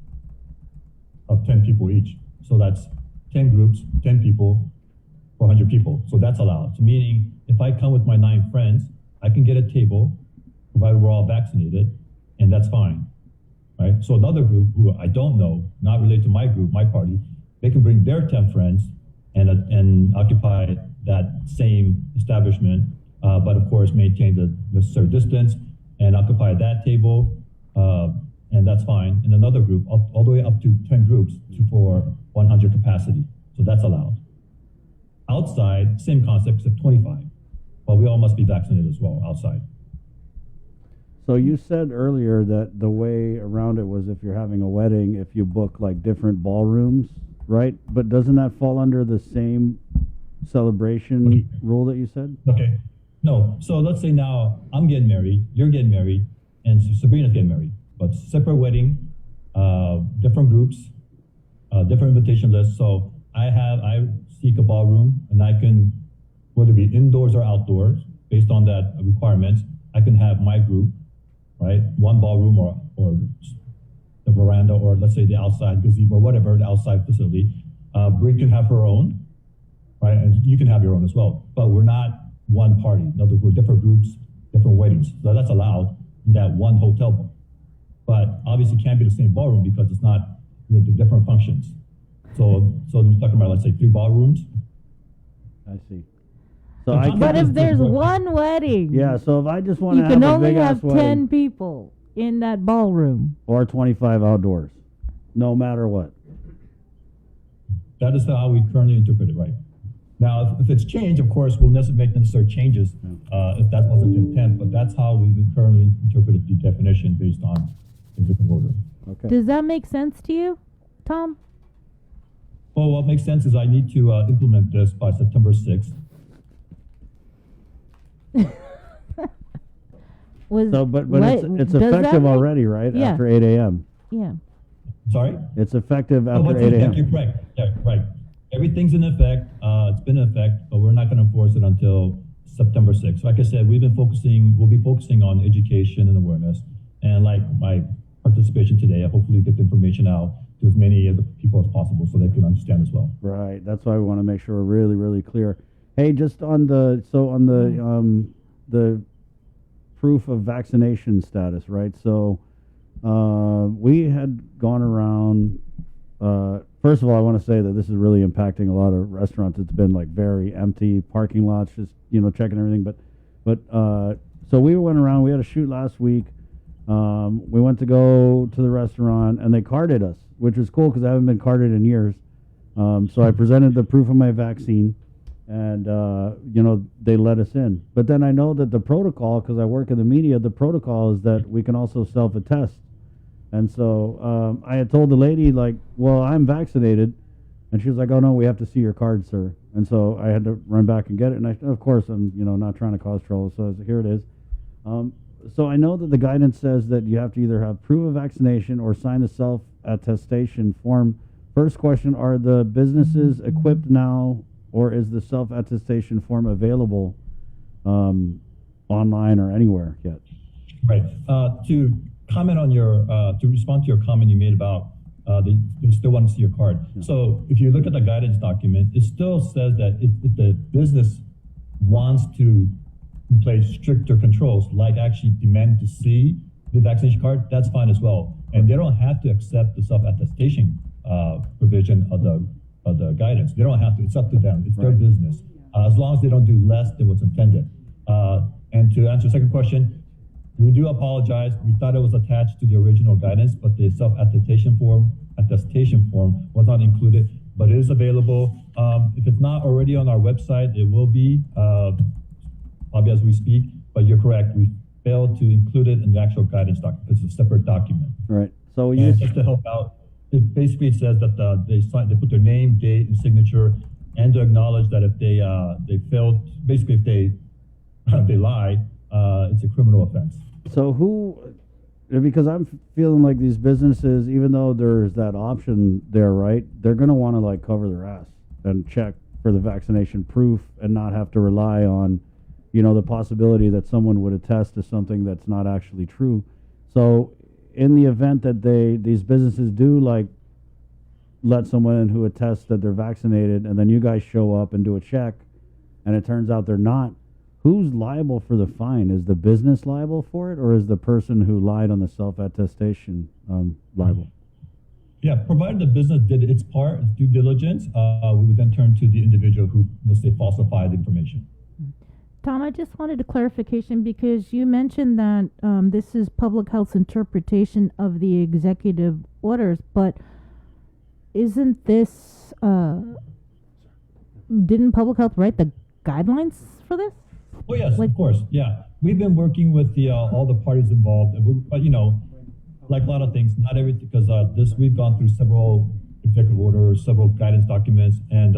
of 10 people each. So that's 10 groups, 10 people, 400 people. So that's allowed. So meaning if I come with my 9 friends, I can get a table, provided we're all vaccinated, and that's fine, right? So another group who I don't know, not related to my group, my party, they can bring their 10 friends and occupy that same establishment, but of course maintain the necessary distance and occupy that table, and that's fine. And another group, all the way up to 10 groups for 100 capacity. So that's allowed. Outside, same concept, except 25. But we all must be vaccinated as well outside. So you said earlier that the way around it was if you're having a wedding, if you book like different ballrooms, right? But doesn't that fall under the same celebration rule that you said? Okay. No. So let's say now I'm getting married, you're getting married, and Sabrina's getting married. But separate wedding, different groups, different invitation lists. So I seek a ballroom, and I can, whether it be indoors or outdoors, based on that requirement, I can have my group, right? One ballroom or the veranda, or let's say the outside gazebo, or whatever, the outside facility. Brie can have her own, right? And you can have your own as well. But we're not one party. In other words, we're different groups, different weddings. So that's allowed in that one hotel room. But obviously it can't be the same ballroom because it's not with the different functions. So I'm talking about, let's say, 3 ballrooms. I see. So but if there's one wedding, yeah. So if I just want to have you can a only big have ass 10 wedding, people in that ballroom, or 25 outdoors, no matter what. That is how we currently interpret it, right? Now, if it's changed, of course, we'll make necessary changes if that wasn't the intent. But that's how we've currently interpreted the definition based on executive order. Okay. Does that make sense to you, Tom? Well, what makes sense is I need to implement this by September 6th. But it's effective already, right? Yeah. After 8 a.m. Yeah. Sorry? It's effective after 8 a.m. You're correct. Yeah, right. Everything's in effect. It's been in effect, but we're not going to enforce it until September 6th. Like I said, we'll be focusing on education and awareness. And like my participation today, I hopefully get the information out to as many of the people as possible so they can understand as well. Right. That's why we want to make sure we're really, really clear. Hey, just on the proof of vaccination status, right? So we had gone around. First of all, I want to say that this is really impacting a lot of restaurants. It's been like very empty parking lots, just checking everything. But so we went around. We had a shoot last week. We went to go to the restaurant, and they carded us, which was cool because I haven't been carded in years. So I presented the proof of my vaccine, and they let us in. But then I know that the protocol, because I work in the media, the protocol is that we can also self-attest. And so I had told the lady, like, well, I'm vaccinated. And she was like, oh, no, we have to see your card, sir. And so I had to run back and get it. And of course, I'm not trying to cause trouble. So I said, here it is. So I know that the guidance says that you have to either have proof of vaccination or sign the self-attestation form. First question, are the businesses equipped now, or is the self-attestation form available online or anywhere yet? Right. To comment on to respond to your comment you made about they still want to see your card. Yeah. So if you look at the guidance document, it still says that if the business wants to place stricter controls, like actually demand to see the vaccination card, that's fine as well. And they don't have to accept the self-attestation provision of the guidance. They don't have to. It's up to them. It's their business. As long as they don't do less than what's intended. And to answer the second question, we do apologize. We thought it was attached to the original guidance, but the self-attestation form was not included, but it is available. If it's not already on our website, it will be, probably as we speak, but you're correct. We failed to include it in the actual guidance document because it's a separate document. Right. So just to help out, it basically says that they put their name, date, and signature, and to acknowledge that if they failed, basically if they lie, it's a criminal offense. So because I'm feeling like these businesses, even though there's that option there, right, they're going to want to like cover their ass and check for the vaccination proof and not have to rely on, the possibility that someone would attest to something that's not actually true. So in the event that these businesses do let someone in who attests that they're vaccinated, and then you guys show up and do a check and it turns out they're not, who's liable for the fine? Is the business liable for it, or is the person who lied on the self-attestation liable? Yeah, provided the business did its part, its due diligence, we would then turn to the individual who, let's say, falsified information. Tom, I just wanted a clarification because you mentioned that this is public health's interpretation of the executive orders, but isn't this, didn't public health write the guidelines for this? Oh, yes, of course, yeah. We've been working with all the parties involved, but, like a lot of things, not everything, because we've gone through several executive orders, several guidance documents, and,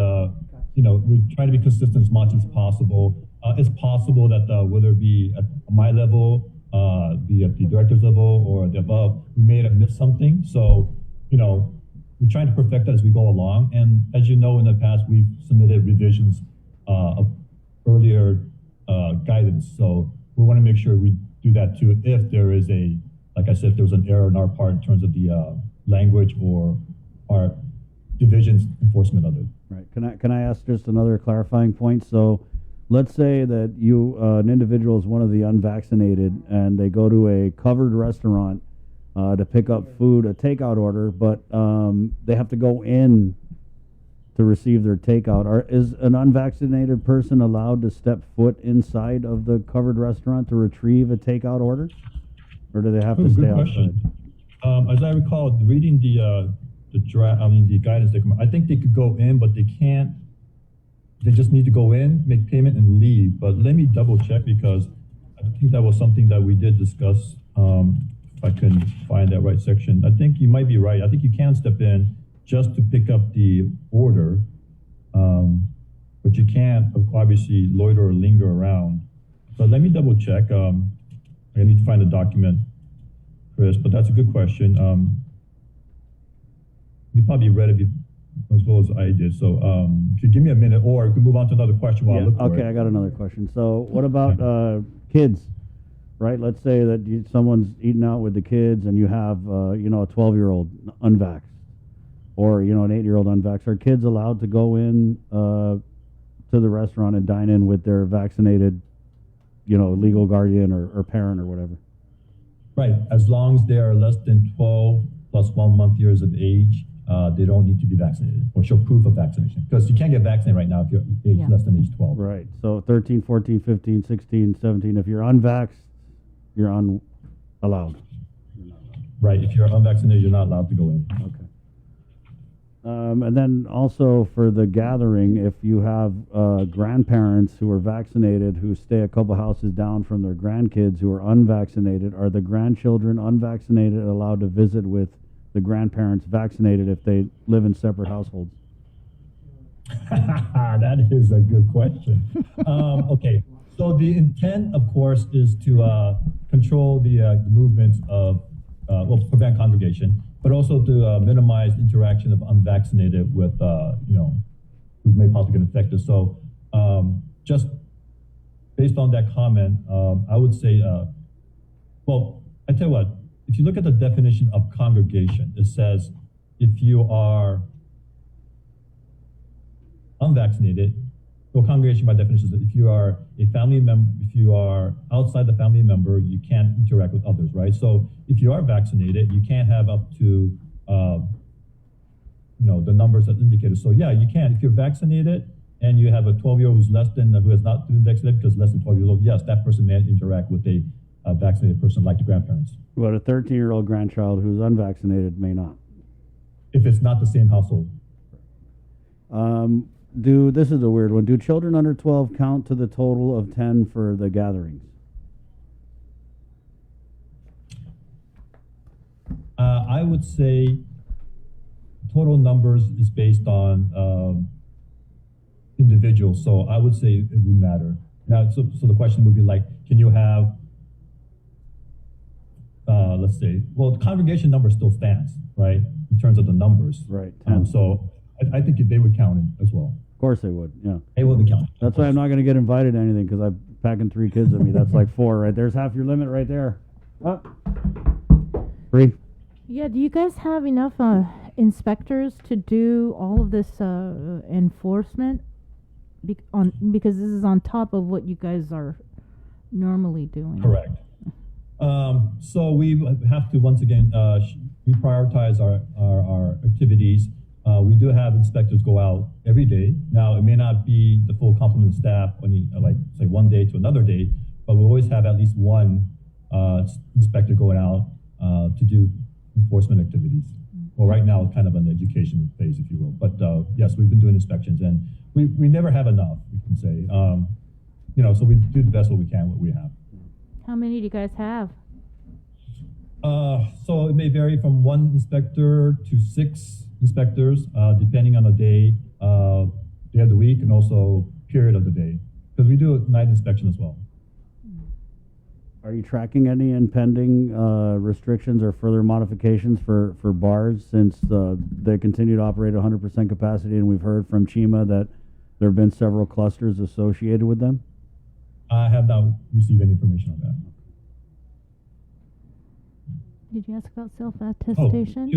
we try to be consistent as much as possible. It's possible that whether it be at my level, be at the director's level, or the above, we may have missed something. So, we're trying to perfect that as we go along. And as you know, in the past, we've submitted revisions of earlier guidance. So we want to make sure we do that too if there is like I said, if there was an error on our part in terms of the language or our division's enforcement of it. Right. Can I ask just another clarifying point? So let's say that an individual is one of the unvaccinated and they go to a covered restaurant to pick up food, a takeout order, but they have to go in to receive their takeout. Is an unvaccinated person allowed to step foot inside of the covered restaurant to retrieve a takeout order? Or do they have to stay outside? As I recall, reading the guidance document, I think they could go in, but they can't. They just need to go in, make payment, and leave. But let me double check because I think that was something that we did discuss. If I can find that right section, I think you might be right. I think you can step in just to pick up the order, but you can't obviously loiter or linger around. But let me double check. I need to find the document, Chris, but that's a good question. You probably read it as well as I did. So if you give me a minute, or you can move on to another question while I look for it. Okay, I got another question. So what about kids, right? Let's say that someone's eating out with the kids and you have, a 12-year-old unvaxxed or, an 8-year-old unvaxxed. Are kids allowed to go in to the restaurant and dine in with their vaccinated legal guardian or parent or whatever? Right. As long as they are less than 12 plus 1 month years of age, they don't need to be vaccinated or show proof of vaccination. Because you can't get vaccinated right now if you're less than age 12. Right. So 13, 14, 15, 16, 17, if you're unvaxxed, you're allowed. Right. If you're unvaccinated, you're not allowed to go in. Okay. And then also for the gathering, if you have grandparents who are vaccinated who stay a couple houses down from their grandkids who are unvaccinated, are the grandchildren unvaccinated allowed to visit with the grandparents vaccinated if they live in separate households? That is a good question. Okay, so the intent, of course, is to control the movements of, prevent congregation, but also to minimize interaction of unvaccinated with, who may possibly get infected. So just based on that comment, I would say, I tell you what, if you look at the definition of congregation, it says if you are unvaccinated, congregation by definition is that if you are a family member, if you are outside the family member, you can't interact with others, right? So if you are vaccinated, you can't have up to, the numbers that indicated. So yeah, you can. If you're vaccinated and you have a 12-year-old who has not been vaccinated because less than 12 years old, yes, that person may interact with a vaccinated person like the grandparents. But a 13-year-old grandchild who's unvaccinated may not. If it's not the same household. This is a weird one. Do children under 12 count to the total of 10 for the gatherings? I would say total numbers is based on individuals. So I would say it would matter. Now, so the question would be like, can you have, let's say, the congregation number still stands, right? In terms of the numbers. Right. So I think they would count it as well. course they would. Yeah. They will be counted. That's why I'm not going to get invited to anything because I'm packing 3 kids with me. That's like 4 right there's half your limit right there. Oh. 3. Yeah, do you guys have enough inspectors to do all of this enforcement? Because this is on top of what you guys are normally doing. Correct. So we have to once again we prioritize our activities. We do have inspectors go out every day. Now it may not be the full complement of staff when you like say one day to another day, but we always have at least one inspector going out to do enforcement activities. Well, right now it's kind of an education phase, if you will. But yes, we've been doing inspections, and we never have enough. We can say, so we do the best what we can, what we have. How many do you guys have? So it may vary from 1 inspector to 6 inspectors, depending on the day of the week, and also period of the day, because we do a night inspection as well. Are you tracking any impending restrictions or further modifications for bars since they continue to operate 100% capacity, and we've heard from Chima that there have been several clusters associated with them? I have not received any information on that. Did you ask about self-attestation?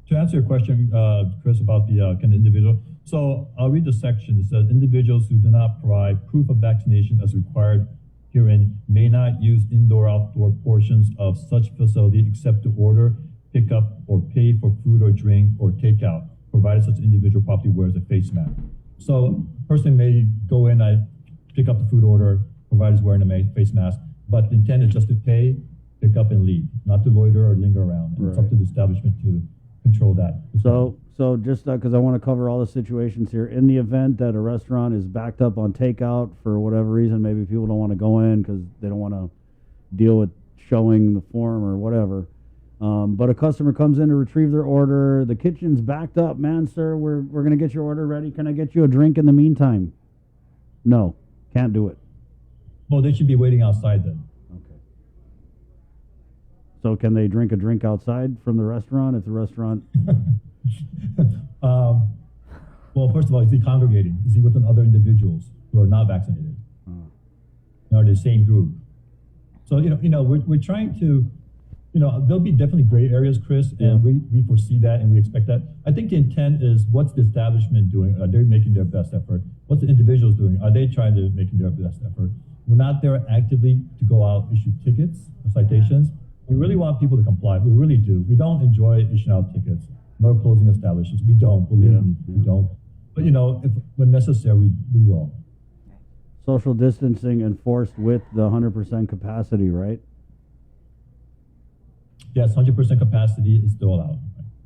To answer your question, Chris, about the kind of individual. So I'll read the section. It says individuals who do not provide proof of vaccination as required herein may not use indoor-outdoor portions of such facility except to order, pick up, or pay for food or drink or takeout, provided such individual properly wears a face mask. So person may go in, I pick up the food order, provided is wearing a face mask, but the intent is just to pay, pick up, and leave, not to loiter or linger around. And it's up to the establishment to control that. So just because I want to cover all the situations here, in the event that a restaurant is backed up on takeout for whatever reason, maybe people don't want to go in because they don't want to deal with showing the form or whatever. But a customer comes in to retrieve their order. The kitchen's backed up. Man, sir, we're going to get your order ready. Can I get you a drink in the meantime? No, can't do it. Well, they should be waiting outside then. Okay. So can they drink a drink outside from the restaurant if the restaurant... Well, first of all, is he congregating? Is he with other individuals who are not vaccinated? Or the same group? So, we're trying to, there'll be definitely gray areas, Chris, and we foresee that and we expect that. I think the intent is, what's the establishment doing? Are they making their best effort? What's the individuals doing? Are they trying to making their best effort? We're not there actively to go out, issue tickets or citations. We really want people to comply. We really do. We don't enjoy issuing out tickets, nor closing establishments. We don't, believe me, we don't. But, if when necessary, we will. Social distancing enforced with the 100% capacity, right? Yes, 100% capacity is still allowed.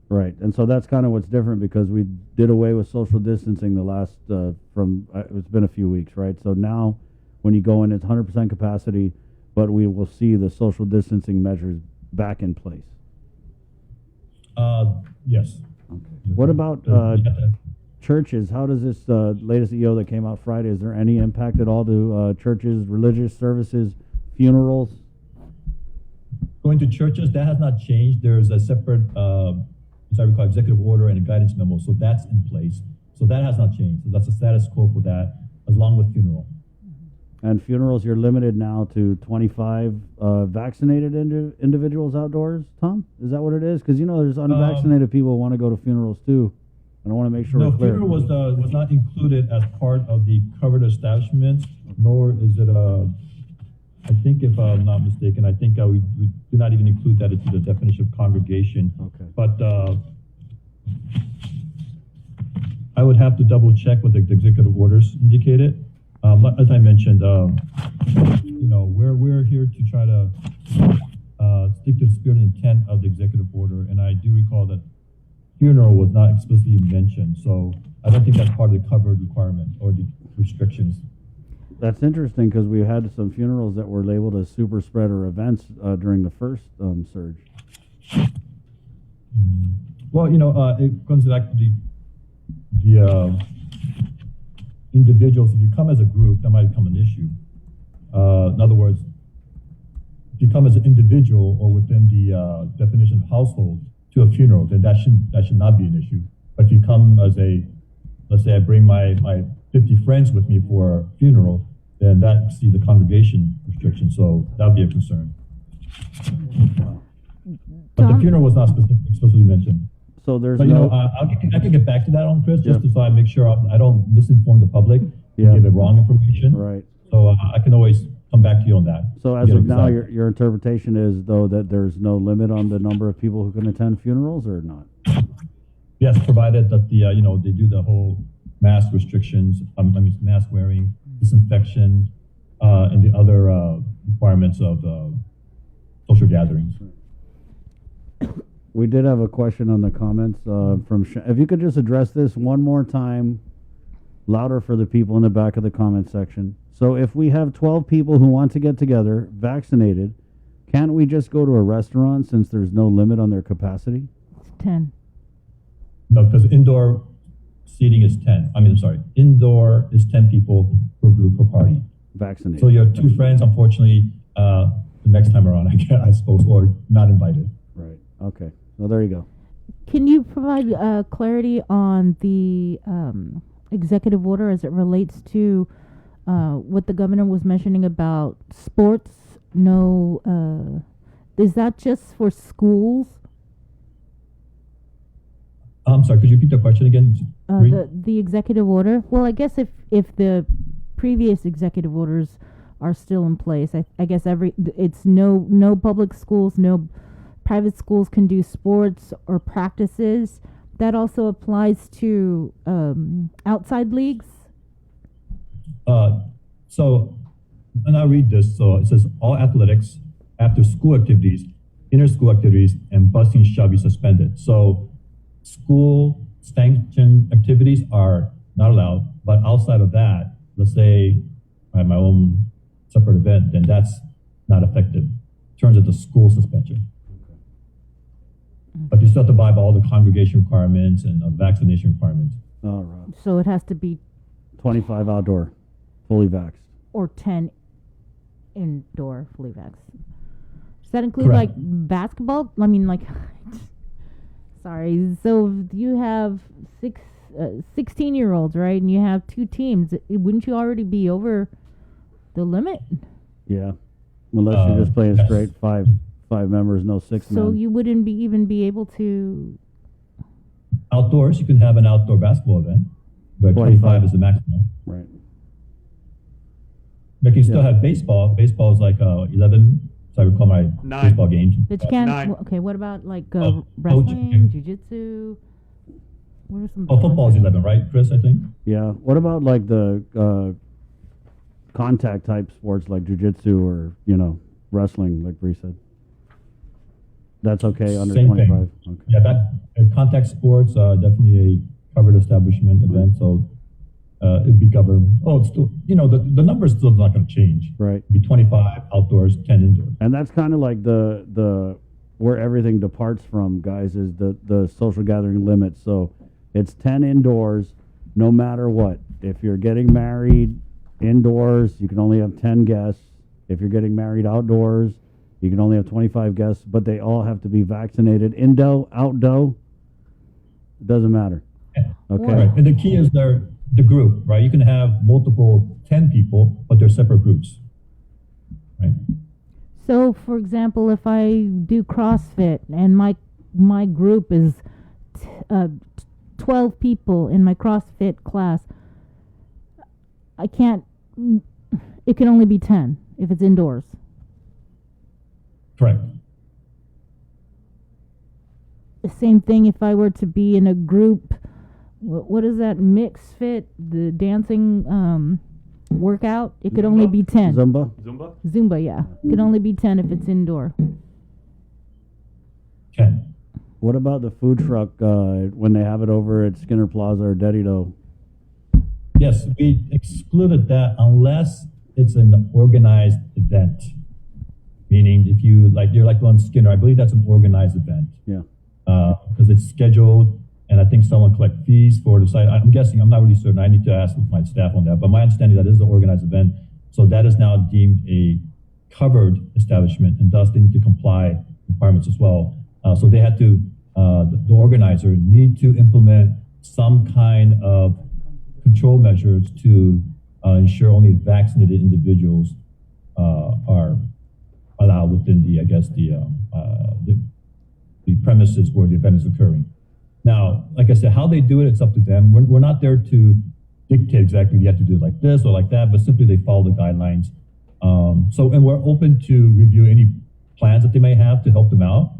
Right, and so that's kind of what's different because we did away with social distancing the last, it's been a few weeks, right? So now when you go in, it's 100% capacity, but we will see the social distancing measures back in place. Yes. Okay. What about churches? How does this latest EO that came out Friday, is there any impact at all to churches, religious services, funerals? Going to churches, that has not changed. There's a separate, as I recall, executive order and a guidance memo, so that's in place. So that has not changed. So that's the status quo for that, along with funeral. And funerals, you're limited now to 25 vaccinated individuals outdoors, Tom? Is that what it is? Because, there's unvaccinated people who want to go to funerals, too. And I want to make sure we're clear. No, funeral was not included as part of the covered establishments, nor is it, I think if I'm not mistaken, I think we do not even include that into the definition of congregation. Okay. But I would have to double check what the executive orders indicated. As I mentioned, we're here to try to stick to the spirit and intent of the executive order, and I do recall that funeral was not explicitly mentioned, so I don't think that's part of the covered requirement or the restrictions. That's interesting because we had some funerals that were labeled as super spreader events during the first surge. Well, it comes back to the individuals. If you come as a group, that might become an issue. In other words, if you come as an individual or within the definition of household to a funeral, then that should not be an issue. But if you come as let's say I bring my 50 friends with me for a funeral, then that exceeds the congregation restriction. So that would be a concern. But the funeral was not explicitly mentioned. So there's but, I can get back to that on Chris, just so I make sure I don't misinform the public and give it wrong information. Right. So I can always come back to you on that. So as of now, your interpretation is, though, that there's no limit on the number of people who can attend funerals, or not? Yes, provided that they do the whole mask restrictions, mask wearing, disinfection, and the other requirements of social gatherings. We did have a question on the comments from. If you could just address this one more time, louder for the people in the back of the comment section. So if we have 12 people who want to get together, vaccinated, can't we just go to a restaurant since there's no limit on their capacity? It's 10. No, because indoor seating is 10. Indoor is 10 people per group per party. Vaccinated. So your 2 friends, unfortunately, the next time around, I suppose, or not invited. Right. Okay. Well, there you go. Can you provide clarity on the executive order as it relates to what the governor was mentioning about sports? No, is that just for schools? I'm sorry, could you repeat the question again? The executive order. Well, I guess if the previous executive orders are still in place, I guess it's no public schools, no private schools can do sports or practices. That also applies to outside leagues. And I'll read this. So it says all athletics, after school activities, inter-school activities, and busing shall be suspended. So school sanctioned activities are not allowed, but outside of that, let's say I have my own separate event, then that's not affected in terms of the school suspension. But you still have to abide by all the congregation requirements and vaccination requirements. All right. So it has to be 25 outdoor, fully vaxxed. Or 10 indoor fully vaxxed. Does that include Correct. like basketball? Sorry. So you have 16-year-olds, right? And you have 2 teams. Wouldn't you already be over the limit? Yeah. Unless you're just playing straight five members, no 6 men. So you wouldn't even be able to. Outdoors, you can have an outdoor basketball event, but 25 is the maximum. Right. But you can still have baseball. Baseball is like 11. So I recall my 9 baseball games. But you can't. 9. Okay, what about like wrestling, jiu-jitsu? What are some? Football is 11, right, Chris? I think. Yeah. What about like the contact type sports like jiu-jitsu or wrestling, like Bree said? That's okay under Same 25. thing. Okay. Yeah, that contact sports definitely a covered establishment event, so it'd be covered. Oh, it's still the number is still not going to change. Right. It'd be 25 outdoors, 10 indoors. And that's kind of like the where everything departs from, guys, is the social gathering limit. So it's 10 indoors, no matter what. If you're getting married indoors, you can only have 10 guests. If you're getting married outdoors, you can only have 25 guests, but they all have to be vaccinated. Indo, outdo, it doesn't matter. Okay. Right. And the key is the group, right? You can have multiple 10 people, but they're separate groups. Right. So, for example, if I do CrossFit and my group is 12 people in my CrossFit class, it can only be 10 if it's indoors. Correct. The same thing if I were to be in a group. What is that mix fit? The dancing workout? It could only be 10. Zumba, yeah. It could only be 10 if it's indoor. 10. What about the food truck when they have it over at Skinner Plaza or Dedido? Yes, we excluded that unless it's an organized event. Meaning, if you're like on Skinner, I believe that's an organized event. Yeah. Because it's scheduled, and I think someone collect fees for the site. I'm guessing, I'm not really certain. I need to ask my staff on that. But my understanding is that it is an organized event, so that is now deemed a covered establishment, and thus they need to comply requirements as well. So they had to, the organizer need to implement some kind of control measures to ensure only vaccinated individuals are allowed within the, I guess, the premises where the event is occurring. Now, like I said, how they do it, it's up to them. We're not there to dictate exactly you have to do it like this or like that, but simply they follow the guidelines. And we're open to review any plans that they may have to help them out.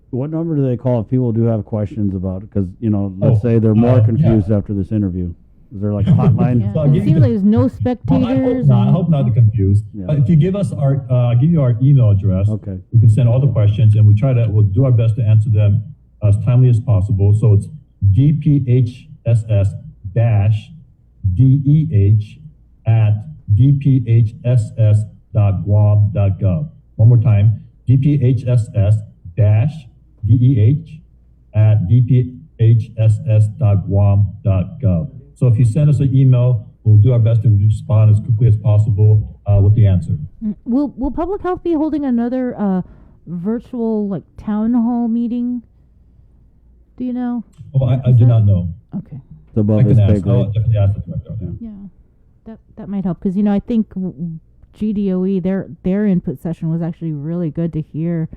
What number do they call if people do have questions about it? Because, let's say they're more confused after this interview. Is there like a hotline? Yeah. It seems like there's no spectators. I hope not to confuse. Yeah. If you give us I'll give you our email address. Okay. We can send all the questions and we'll do our best to answer them as timely as possible. So it's dphss-deh@dphss.guam.gov. One more time, dphss-deh@dphss.guam.gov. So if you send us an email, we'll do our best to respond as quickly as possible with the answer. Will Public Health be holding another virtual town hall meeting? Do you know? Oh, I do not know. Okay. I can ask. I'll definitely ask the director. Yeah, that might help because I think GDOE their input session was actually really good to hear,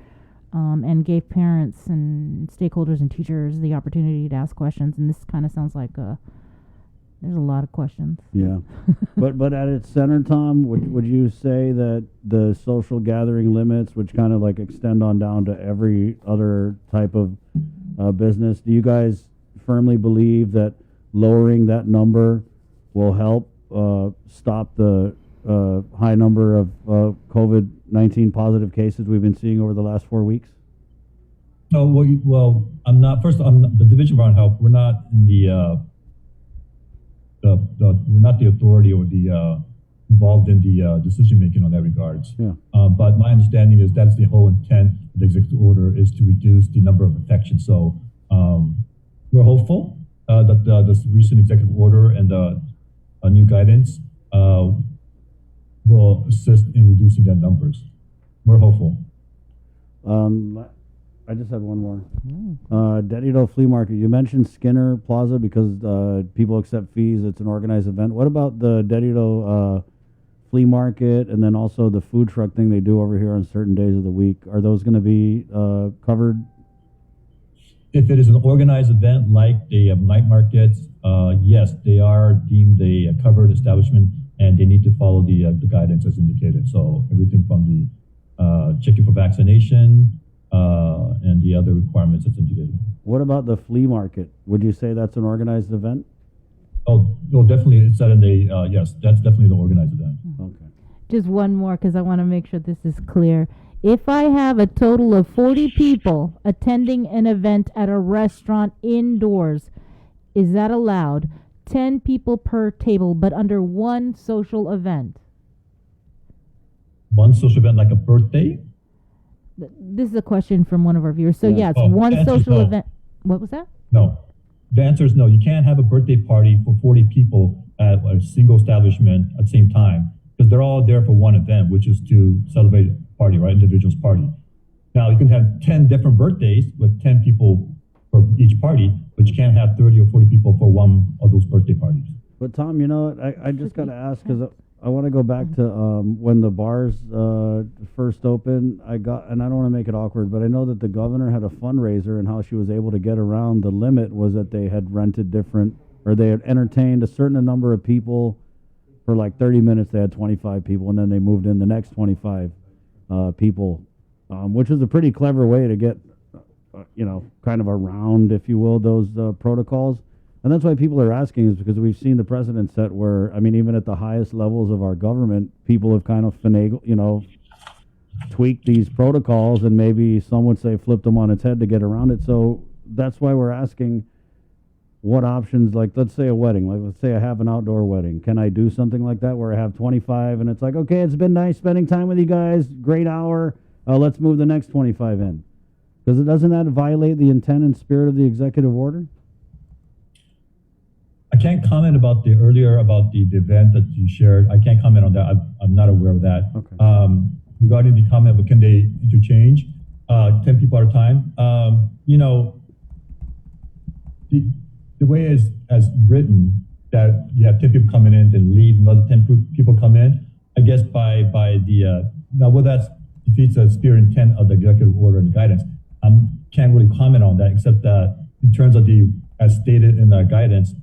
and gave parents and stakeholders and teachers the opportunity to ask questions. And this kind of sounds like there's a lot of questions. Yeah, but at its center, Tom, would you say that the social gathering limits, which kind of extend on down to every other type of business, do you guys firmly believe that lowering that number will help stop the high number of COVID-19 positive cases we've been seeing over the last 4 weeks? Oh, well, I'm not the Division of Environmental Health. We're not in we're not the authority or the involved in the decision making on that regards. Yeah. But my understanding is that's the whole intent of the executive order is to reduce the number of infections. So we're hopeful that this recent executive order and a new guidance will assist in reducing that numbers. We're hopeful. I just had one more. Dedito Flea Market. You mentioned Skinner Plaza because people accept fees. It's an organized event. What about the Dedito Flea Market and then also the food truck thing they do over here on certain days of the week? Are those going to be covered? If it is an organized event like the night markets, yes, they are deemed a covered establishment and they need to follow the guidance as indicated. So everything from the checking for vaccination, and the other requirements that's indicated. What about the flea market? Would you say that's an organized event? Oh, no, definitely. It's that in the yes, that's definitely the organized event. Okay. Just one more because I want to make sure this is clear. If I have a total of 40 people attending an event at a restaurant indoors, is that allowed? 10 people per table, but under one social event. One social event like a birthday? This is a question from one of our viewers. So Yeah. it's Oh, one the answer is social no. event. What was that? No. The answer is no. You can't have a birthday party for 40 people at a single establishment at the same time because they're all there for one event, which is to celebrate a party, right? Individual's party. Now, you can have 10 different birthdays with 10 people for each party, but you can't have 30 or 40 people for one of those birthday parties. But Tom, I just got to ask because I want to go back to when the bars first opened. And I don't want to make it awkward, but I know that the governor had a fundraiser and how she was able to get around the limit was that they had rented they had entertained a certain number of people for 30 minutes. They had 25 people, and then they moved in the next 25 people, which is a pretty clever way to get, kind of around, if you will, those protocols. And that's why people are asking is because we've seen the precedent set where, even at the highest levels of our government, people have kind of tweaked these protocols and maybe some would say flipped them on its head to get around it. So that's why we're asking what options, let's say a wedding, let's say I have an outdoor wedding. Can I do something like that where I have 25 and it's okay, it's been nice spending time with you guys, great hour, let's move the next 25 in. Because doesn't that violate the intent and spirit of the executive order? I can't comment about the event that you shared. I can't comment on that. I'm not aware of that. Okay. Regarding the comment, but can they interchange 10 people at a time? The way as written, that you have 10 people coming in, then leave, another 10 people come in. I guess by the, now whether that defeats the spirit and intent of the executive order and guidance, can't really comment on that, except that in terms of as stated in the guidance,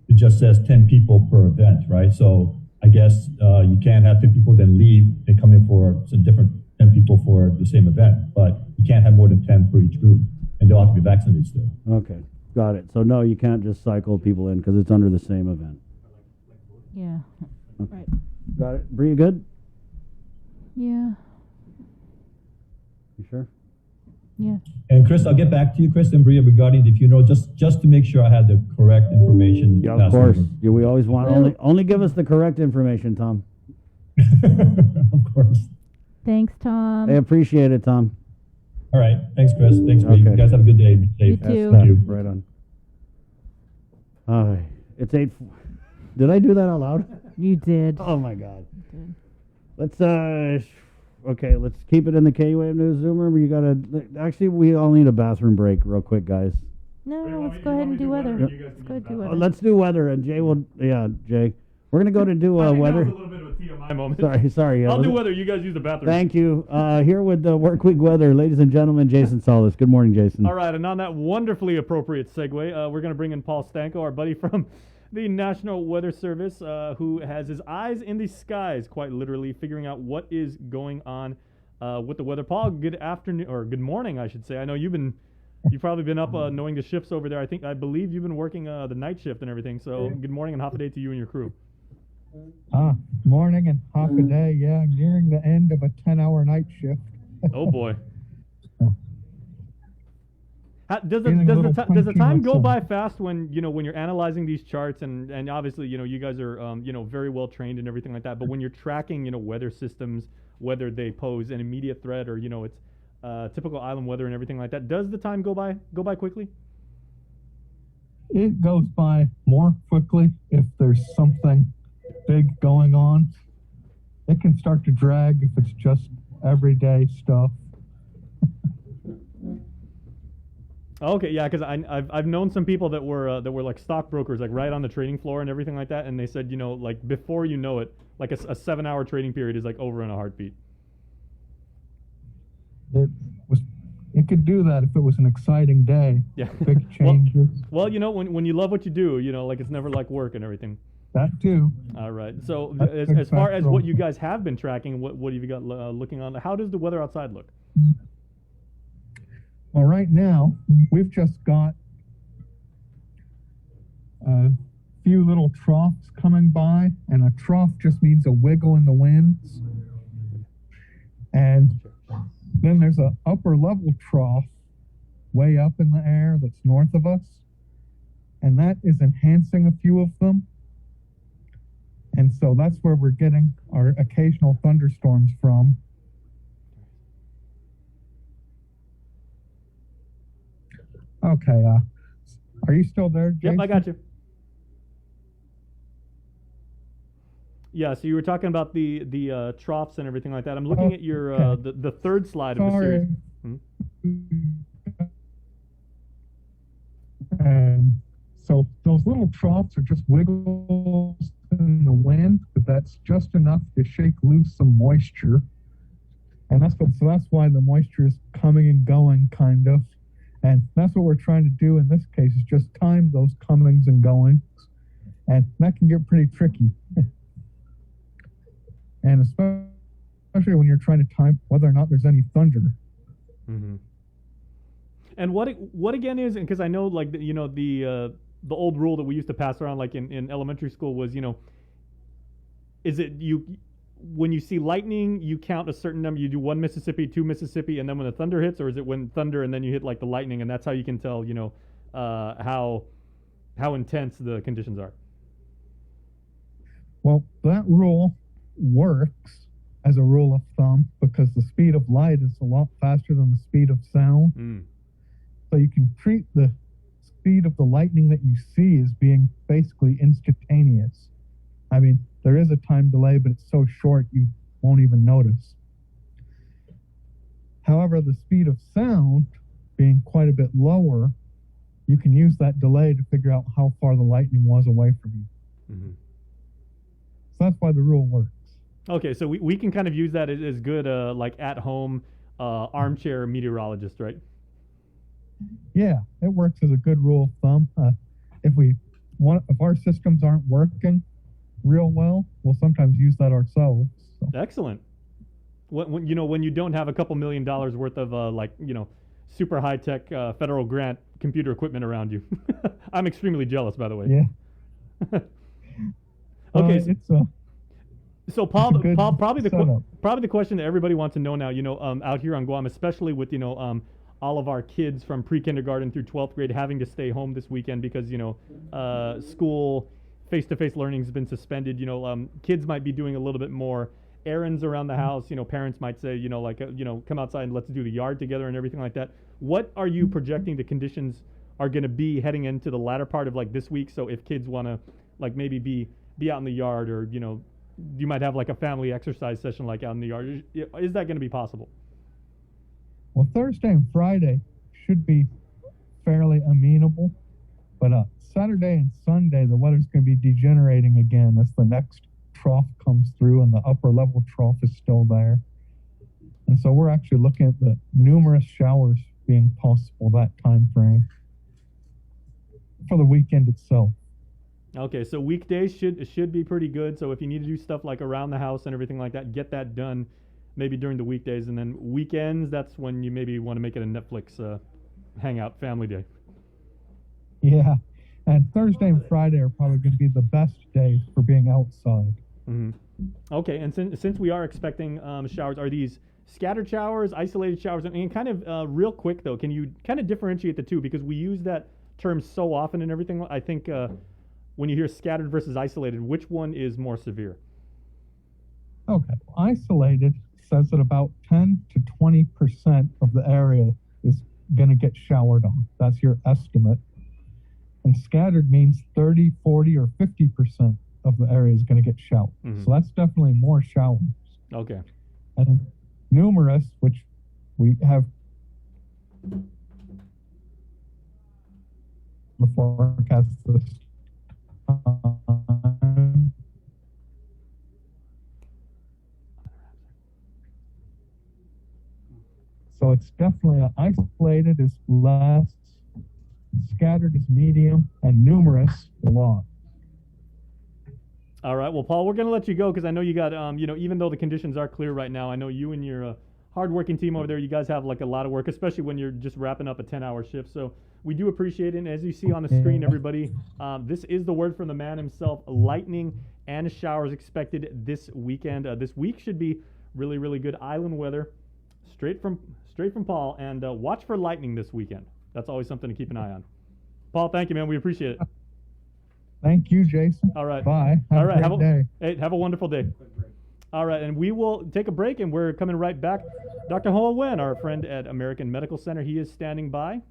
it just says 10 people per event, right? So I guess you can't have 10 people then leave and come in for some different 10 people for the same event, but you can't have more than 10 per each group, and they'll have to be vaccinated still. Okay, got it. So no, you can't just cycle people in because it's under the same event. Yeah. Okay. Right. Got it. Bree, you good? Yeah. You sure? Yeah. And Chris, I'll get back to you, Chris and Bria, regarding the funeral, just to make sure I have the correct information. Yeah, of course. Yeah, we always want only give us the correct information, Tom. Of course. Thanks, Tom. I appreciate it, Tom. All right. Thanks, Chris. Thanks, Bria. Okay. You guys have a good day. Be safe. You too. Thank you. Right on. All right. It's 8. Did I do that out loud? You did. Oh my God. You did. Let's okay, let's keep it in the KUAM news Zoomer. You gotta actually we all need a bathroom break real quick, guys. No, let's go ahead and do weather. Let's go ahead and do weather. Let's do weather, and Jay will. Yeah, Jay. We're gonna go to do weather. That was a little bit of a TMI moment. Sorry. I'll do weather. You guys use the bathroom. Thank you. Here with the work week weather, ladies and gentlemen, Jason Solis. Good morning, Jason. All right, and on that wonderfully appropriate segue, we're going to bring in Paul Stanko, our buddy from the National Weather Service, who has his eyes in the skies, quite literally, figuring out what is going on with the weather. Paul, good afternoon, or good morning, I should say. I know you've probably been up knowing the shifts over there. I believe you've been working the night shift and everything. So good morning and half a day to you and your crew. Morning and half a day. Yeah, I'm nearing the end of a 10-hour night shift. Oh boy. Does the time go by fast when you're analyzing these charts and obviously you guys are very well trained and everything like that, but when you're tracking weather systems, whether they pose an immediate threat or it's typical island weather and everything like that, does the time go by quickly? It goes by more quickly if there's something big going on. It can start to drag if it's just everyday stuff. Okay, yeah, because I've known some people that were like stockbrokers, like right on the trading floor and everything like that, and they said like before you know it, like a 7-hour trading period is like over in a heartbeat. It could do that if it was an exciting day. Yeah, big changes. Well, when you love what you do, like it's never like work and everything. That too. All right. So as far as what you guys have been tracking, what have you got looking on? How does the weather outside look? Well, right now, we've just got a few little troughs coming by, and a trough just means a wiggle in the winds. And then there's an upper level trough way up in the air that's north of us, and that is enhancing a few of them. And so that's where we're getting our occasional thunderstorms from. Okay, are you still there, Jason? Yep, I got you. Yeah, so you were talking about the troughs and everything like that. I'm looking at your the third slide of the series. So those little troughs are just wiggles in the wind, but that's just enough to shake loose some moisture. And that's why the moisture is coming and going, kind of. And that's what we're trying to do in this case, is just time those comings and goings. And that can get pretty tricky. And especially when you're trying to time whether or not there's any thunder. Mm-hmm. And what again is, because I know like the old rule that we used to pass around like in elementary school was, is it when you see lightning, you count a certain number, you do 1 Mississippi, 2 Mississippi, and then when the thunder hits, or is it when thunder and then you hit like the lightning, and that's how you can tell, how intense the conditions are? Well, that rule works as a rule of thumb because the speed of light is a lot faster than the speed of sound. So you can treat the speed of the lightning that you see as being basically instantaneous. I mean, there is a time delay, but it's so short you won't even notice. However, the speed of sound being quite a bit lower, you can use that delay to figure out how far the lightning was away from you. Mm-hmm. So that's why the rule works. Okay, so we can kind of use that as good, like at-home armchair meteorologist, right? Yeah, it works as a good rule of thumb. If our systems aren't working real well, we'll sometimes use that ourselves. So. Excellent. When you don't have a couple $1 million worth of super high-tech federal grant computer equipment around you. I'm extremely jealous, by the way. Yeah. Okay. So Paul, probably setup. the question that everybody wants to know now, out here on Guam, especially with all of our kids from pre-kindergarten through 12th grade having to stay home this weekend because school face-to-face learning has been suspended. Kids might be doing a little bit more errands around the house. Parents might say, come outside and let's do the yard together and everything like that. What are you projecting the conditions are going to be heading into the latter part of this week? So if kids want to maybe be out in the yard, or you might have a family exercise session out in the yard. Is that going to be possible? Well, Thursday and Friday should be fairly amenable, but Saturday and Sunday the weather's going to be degenerating again as the next trough comes through and the upper level trough is still there. And so we're actually looking at the numerous showers being possible that time frame for the weekend itself. Okay, so weekdays should be pretty good. So if you need to do stuff around the house and everything like that, get that done maybe during the weekdays. And then weekends, that's when you maybe want to make it a Netflix hangout family day. Yeah, and Thursday and Friday are probably going to be the best days for being outside. Mm-hmm. Okay, and since we are expecting showers, are these scattered showers, isolated showers? And kind of real quick, though, can you kind of differentiate the two? Because we use that term so often and everything. I think when you hear scattered versus isolated, which one is more severe? Okay, isolated says that about 10 to 20% of the area is going to get showered on. That's your estimate. And scattered means 30, 40, or 50% of the area is going to get showered. Mm-hmm. So that's definitely more showers. Okay. And numerous, which we have the forecast this time. So it's definitely isolated is less, scattered is medium, and numerous a lot. All right. Well, Paul, we're going to let you go because I know you got, even though the conditions are clear right now, I know you and your hardworking team over there, you guys have a lot of work, especially when you're just wrapping up a 10-hour shift. So we do appreciate it. And as you see on the screen, everybody, this is the word from the man himself. Lightning and showers expected this weekend. This week should be really, really good island weather. Straight from Paul, and watch for lightning this weekend. That's always something to keep an eye on. Paul, thank you, man. We appreciate it. Thank you, Jason. All right. Bye. Have a great day. Hey, have a wonderful day. All right, and we will take a break, and we're coming right back. Dr. Hoa Nguyen, our friend at American Medical Center, he is standing by, and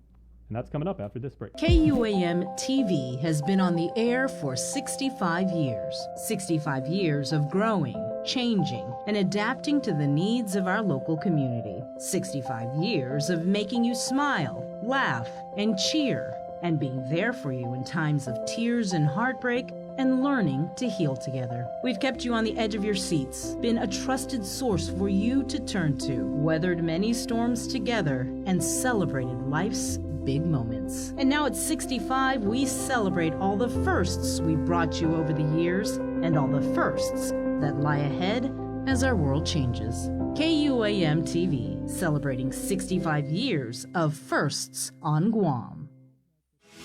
that's coming up after this break. KUAM TV has been on the air for 65 years. 65 years of growing, changing, and adapting to the needs of our local community. 65 years of making you smile, laugh, and cheer, and being there for you in times of tears and heartbreak, and learning to heal together. We've kept you on the edge of your seats, been a trusted source for you to turn to, weathered many storms together, and celebrated life's big moments. And now at 65, we celebrate all the firsts we brought you over the years, and all the firsts that lie ahead as our world changes. KUAM TV, celebrating 65 years of firsts on Guam.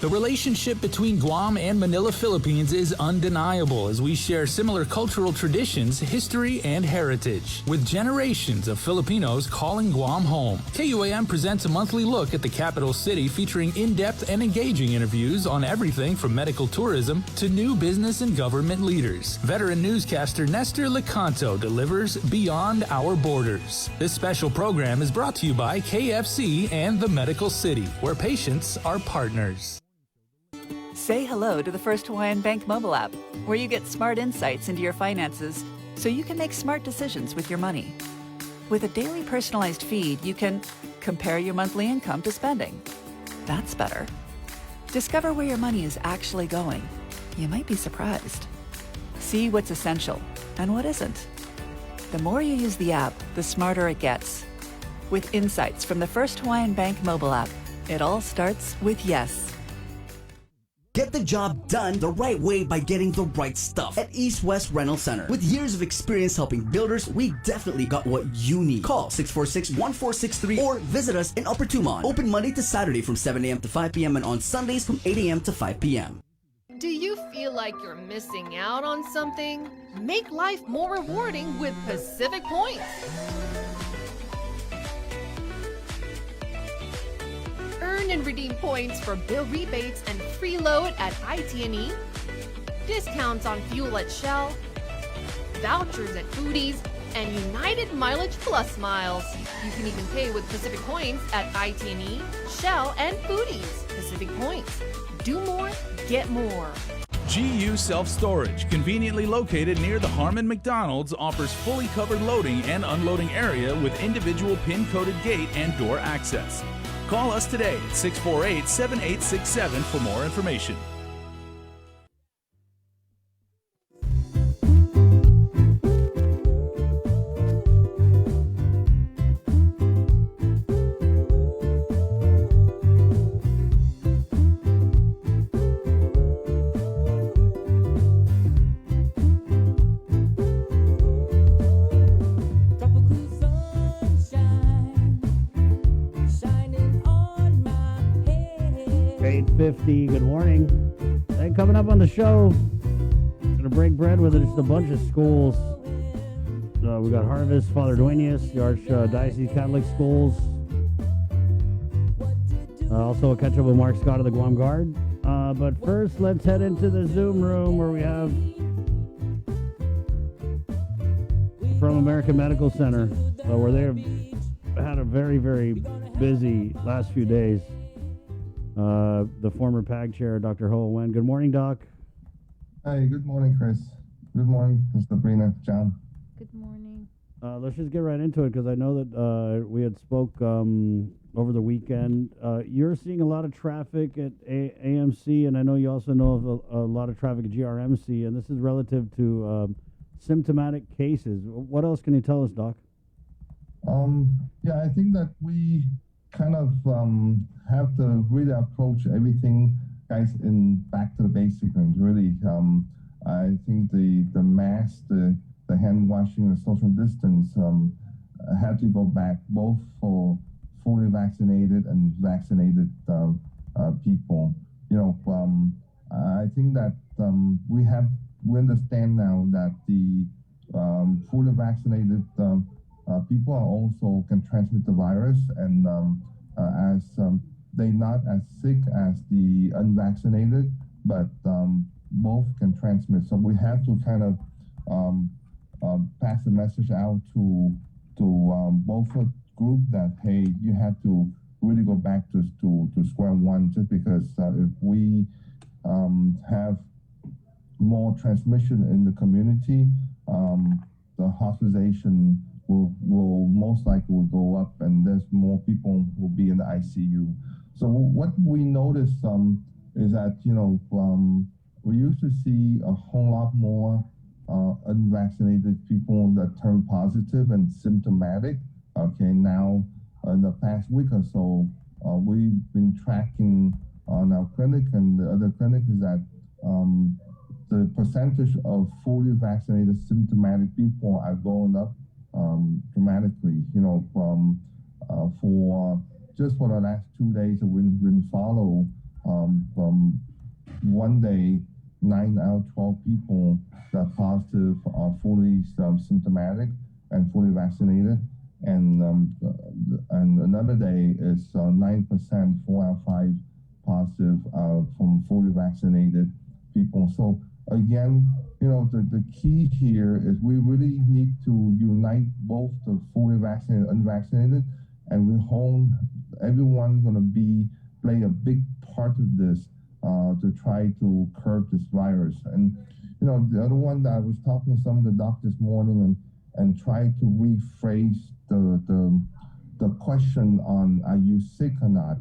The relationship between Guam and Manila, Philippines is undeniable as we share similar cultural traditions, history, and heritage. With generations of Filipinos calling Guam home, KUAM presents a monthly look at the capital city featuring in-depth and engaging interviews on everything from medical tourism to new business and government leaders. Veteran newscaster Nestor Lecanto delivers Beyond Our Borders. This special program is brought to you by KFC and the Medical City, where patients are partners. Say hello to the First Hawaiian Bank mobile app, where you get smart insights into your finances so you can make smart decisions with your money. With a daily personalized feed, you can compare your monthly income to spending. That's better. Discover where your money is actually going. You might be surprised. See what's essential and what isn't. The more you use the app, the smarter it gets. With insights from the First Hawaiian Bank mobile app, it all starts with yes. Get the job done the right way by getting the right stuff at East West Rental Center. With years of experience helping builders, we definitely got what you need. Call 646-1463 or visit us in Upper Tumon. Open Monday to Saturday from 7 a.m. to 5 p.m. and on Sundays from 8 a.m. to 5 p.m. Do you feel like you're missing out on something? Make life more rewarding with Pacific Points. Earn and redeem points for bill rebates and free load at IT&E, discounts on fuel at Shell, vouchers at Foodies, and United Mileage Plus miles. You can even pay with Pacific Points at IT&E, Shell, and Foodies. Pacific Points. Do more, get more. GU Self-Storage, conveniently located near the Harmon McDonald's, offers fully covered loading and unloading area with individual pin-coded gate and door access. Call us today at 648-7867 for more information. Good morning. And coming up on the show, gonna break bread with just a bunch of schools. We got Harvest, Father Duenas, the Archdiocese Catholic Schools. Also a catch up with Mark Scott of the Guam Guard. But first, let's head into the Zoom room where we have from American Medical Center, where they've had a very, very busy last few days. The former PAG chair, Dr. Ho Wen. Good morning, Doc. Hi, good morning, Chris. Good morning, Sabrina, John. Good morning. Let's just get right into it because I know that we had spoke over the weekend. You're seeing a lot of traffic at AMC, and I know you also know of a lot of traffic at GRMC, and this is relative to symptomatic cases. What else can you tell us, Doc? Yeah, I think that we kind of have to really approach everything, guys, in back to the basics. And really, I think the mask, the hand washing, the social distance had to go back both for fully vaccinated and vaccinated people. You know, I think that we understand now that the fully vaccinated people are also can transmit the virus, and as they're not as sick as the unvaccinated, but both can transmit. So we have to kind of pass the message out to both group that, hey, you have to really go back to square one, just because if we have more transmission in the community, the hospitalization will most likely will go up, and there's more people will be in the ICU. So what we noticed is that, you know, we used to see a whole lot more unvaccinated people that turn positive and symptomatic. Okay, now in the past week or so, we've been tracking on our clinic and the other clinic is that the percentage of fully vaccinated symptomatic people are going up dramatically. You know, for just for the last 2 days that we've been follow, from one day, 9 out of 12 people that are positive are fully symptomatic and fully vaccinated, and another day is 9%, 4 out of 5 positive from fully vaccinated people. So again, you know, the key here is we really need to unite both the fully vaccinated and unvaccinated, and we hold everyone's going to play a big part of this to try to curb this virus. And you know, the other one that I was talking to some of the doctors this morning and try to rephrase the question on are you sick or not,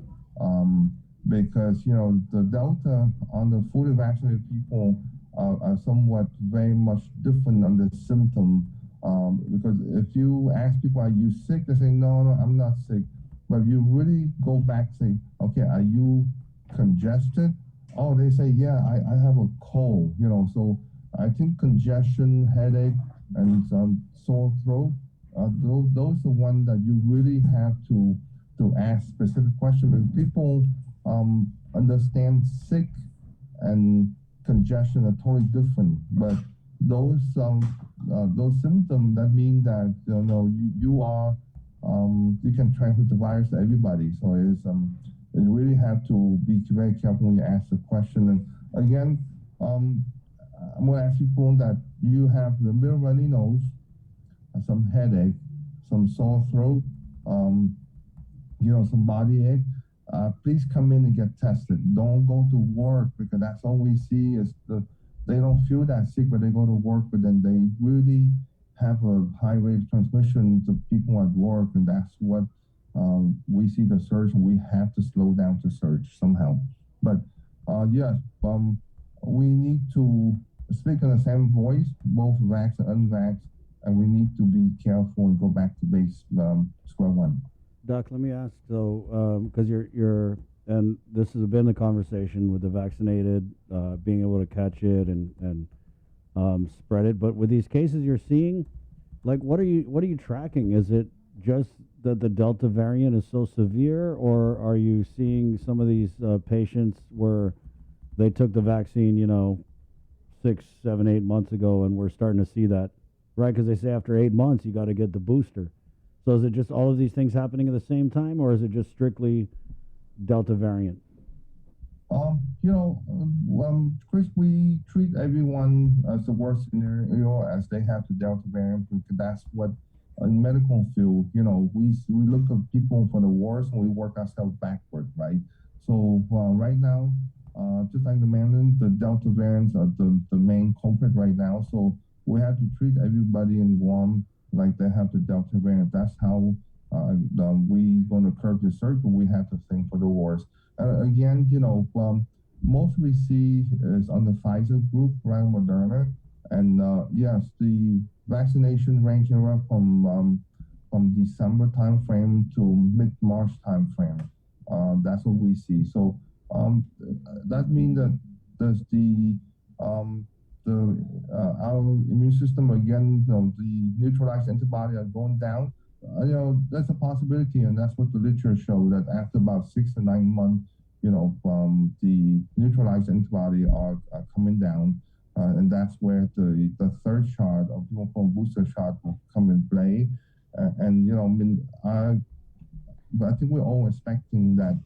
because you know the Delta on the fully vaccinated people are somewhat very much different on the symptom. Because if you ask people, are you sick? They say, no, no, I'm not sick. But if you really go back and say, okay, are you congested? Oh, they say, yeah, I have a cold, So I think congestion, headache, and sore throat, those are the ones that you really have to ask specific questions. Because people understand sick and congestion are totally different. But those symptoms, that mean that you can transmit the virus to everybody. So you really have to be very careful when you ask the question. And again, I'm going to ask people that you have the middle runny nose, some headache, some sore throat, some body ache. Please come in and get tested. Don't go to work, because that's all we see is they don't feel that sick, but they go to work, but then they really have a high rate of transmission to people at work, and that's what we see the surge, and we have to slow down the surge somehow. But yes, we need to speak in the same voice, both vax and unvax, and we need to be careful and go back to square one. Doc, let me ask though, because you're, and this has been the conversation with the vaccinated being able to catch it and spread it. But with these cases you're seeing, like, what are you tracking? Is it just that the Delta variant is so severe, or are you seeing some of these patients where they took the vaccine, 6, 7, 8 months ago, and we're starting to see that, right? Because they say after 8 months you got to get the booster. So is it just all of these things happening at the same time, or is it just strictly Delta variant? Chris, we treat everyone as the worst scenario as they have the Delta variant, because that's what in medical field, we look at people for the worst and we work ourselves backward, right? So right now, just like the Mandarin, the Delta variants are the main culprit right now. So we have to treat everybody in Guam like they have the Delta variant. That's how we going to curb the surge, but we have to think for the worst. Again, most we see is on the Pfizer group, around Moderna, and yes, the vaccination ranging from December timeframe to mid-March timeframe. That's what we see. So that means that there's our immune system, again, the neutralized antibody are going down. That's a possibility, and that's what the literature shows, that after about 6 to 9 months, the neutralized antibody are coming down, and that's where the third shot of booster shot will come in play. But I think we're all expecting that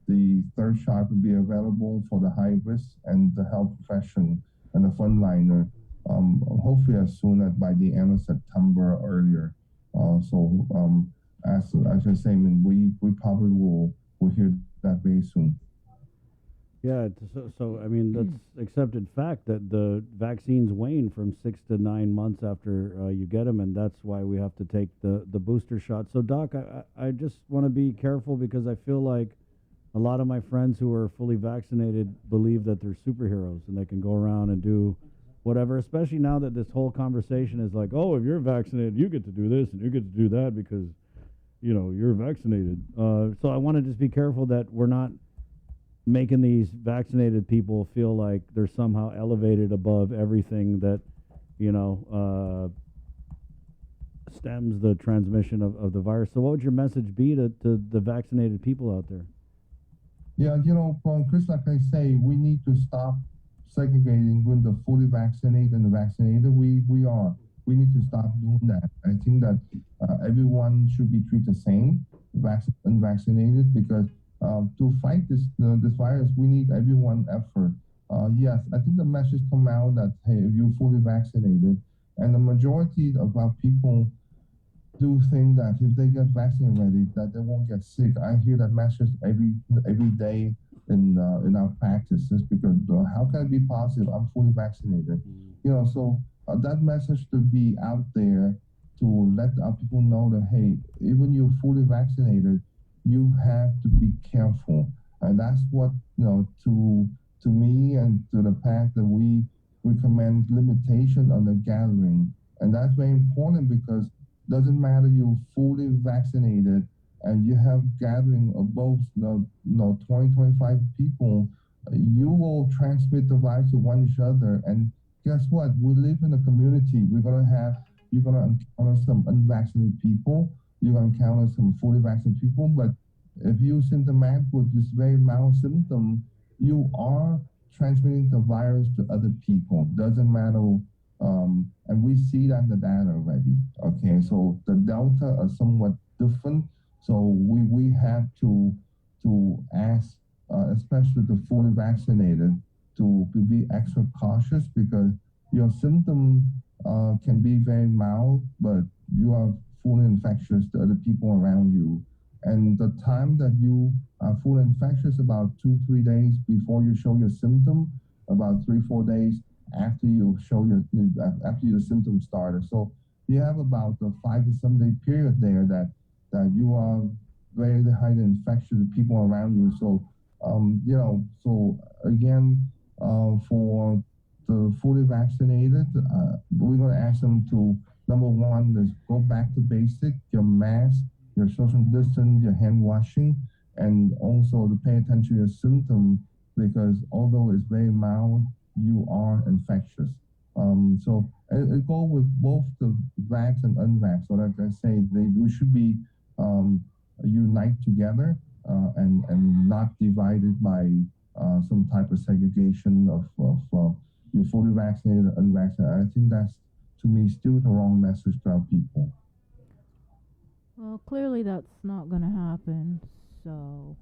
the third shot will be available for the high risk and the health profession and the frontliner, hopefully as soon as by the end of September or earlier. As I say, we probably will hear that very soon. Yeah, so I mean, that's accepted fact that the vaccines wane from 6 to 9 months after you get them, and that's why we have to take the booster shot. So, Doc, I just want to be careful, because I feel like a lot of my friends who are fully vaccinated believe that they're superheroes and they can go around and do whatever, especially now that this whole conversation is like, oh, if you're vaccinated, you get to do this and you get to do that because, you're vaccinated. So I want to just be careful that we're not making these vaccinated people feel like they're somehow elevated above everything that, stems the transmission of the virus. So what would your message be to the vaccinated people out there? Yeah, Chris, like I say, we need to stop segregating when the fully vaccinated and the vaccinated. We need to stop doing that. I think that everyone should be treated the same, unvaccinated, because to fight this virus, we need everyone's effort. Yes, I think the message come out that, hey, if you're fully vaccinated, and the majority of our people do think that if they get vaccinated already, that they won't get sick. I hear that message every day in our practices, because how can it be positive? I'm fully vaccinated. So that message to be out there to let our people know that, hey, even you're fully vaccinated, you have to be careful. And that's what, to me and to the pack that we recommend limitation on the gathering. And that's very important because it doesn't matter you're fully vaccinated and you have gathering of both 20, 25 people, you will transmit the virus to one each other. And guess what? We live in a community. You're going to encounter some unvaccinated people. You're going to encounter some fully vaccinated people. But if you're symptomatic with this very mild symptom, you are transmitting the virus to other people. Doesn't matter. And we see that in the data already. Okay, so the Delta are somewhat different. So we have to ask, especially the fully vaccinated, to be extra cautious because your symptom can be very mild, but you are fully infectious to other people around you. And the time that you are fully infectious, about 2-3 days before you show your symptom, about 3-4 days after you show after your symptoms started. So you have about a 5 to 7 day period there that you are very highly infectious to people around you. So so again, for the fully vaccinated, we're going to ask them to, number one, is go back to basic, your mask, your social distance, your hand washing, and also to pay attention to your symptom because although it's very mild, you are infectious. So it goes with both the vax and unvax. So like I say, we should be unite together and not divided by some type of segregation of you fully vaccinated or unvaccinated. I think that's, to me, still the wrong message to our people. Well, clearly that's not going to happen, so...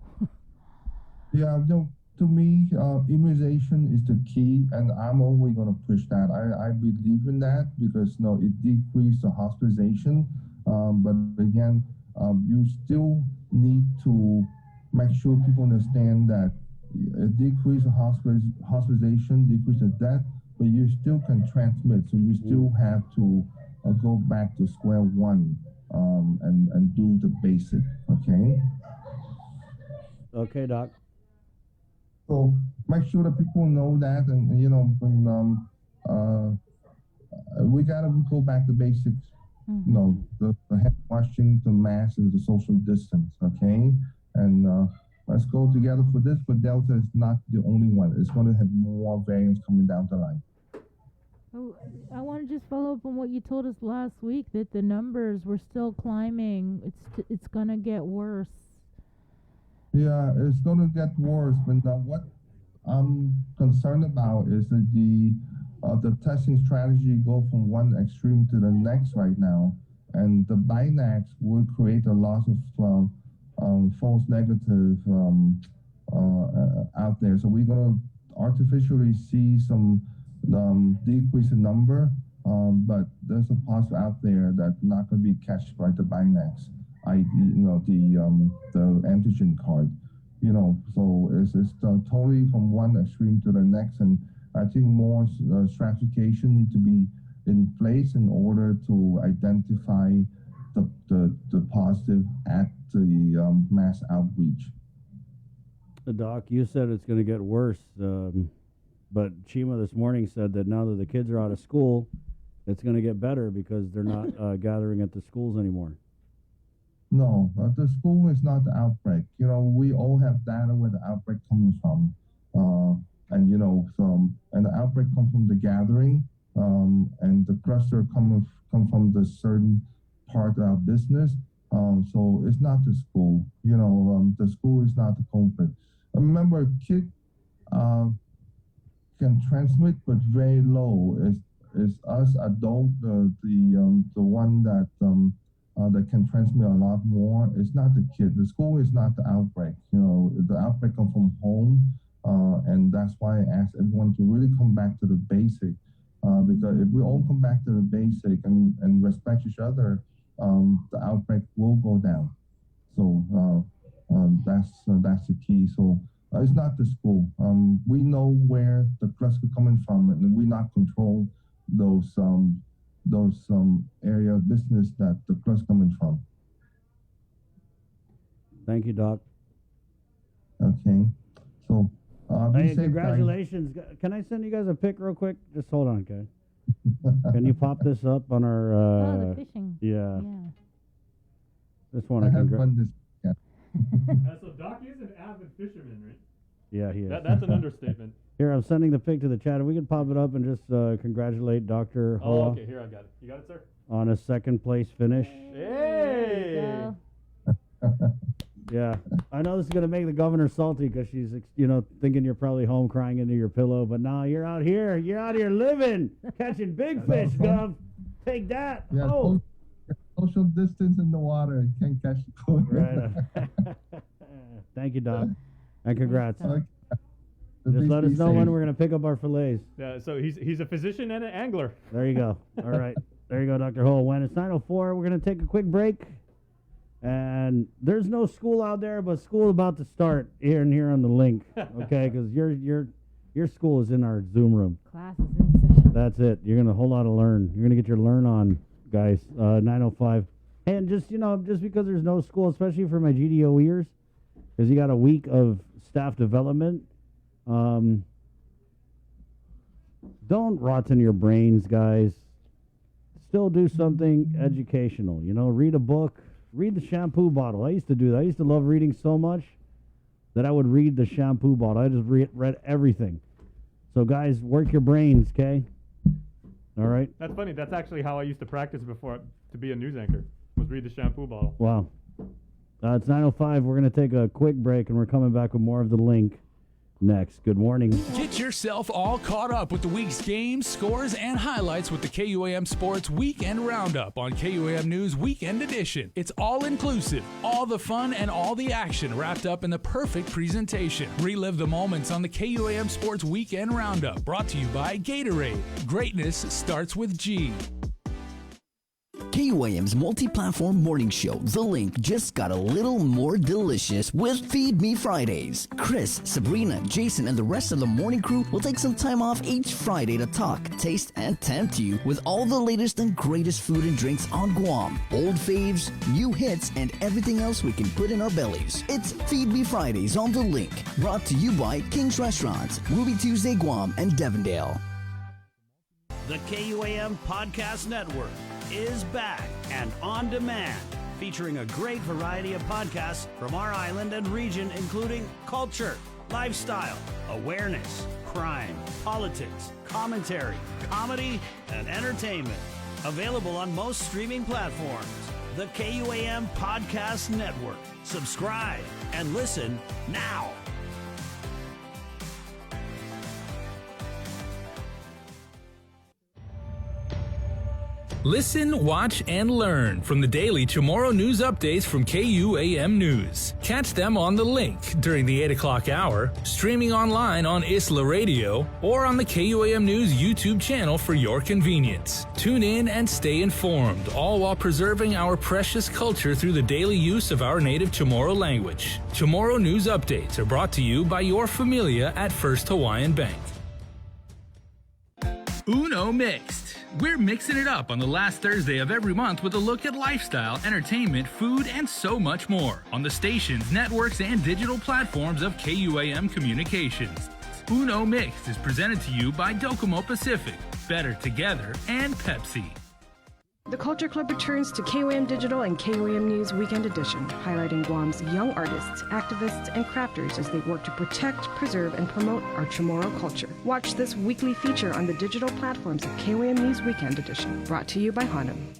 Yeah, no, to me, immunization is the key, and I'm always going to push that. I believe in that because, it decreases the hospitalization, but again, you still need to make sure people understand that it decreases hospitalization, decreases the death, but you still can transmit, so you still have to go back to square one and do the basic, okay? Okay, Doc. So make sure that people know that, and we gotta go back to basics. Mm-hmm. The hand washing, the mask, and the social distance. Okay, and let's go together for this. But Delta is not the only one. It's going to have more variants coming down the line. Oh, I want to just follow up on what you told us last week that the numbers were still climbing. It's going to get worse. Yeah, it's going to get worse. But what I'm concerned about is that the testing strategy go from one extreme to the next right now, and the binax will create a loss of false negative out there. So we're going to artificially see some decrease in number, but there's a possible out there that's not going to be catched by the binax, the antigen card. So it's totally from one extreme to the next, and I think more stratification need to be in place in order to identify the positive at the mass outreach. Doc, you said it's going to get worse, but Chima this morning said that now that the kids are out of school, it's going to get better because they're not gathering at the schools anymore. No, the school is not the outbreak. We all have data where the outbreak comes from. And the outbreak comes from the gathering, and the cluster come from the certain part of our business. So it's not the school. The school is not the culprit. Remember, a kid can transmit, but very low. It's us adult, the one that can transmit a lot more. It's not the kid. The school is not the outbreak. The outbreak comes from home. And that's why I ask everyone to really come back to the basic, because if we all come back to the basic and respect each other, the outbreak will go down. So that's the key. So it's not the school. We know where the cluster coming from, and we not control those area of business that the cluster coming from. Thank you, Doc. Okay. So Hey, congratulations. Can I send you guys a pic real quick? Just hold on, okay? Can you pop this up on our... the fishing. Yeah. Just I want to have fun this So Doc is an avid fisherman, right? Yeah, he is. That's an understatement. Here, I'm sending the pic to the chat. If we can pop it up and just congratulate Dr. Oh, Hoa okay. Here, I got it. You got it, sir? on a second place finish. Hey! Yeah, I know this is gonna make the governor salty because she's, thinking you're probably home crying into your pillow. But now you're out here living, catching big fish, Gov. Take that. Yeah, oh, social distance in the water. You can't catch the cold. Right. Thank you, Doc, and congrats. Okay. Just let us know safe. when we're gonna pick up our fillets. Yeah, so he's a physician and an angler. There you go. All right, there you go, Dr. Hull. When it's 9:04, we're gonna take a quick break. And there's no school out there, but school about to start here on the link, okay? Because your school is in our Zoom room. Class is in session. That's it. You're gonna a whole lot of learn. You're gonna get your learn on, guys. 9:05. And just because there's no school, especially for my GDO ears, because you got a week of staff development. Don't rot in your brains, guys. Still do something educational. Read a book. Read the shampoo bottle. I used to do that. I used to love reading so much that I would read the shampoo bottle. I just read everything. So, guys, work your brains, okay? All right? That's funny. That's actually how I used to practice before to be a news anchor, was read the shampoo bottle. Wow. It's 9:05. We're going to take a quick break, and we're coming back with more of the link next. Good morning. Get yourself all caught up with the week's games, scores, and highlights with the KUAM Sports Weekend Roundup on KUAM News Weekend Edition. It's all inclusive, all the fun and all the action wrapped up in the perfect presentation. Relive the moments on the KUAM Sports Weekend Roundup, brought to you by Gatorade. Greatness starts with G. KUAM's multi-platform morning show, The Link, just got a little more delicious with Feed Me Fridays. Chris, Sabrina, Jason, and the rest of the morning crew will take some time off each Friday to talk, taste, and tempt you with all the latest and greatest food and drinks on Guam, old faves, new hits, and everything else we can put in our bellies. It's Feed Me Fridays on The Link, brought to you by King's Restaurants, Ruby Tuesday Guam, and Devondale. The KUAM Podcast Network is back and on demand, featuring a great variety of podcasts from our island and region, including culture, lifestyle, awareness, crime, politics, commentary, comedy, and entertainment. Available on most streaming platforms. The KUAM Podcast Network. Subscribe and listen now. Listen, watch, and learn from the daily Chamorro news updates from KUAM News. Catch them on The Link during the 8 o'clock hour, streaming online on Isla Radio, or on the KUAM News YouTube channel for your convenience. Tune in and stay informed, all while preserving our precious culture through the daily use of our native Chamorro language. Chamorro news updates are brought to you by your familia at First Hawaiian Bank. Uno Mixed. We're mixing it up on the last Thursday of every month with a look at lifestyle, entertainment, food, and so much more on the stations, networks, and digital platforms of KUAM Communications. Uno Mixed is presented to you by Docomo Pacific, Better Together, and Pepsi. The Culture Club returns to KUAM Digital and KUAM News Weekend Edition, highlighting Guam's young artists, activists, and crafters as they work to protect, preserve, and promote our Chamorro culture. Watch this weekly feature on the digital platforms of KUAM News Weekend Edition, brought to you by Hanum.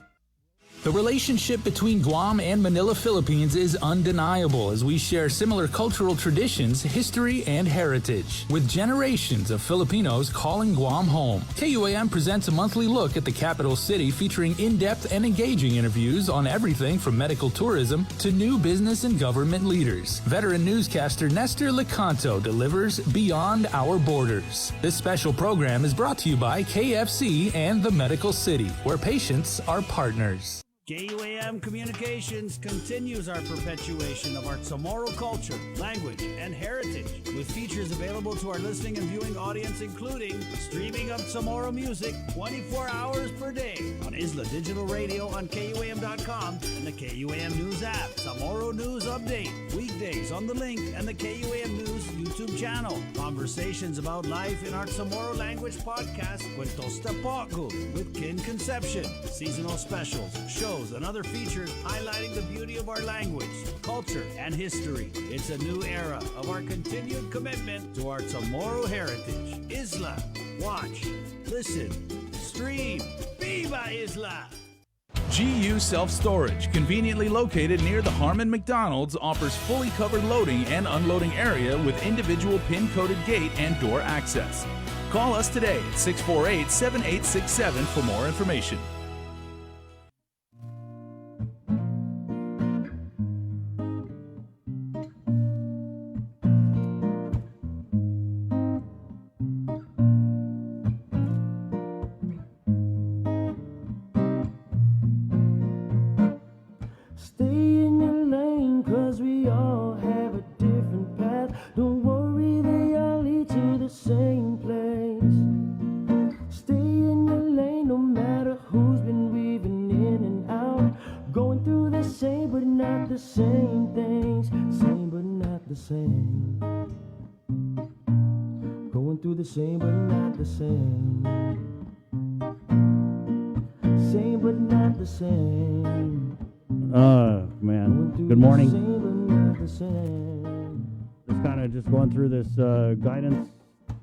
The relationship between Guam and Manila, Philippines is undeniable as we share similar cultural traditions, history, and heritage, with generations of Filipinos calling Guam home. KUAM presents a monthly look at the capital city featuring in-depth and engaging interviews on everything from medical tourism to new business and government leaders. Veteran newscaster Nestor Lecanto delivers Beyond Our Borders. This special program is brought to you by KFC and the Medical City, where patients are partners. KUAM Communications continues our perpetuation of our Chamorro culture, language, and heritage with features available to our listening and viewing audience, including streaming of Chamorro music 24 hours per day on Isla Digital Radio on KUAM.com and the KUAM News app. Chamorro News Update, weekdays on The Link and the KUAM News YouTube channel. Conversations about life in our Chamorro language podcast, Cuentos Tapoco, with Kin Conception. Seasonal specials, shows, and other features highlighting the beauty of our language, culture, and history. It's a new era of our continued commitment to our Chamorro heritage. Isla, watch, listen, stream. Viva Isla! GU Self Storage, conveniently located near the Harmon McDonald's, offers fully covered loading and unloading area with individual pin-coded gate and door access. Call us today at 648-7867 for more information. Good morning. Just going through this guidance.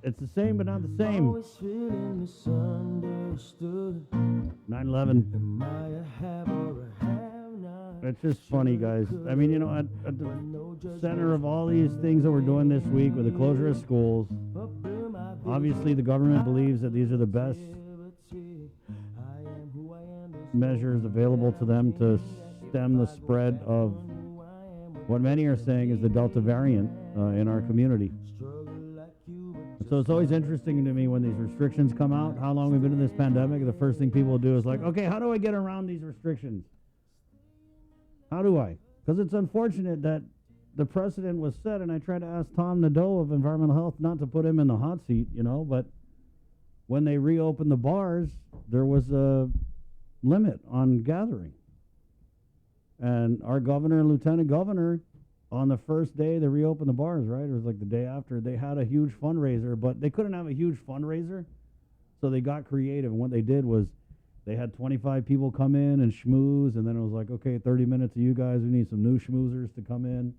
It's the same, but not the same. 9/11. It's just funny, guys. I mean, at the center of all these things that we're doing this week with the closure of schools, obviously the government believes that these are the best measures available to them to stem the spread of what many are saying is the Delta variant in our community. So it's always interesting to me when these restrictions come out, how long we've been in this pandemic, the first thing people do is like, okay, how do I get around these restrictions? How do I? Because it's unfortunate that the precedent was set, and I tried to ask Tom Nadeau of Environmental Health not to put him in the hot seat, but when they reopened the bars, there was a limit on gathering. And our governor and lieutenant governor, on the first day they reopened the bars, right? It was like the day after, they had a huge fundraiser, but they couldn't have a huge fundraiser, so they got creative. And what they did was they had 25 people come in and schmooze, and then it was like, okay, 30 minutes of you guys, we need some new schmoozers to come in.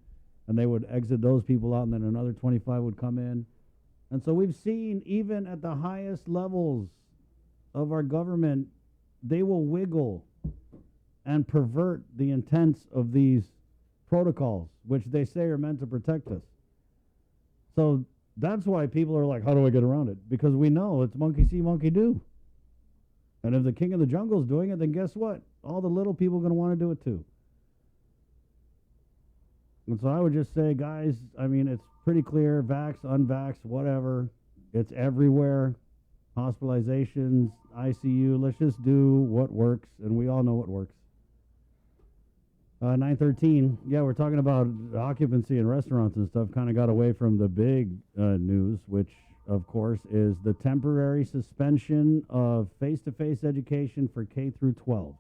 And they would exit those people out, and then another 25 would come in. And so we've seen, even at the highest levels of our government, they will wiggle and pervert the intents of these protocols, which they say are meant to protect us. So that's why people are like, how do I get around it? Because we know it's monkey see, monkey do. And if the king of the jungle is doing it, then guess what? All the little people are going to want to do it too. And so I would just say, guys, I mean, it's pretty clear, vax, unvax, whatever. It's everywhere. Hospitalizations, ICU. Let's just do what works, and we all know what works. 9:13. Yeah, we're talking about occupancy in restaurants and stuff. Kind of got away from the big news, which, of course, is the temporary suspension of face-to-face education for K through 12.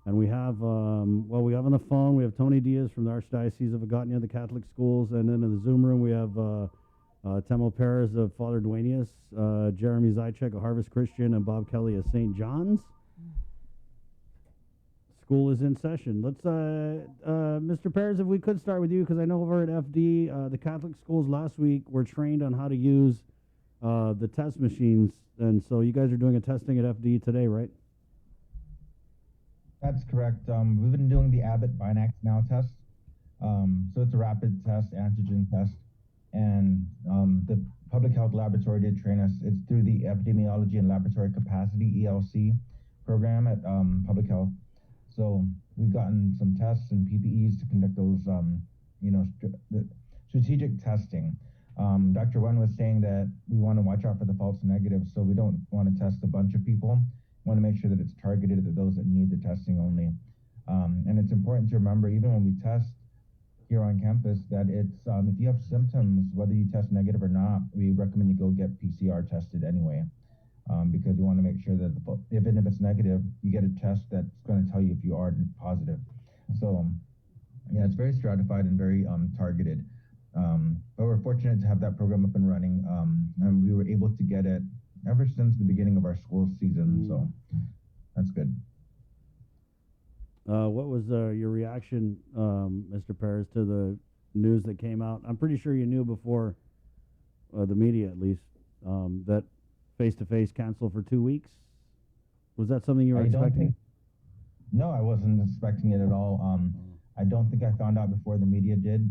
And we have, we have on the phone, we have Tony Diaz from the Archdiocese of Agatna, the Catholic schools, and then in the Zoom room we have Temo Perez of Father Duenas, Jeremy Zychek of Harvest Christian, and Bob Kelly of St. John's. School is in session. Let's, Mr. Perez, if we could start with you, because I know over at FD, the Catholic schools last week were trained on how to use the test machines, and so you guys are doing a testing at FD today, right? That's correct. We've been doing the Abbott Binax Now test. So it's a rapid test, antigen test. And the public health laboratory did train us. It's through the Epidemiology and Laboratory Capacity, ELC, program at public health. So we've gotten some tests and PPEs to conduct those, strategic testing. Dr. Wen was saying that we want to watch out for the false negatives, so we don't want to test a bunch of people. Want to make sure that it's targeted at those that need the testing only. And it's important to remember, even when we test here on campus, that it's if you have symptoms, whether you test negative or not, we recommend you go get PCR tested anyway, because you want to make sure that even if it's negative, you get a test that's going to tell you if you are positive. So yeah, it's very stratified and very targeted. But we're fortunate to have that program up and running, and we were able to get it ever since the beginning of our school season. So that's good. What was your reaction, Mr. Perez, to the news that came out? I'm pretty sure you knew before the media, at least, that face-to-face canceled for 2 weeks. Was that something you were expecting? No, I wasn't expecting it at all. I don't think I found out before the media did.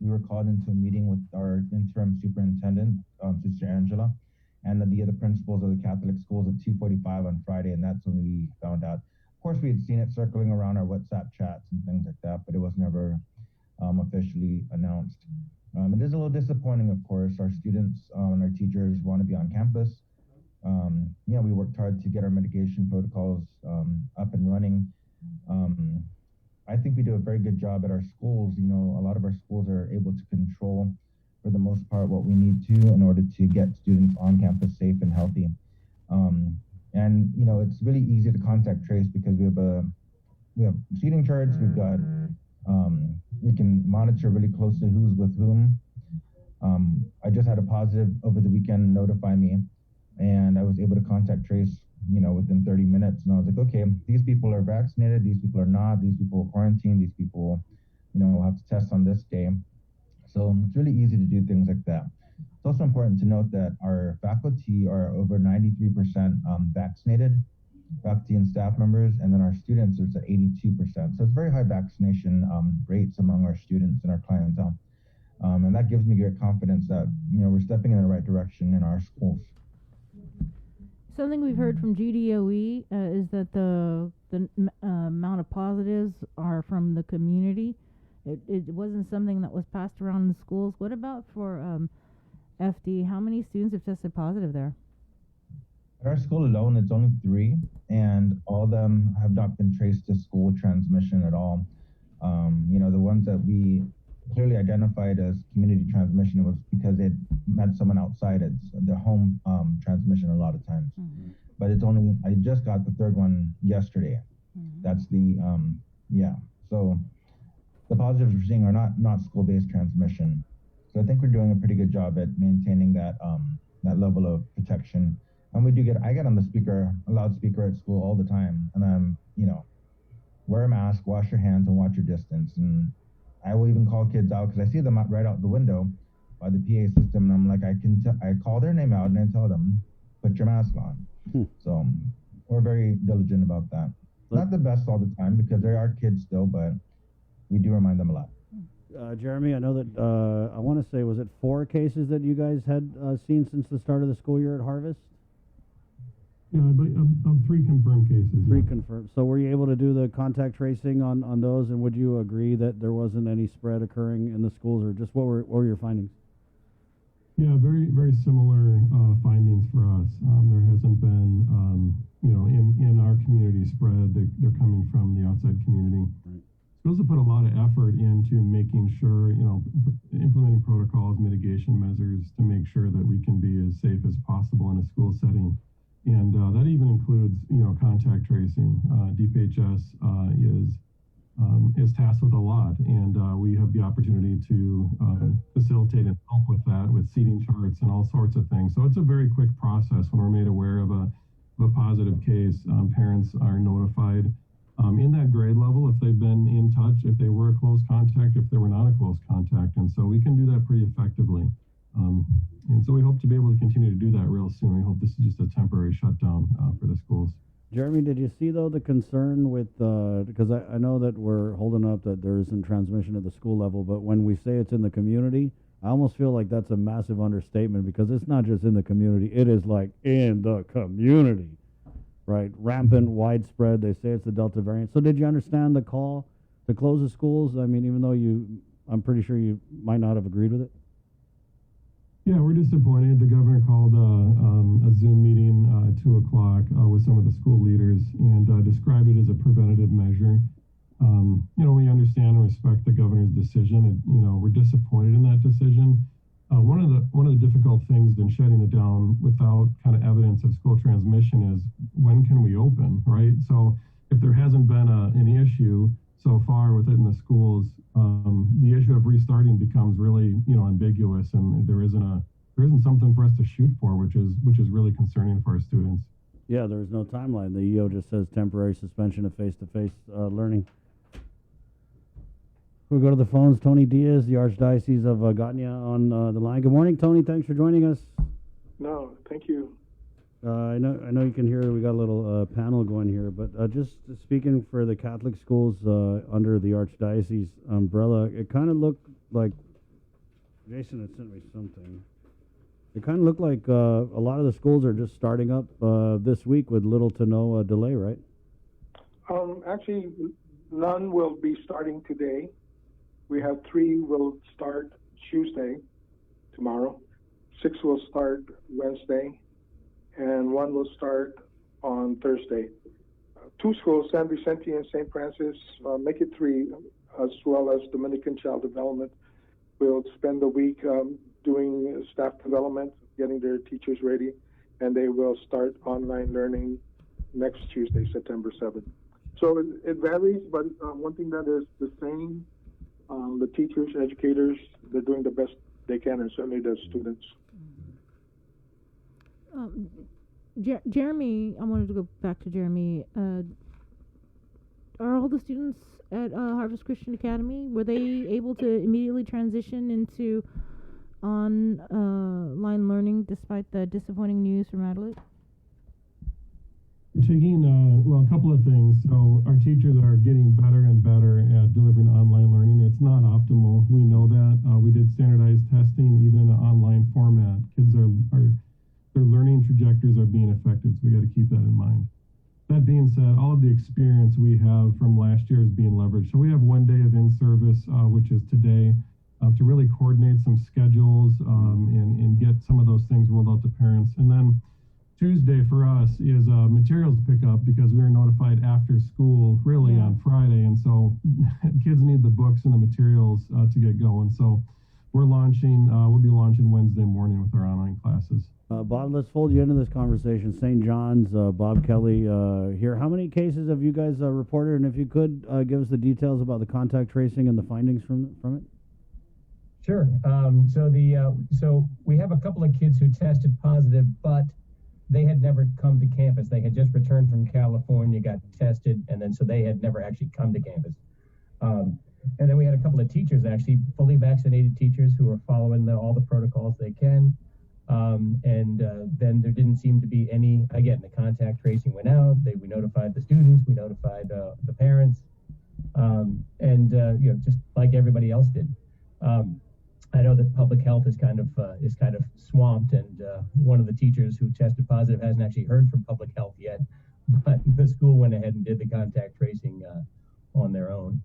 We were called into a meeting with our interim superintendent, Sister Angela, and the other principals of the Catholic schools at 2:45 on Friday, and that's when we found out. Of course, we had seen it circling around our WhatsApp chats and things like that, but it was never officially announced. It is a little disappointing, of course. Our students and our teachers want to be on campus. We worked hard to get our mitigation protocols up and running. I think we do a very good job at our schools. A lot of our schools are able to control, for the most part, what we need to in order to get students on campus safe and healthy. And it's really easy to contact trace because we have seating charts. We've got we can monitor really closely who's with whom. I just had a positive over the weekend notify me, and I was able to contact trace within 30 minutes. And I was like, okay, these people are vaccinated, these people are not, these people are quarantined, these people, will have to test on this day. So it's really easy to do things like that. It's also important to note that our faculty are over 93% vaccinated, faculty and staff members, and then our students are at 82%. So it's very high vaccination rates among our students and our clientele. And that gives me great confidence that, we're stepping in the right direction in our schools. Something we've heard from GDOE is that the amount of positives are from the community. It wasn't something that was passed around in the schools. What about for FD? How many students have tested positive there? At our school alone, it's only 3, and all of them have not been traced to school transmission at all. The ones that we clearly identified as community transmission was because it met someone outside. It's the home transmission a lot of times. Mm-hmm. But I just got the 3rd one yesterday. Mm-hmm. That's the, So the positives we're seeing are not school-based transmission. So I think we're doing a pretty good job at maintaining that level of protection. And I get on a loudspeaker at school all the time, and I'm, wear a mask, wash your hands, and watch your distance. And I will even call kids out because I see them right out the window by the PA system, and I'm like, I call their name out and I tell them, put your mask on. So we're very diligent about that. Not the best all the time because there are kids still, but we do remind them a lot. Jeremy, I know that I want to say, was it 4 cases that you guys had seen since the start of the school year at Harvest? Yeah, but 3 confirmed cases. 3 confirmed. So were you able to do the contact tracing on those, and would you agree that there wasn't any spread occurring in the schools, or just what were your findings? Yeah, very, very similar findings for us. There hasn't been, in our community spread. They're coming from the outside community. Right. Schools have put a lot of effort into making sure, implementing protocols, mitigation measures to make sure that we can be as safe as possible in a school setting. And that even includes, contact tracing. DPHS is tasked with a lot, and we have the opportunity to facilitate and help with that, with seating charts and all sorts of things. So it's a very quick process. When we're made aware of a positive case, parents are notified in that grade level if they've been in touch, if they were a close contact, if they were not a close contact, and so we can do that pretty effectively. And so we hope to be able to continue to do that real soon. We hope this is just a temporary shutdown for the schools. Jeremy, did you see, though, the concern with, because I know that we're holding up that there isn't transmission at the school level, but when we say it's in the community, I almost feel like that's a massive understatement, because it's not just in the community, it is like in the community, right? Rampant, widespread. They say it's the Delta variant. So did you understand the call to close the schools? I mean, even though I'm pretty sure you might not have agreed with it. Yeah, we're disappointed. The governor called a Zoom meeting at 2 o'clock with some of the school leaders and described it as a preventative measure. We understand and respect the governor's decision, and we're disappointed in that decision. One of the difficult things in shutting it down without kind of evidence of school transmission is when can we open, right? So if there hasn't been an issue so far within the schools, the issue of restarting becomes really ambiguous, and there isn't something for us to shoot for, which is really concerning for our students. Yeah, there's no timeline. The EO just says temporary suspension of face-to-face learning. We'll go to the phones. Tony Diaz, the Archdiocese of Gatineau, on the line. Good morning, Tony. Thanks for joining us. No, thank you. I know you can hear we got a little panel going here, but just speaking for the Catholic schools under the Archdiocese umbrella, it kind of looked like Jason had sent me something. It kind of looked like a lot of the schools are just starting up this week with little to no delay, right? Actually, none will be starting today. We have 3 will start Tuesday, tomorrow. 6 will start Wednesday, and 1 will start on Thursday. 2 schools, San Vicente and St. Francis, make it 3, as well as Dominican Child Development, will spend the week doing staff development, getting their teachers ready, and they will start online learning next Tuesday, September 7th. So it varies, but one thing that is the same, the teachers, educators, they're doing the best they can, and certainly the students. Jeremy, I wanted to go back to Jeremy. Are all the students at Harvest Christian Academy, were they able to immediately transition into online learning despite the disappointing news from Adelaide? Taking, a couple of things. So our teachers are getting better and better at delivering online learning. It's not optimal. We know that. We did standardized testing even in an online format. Kids their learning trajectories are being affected, so we got to keep that in mind. That being said, all of the experience we have from last year is being leveraged. So we have 1 day of in-service, which is today, to really coordinate some schedules and get some of those things rolled out to parents. And then Tuesday for us is materials pickup, because we were notified after school really on Friday, and so kids need the books and the materials to get going. So we'll be launching Wednesday morning with our online classes. Bob, let's fold you into this conversation. St. John's, Bob Kelly here. How many cases have you guys reported? And if you could give us the details about the contact tracing and the findings from it. Sure. So we have a couple of kids who tested positive, but they had never come to campus. They had just returned from California, got tested, and then so they had never actually come to campus. And then we had a couple of teachers, actually fully vaccinated teachers, who are following all the protocols they can. Then there didn't seem to be any, again, the contact tracing went out. We notified the students, we notified the parents, just like everybody else did. I know that public health is kind of swamped, and one of the teachers who tested positive hasn't actually heard from public health yet, but the school went ahead and did the contact tracing on their own.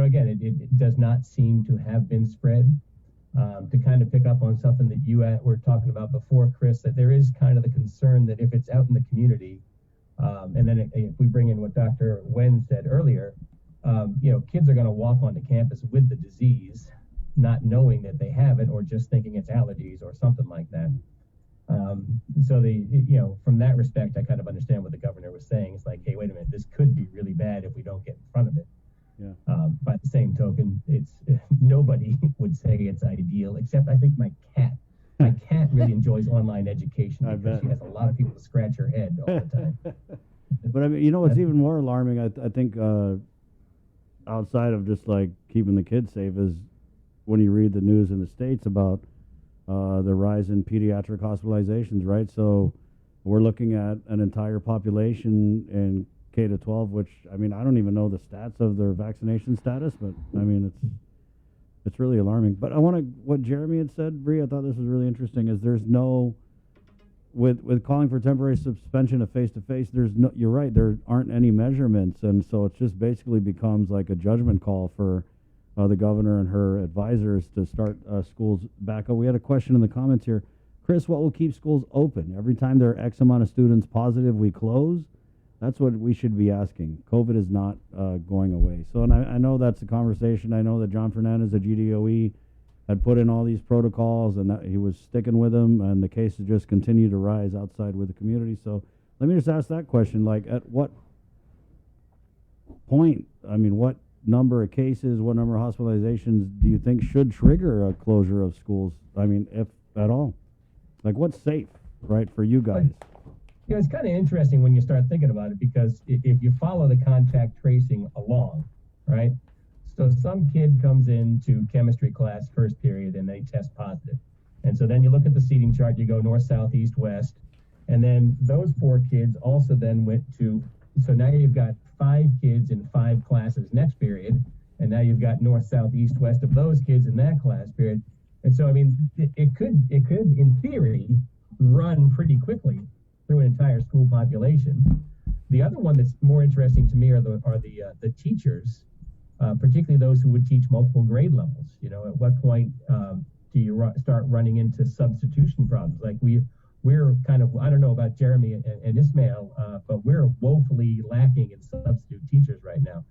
Again, it does not seem to have been spread. To kind of pick up on something that you were talking about before, Chris, that there is kind of the concern that if it's out in the community, and then if we bring in what Dr. Wen said earlier, kids are going to walk onto campus with the disease, not knowing that they have it, or just thinking it's allergies or something like that. From that respect, I kind of understand what the governor was saying. It's like, hey, wait a minute, this could be really bad if we don't get in front of it. Yeah. By the same token, nobody would say it's ideal, except I think my cat. My cat really enjoys online education because she has a lot of people to scratch her head all the time. But I mean, what's even more alarming, I think, outside of just like keeping the kids safe, is when you read the news in the States about the rise in pediatric hospitalizations, right? So we're looking at an entire population in K-12, which, I mean, I don't even know the stats of their vaccination status, but I mean, it's really alarming. But what Jeremy had said, Bree, I thought this was really interesting, is there's no, with calling for temporary suspension of face-to-face, you're right, there aren't any measurements, and so it just basically becomes like a judgment call for the governor and her advisors to start schools back up. We had a question in the comments here. Chris, what will keep schools open? Every time there are X amount of students positive, we close? That's what we should be asking. COVID is not going away. So, and I know that's a conversation. I know that John Fernandez at GDOE had put in all these protocols and that he was sticking with them, and the cases just continue to rise outside with the community. So let me just ask that question, like at what point, I mean, what number of cases, what number of hospitalizations do you think should trigger a closure of schools? I mean, if at all. Like what's safe, right, for you guys? Yeah, it's kind of interesting when you start thinking about it, because if you follow the contact tracing along, right? So some kid comes into chemistry class first period and they test positive. And so then you look at the seating chart, you go north, south, east, west. And then those 4 kids also then went to, so now you've got 5 kids in 5 classes next period. And now you've got north, south, east, west of those kids in that class period. And so, I mean, it could in theory run pretty quickly through an entire school population. The other one that's more interesting to me are the teachers, particularly those who would teach multiple grade levels. You know, at what point do you start running into substitution problems? Like we're kind of, I don't know about Jeremy and Ismail, but we're woefully lacking in substitute teachers right now,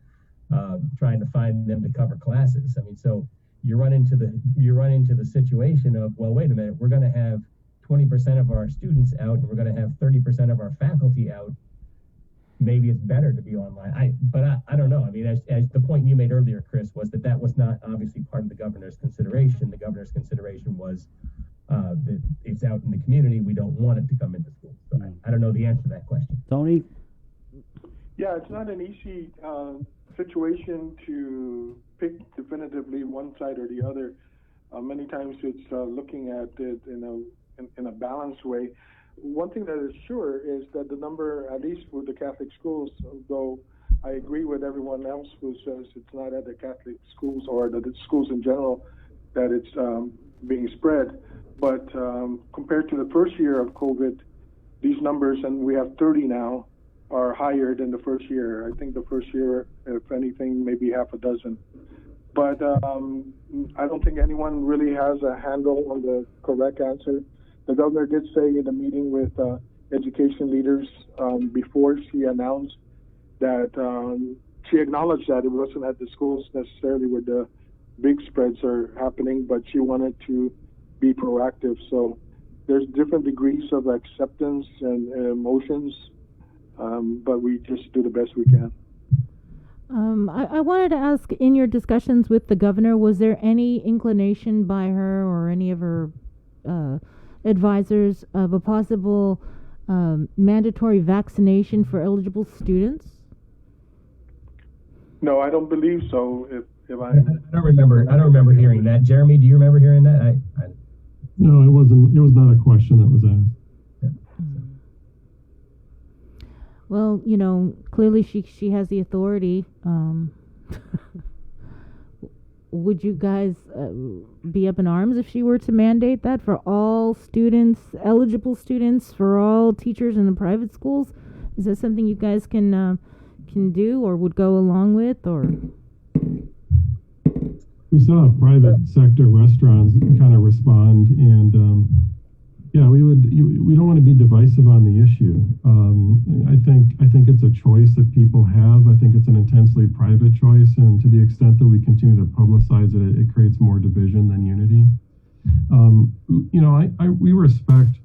trying to find them to cover classes. I mean, so you run into the situation of, well, wait a minute, we're going to have 20% of our students out and we're going to have 30% of our faculty out. Maybe it's better to be online. I don't know. I mean, as the point you made earlier, Chris, was that was not obviously part of the governor's consideration. The governor's consideration was that it's out in the community. We don't want it to come into school. So I don't know the answer to that question. Tony? Yeah, it's not an easy situation to pick definitively one side or the other. Many times it's looking at it in a balanced way. One thing that is sure is that the number, at least for the Catholic schools, though I agree with everyone else who says it's not at the Catholic schools or the schools in general that it's being spread, but compared to the first year of COVID, these numbers, and we have 30 now, are higher than the first year. I think the first year, if anything, maybe half a dozen. But I don't think anyone really has a handle on the correct answer. The governor did say in a meeting with education leaders before she announced that she acknowledged that it wasn't at the schools necessarily where the big spreads are happening, but she wanted to be proactive. So there's different degrees of acceptance and emotions, but we just do the best we can. I wanted to ask, in your discussions with the governor, was there any inclination by her or any of her advisors of a possible mandatory vaccination for eligible students? No, I don't believe so. If I don't remember hearing that. Jeremy, do you remember hearing that? No, it wasn't. It was not a question that was asked. Well, you know, clearly she has the authority. Would you guys be up in arms if she were to mandate that for all students, eligible students, for all teachers in the private schools? Is that something you guys can do or would go along with, or? We saw private sector restaurants kind of respond, and yeah, we don't want to be divisive on the issue. I think it's a choice that people have. I think it's an intensely private choice, and to the extent that we continue to publicize it, it creates more division than unity. You know, we respect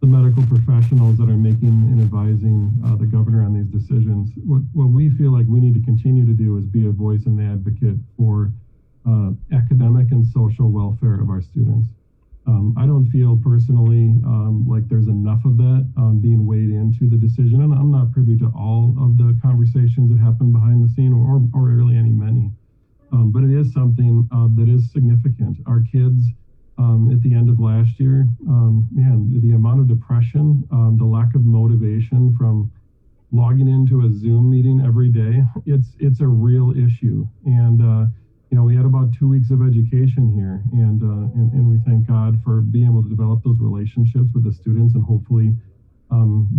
the medical professionals that are making and advising the governor on these decisions. What we feel like we need to continue to do is be a voice and an advocate for academic and social welfare of our students. I don't feel personally like there's enough of that being weighed into the decision, and I'm not privy to all of the conversations that happen behind the scene, or really many. But it is something that is significant. Our kids at the end of last year, man, the amount of depression, the lack of motivation from logging into a Zoom meeting every day, it's a real issue. And you know, we had about 2 weeks of education here, and we thank God for being able to develop those relationships with the students and hopefully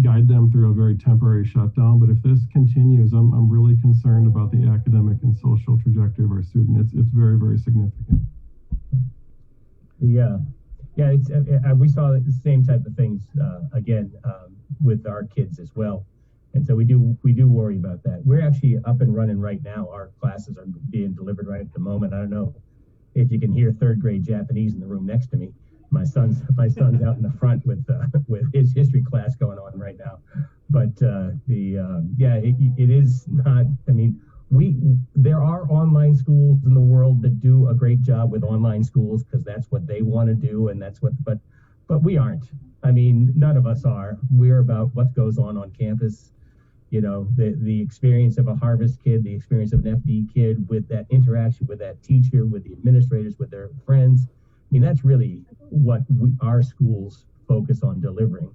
guide them through a very temporary shutdown. But if this continues, I'm really concerned about the academic and social trajectory of our student. It's very, very significant. Yeah, it's we saw the same type of things again with our kids as well, and so we do worry about that. We're actually up and running right now. Our classes are being delivered right at the moment. I don't know if you can hear third grade Japanese in the room next to me. My son's out in the front with his history class going on right now. But it is not. I mean, there are online schools in the world that do a great job with online schools because that's what they want to do, and that's what. But we aren't. I mean, none of us are. We're about what goes on campus. You know, the experience of a Harvest kid, the experience of an FD kid with that interaction with that teacher, with the administrators, with their friends. I mean, that's really what our schools focus on delivering,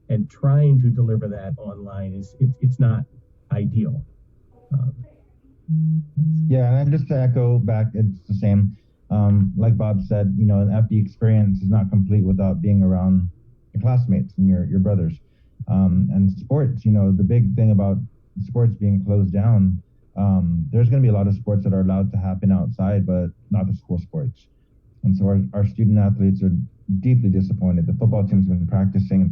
and trying to deliver that online it's not ideal. Yeah, and just to echo back, it's the same. Like Bob said, you know, an FD experience is not complete without being around your classmates and your brothers. And sports, you know, the big thing about sports being closed down, there's going to be a lot of sports that are allowed to happen outside, but not the school sports. And so our student athletes are deeply disappointed. The football team's been practicing,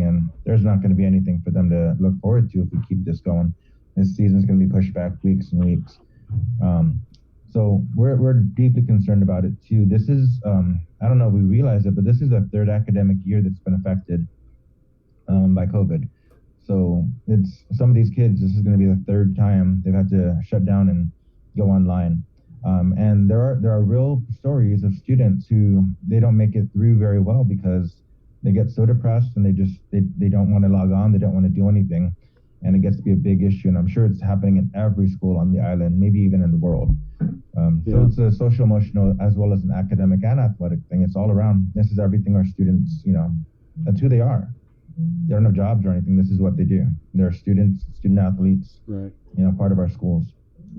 and there's not going to be anything for them to look forward to if we keep this going. This season's going to be pushed back weeks and weeks. So we're deeply concerned about it too. This is, I don't know if we realize it, but this is the third academic year that's been affected by COVID. So it's some of these kids, this is going to be the third time they've had to shut down and go online. And there are real stories of students who they don't make it through very well because they get so depressed and they don't want to log on, they don't want to do anything, and it gets to be a big issue. And I'm sure it's happening in every school on the island, maybe even in the world. So it's a social, emotional, as well as an academic and athletic thing. It's all around. This is everything our students, you know, that's who they are. They don't have jobs or anything. This is what they do. They're students, student athletes, right? You know, part of our schools.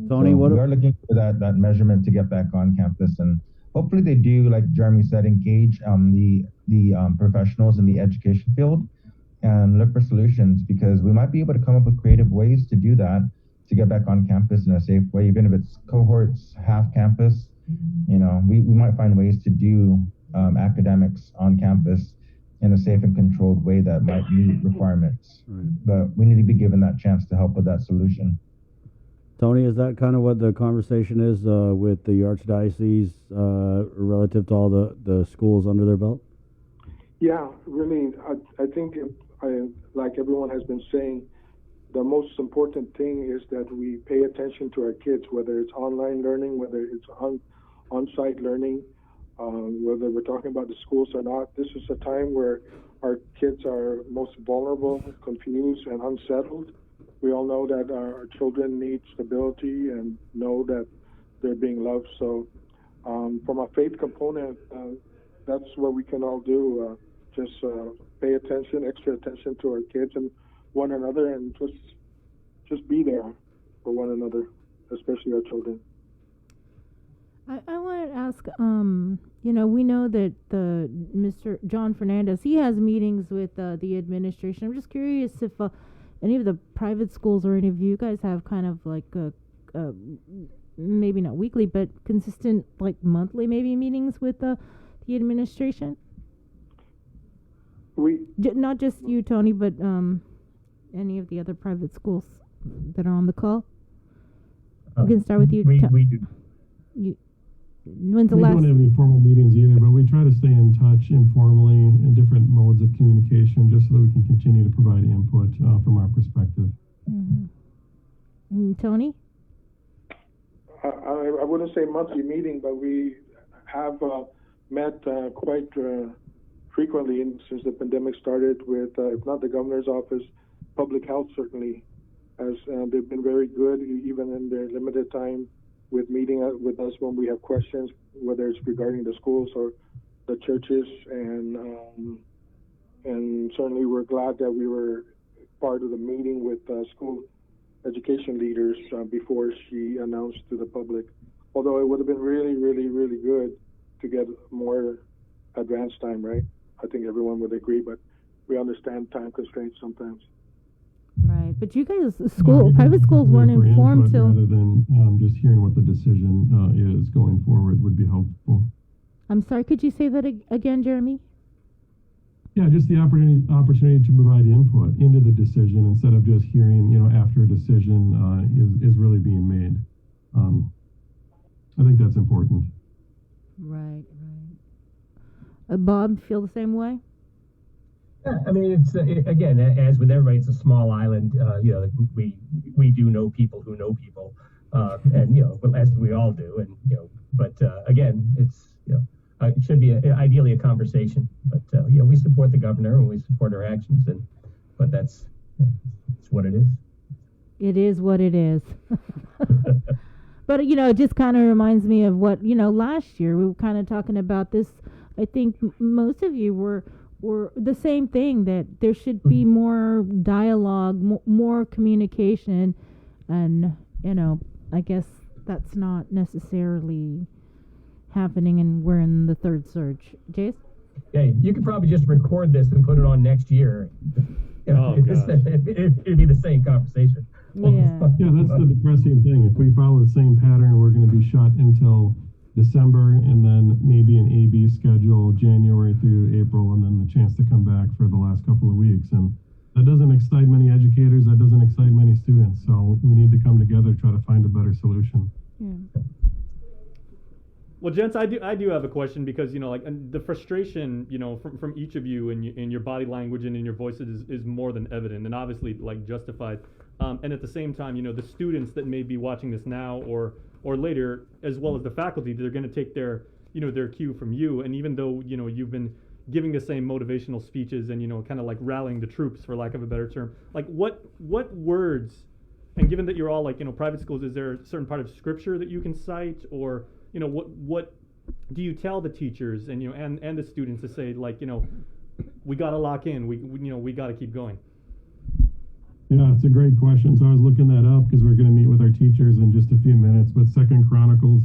Tony, so we are looking for that measurement to get back on campus, and hopefully they do, like Jeremy said, engage the professionals in the education field and look for solutions, because we might be able to come up with creative ways to do that, to get back on campus in a safe way, even if it's cohorts, half campus. You know, we might find ways to do academics on campus in a safe and controlled way that might meet requirements. Right. But we need to be given that chance to help with that solution. Tony, is that kind of what the conversation is with the Archdiocese relative to all the schools under their belt? Yeah, really, I think, like everyone has been saying, the most important thing is that we pay attention to our kids, whether it's online learning, whether it's on-site learning, whether we're talking about the schools or not. This is a time where our kids are most vulnerable, confused, and unsettled. We all know that our children need stability and know that they're being loved. So from a faith component, that's what we can all do. Just pay attention, extra attention to our kids and one another, and just be there for one another, especially our children. I wanted to ask, you know, we know that the Mr. John Fernandez, he has meetings with the administration. I'm just curious if any of the private schools or any of you guys have kind of like maybe not weekly, but consistent, like monthly maybe meetings with the administration? Not just you, Tony, but any of the other private schools that are on the call. We can start with you. We do. When's the we last? don't have any formal meetings either, but we try to stay in touch informally in different modes of communication, just so that we can continue to provide input from our perspective. Tony? I wouldn't say monthly meeting, but we have met quite frequently since the pandemic started with, if not the governor's office, public health certainly, as they've been very good, even in their limited time, with meeting with us when we have questions, whether it's regarding the schools or the churches, and certainly we're glad that we were part of the meeting with school education leaders before she announced to the public. Although it would have been really, really, really good to get more advance time, right? I think everyone would agree, but we understand time constraints sometimes. Right, but you guys, private schools weren't informed till. Rather than just hearing what the decision is going forward would be helpful. I'm sorry, could you say that again, Jeremy? Yeah, just the opportunity to provide input into the decision instead of just hearing, after a decision is really being made. I think that's important. Right. Bob, feel the same way? Yeah, I mean, it's again, as with everybody, it's a small island. We do know people who know people, and as we all do, and but again, it's it should be ideally a conversation. But we support the governor and we support her actions, but that's it's what it is. It is what it is. But it just kind of reminds me of what last year we were kind of talking about this. I think most of you were the same thing, that there should be more dialogue, more communication, and I guess that's not necessarily happening, and we're in the third surge. Jace? Hey, you could probably just record this and put it on next year. It'd be the same conversation. Yeah, that's the depressing thing. If we follow the same pattern, we're going to be shut until December, and then maybe an A/B schedule January through April, and then the chance to come back for the last couple of weeks. And that doesn't excite many educators. That doesn't excite many students. So we need to come together, try to find a better solution. Yeah. Well, gents, I do have a question, because the frustration from each of you in your body language and in your voices is more than evident, and obviously justified. And at the same time, the students that may be watching this now or later, as well as the faculty, they're going to take their cue from you. And even though you've been giving the same motivational speeches and kind of rallying the troops, for lack of a better term, what words, and given that you're all private schools, is there a certain part of scripture that you can cite, or what do you tell the teachers and and the students to say, we got to lock in, we got to keep going? Yeah, it's a great question. So I was looking that up because we're going to meet with our teachers in just a few minutes. But 2 Chronicles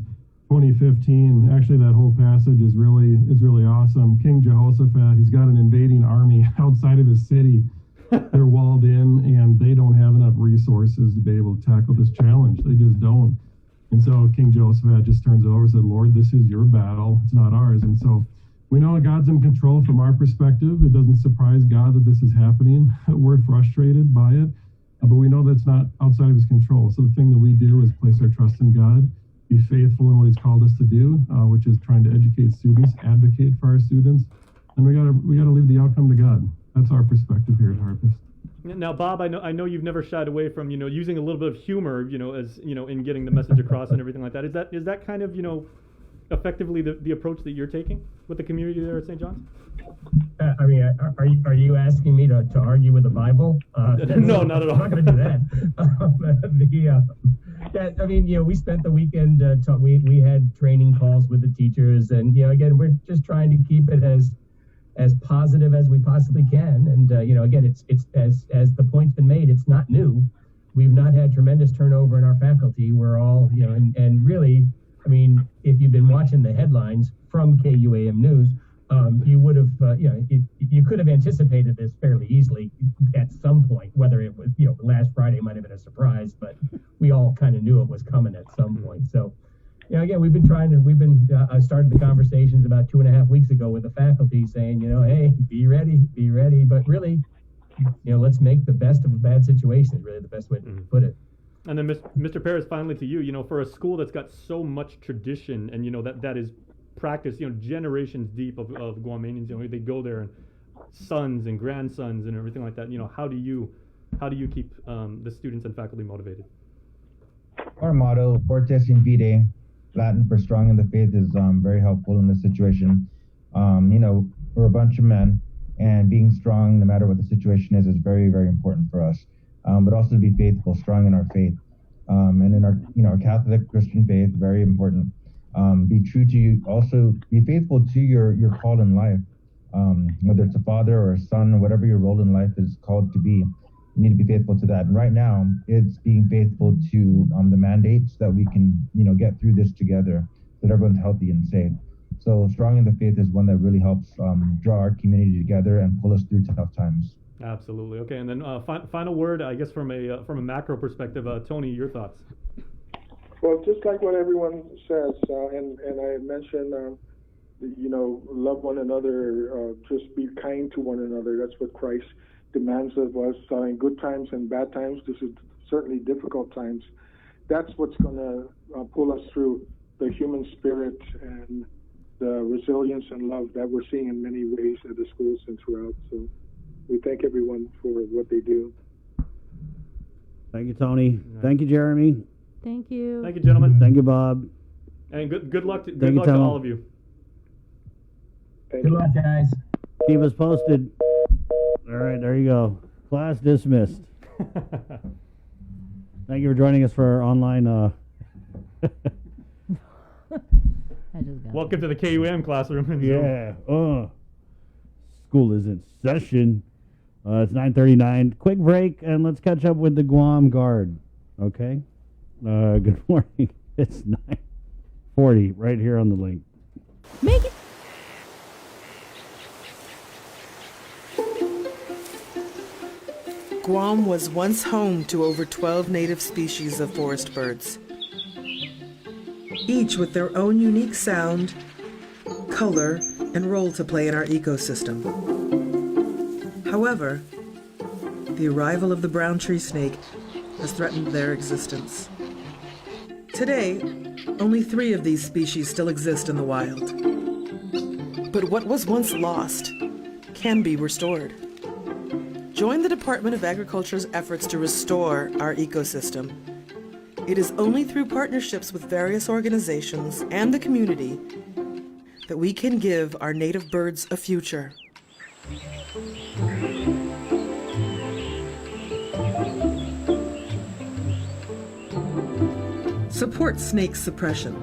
20:15, actually that whole passage is really awesome. King Jehoshaphat, he's got an invading army outside of his city. They're walled in, and they don't have enough resources to be able to tackle this challenge. They just don't. And so King Jehoshaphat just turns it over and said, Lord, this is your battle. It's not ours. And so we know God's in control from our perspective. It doesn't surprise God that this is happening. We're frustrated by it, but we know that's not outside of his control. So the thing that we do is place our trust in God, be faithful in what he's called us to do, which is trying to educate students, advocate for our students, and we gotta leave the outcome to God. That's our perspective here at Harpist. Now, Bob, I know you've never shied away from using a little bit of humor, as in getting the message across and everything like that. Is that kind of effectively the approach that you're taking with the community there at St. John's? I mean, are you asking me to argue with the Bible? No, not at all. I'm not going to do that. I mean, we spent the weekend. We had training calls with the teachers, and again, we're just trying to keep it as positive as we possibly can. And again, it's as the point's been made, it's not new. We've not had tremendous turnover in our faculty. We're all and really, I mean, if you've been watching the headlines from KUAM News, you would have, you could have anticipated this fairly easily at some point. Whether it was, last Friday might have been a surprise, but we all kind of knew it was coming at some point. So, again, I started the conversations about 2.5 weeks ago with the faculty, saying, hey, be ready, but really, let's make the best of a bad situation. Is really the best way to put it. And then, Mr. Perez, finally to you, for a school that's got so much tradition and, that is practiced, generations deep of Guamanians, they go there, and sons and grandsons and everything like that, how do you keep the students and faculty motivated? Our motto, Fortes in Fide, Latin for strong in the faith, is very helpful in this situation. We're a bunch of men, and being strong, no matter what the situation is very, very important for us. But also to be faithful, strong in our faith, and in our Catholic Christian faith, very important. Be true to you. Also, be faithful to your call in life, whether it's a father or a son or whatever your role in life is called to be. You need to be faithful to that. And right now, it's being faithful to the mandates that we can, get through this together, so that everyone's healthy and safe. So strong in the faith is one that really helps draw our community together and pull us through tough times. Absolutely. Okay, and then final word, I guess, from a macro perspective, Tony, your thoughts. Well, just like what everyone says, and I mentioned, love one another, just be kind to one another. That's what Christ demands of us in good times and bad times. This is certainly difficult times. That's what's going to pull us through, the human spirit and the resilience and love that we're seeing in many ways at the schools and throughout. So we thank everyone for what they do. Thank you, Tony. Thank you, Jeremy. Thank you. Thank you, gentlemen. Thank you, Bob. And good luck to Thank you, to all of you. Good luck, guys. Keep us posted. All right, there you go. Class dismissed. Thank you for joining us for our online. Welcome to the KUM classroom. Yeah. School is in session. It's 9:39. Quick break, and let's catch up with the Guam Guard. Okay. Good morning. It's 9:40 right here on the link. Make it. Guam was once home to over 12 native species of forest birds, each with their own unique sound, color, and role to play in our ecosystem. However, the arrival of the brown tree snake has threatened their existence. Today, only 3 of these species still exist in the wild. But what was once lost can be restored. Join the Department of Agriculture's efforts to restore our ecosystem. It is only through partnerships with various organizations and the community that we can give our native birds a future. Support snake suppression.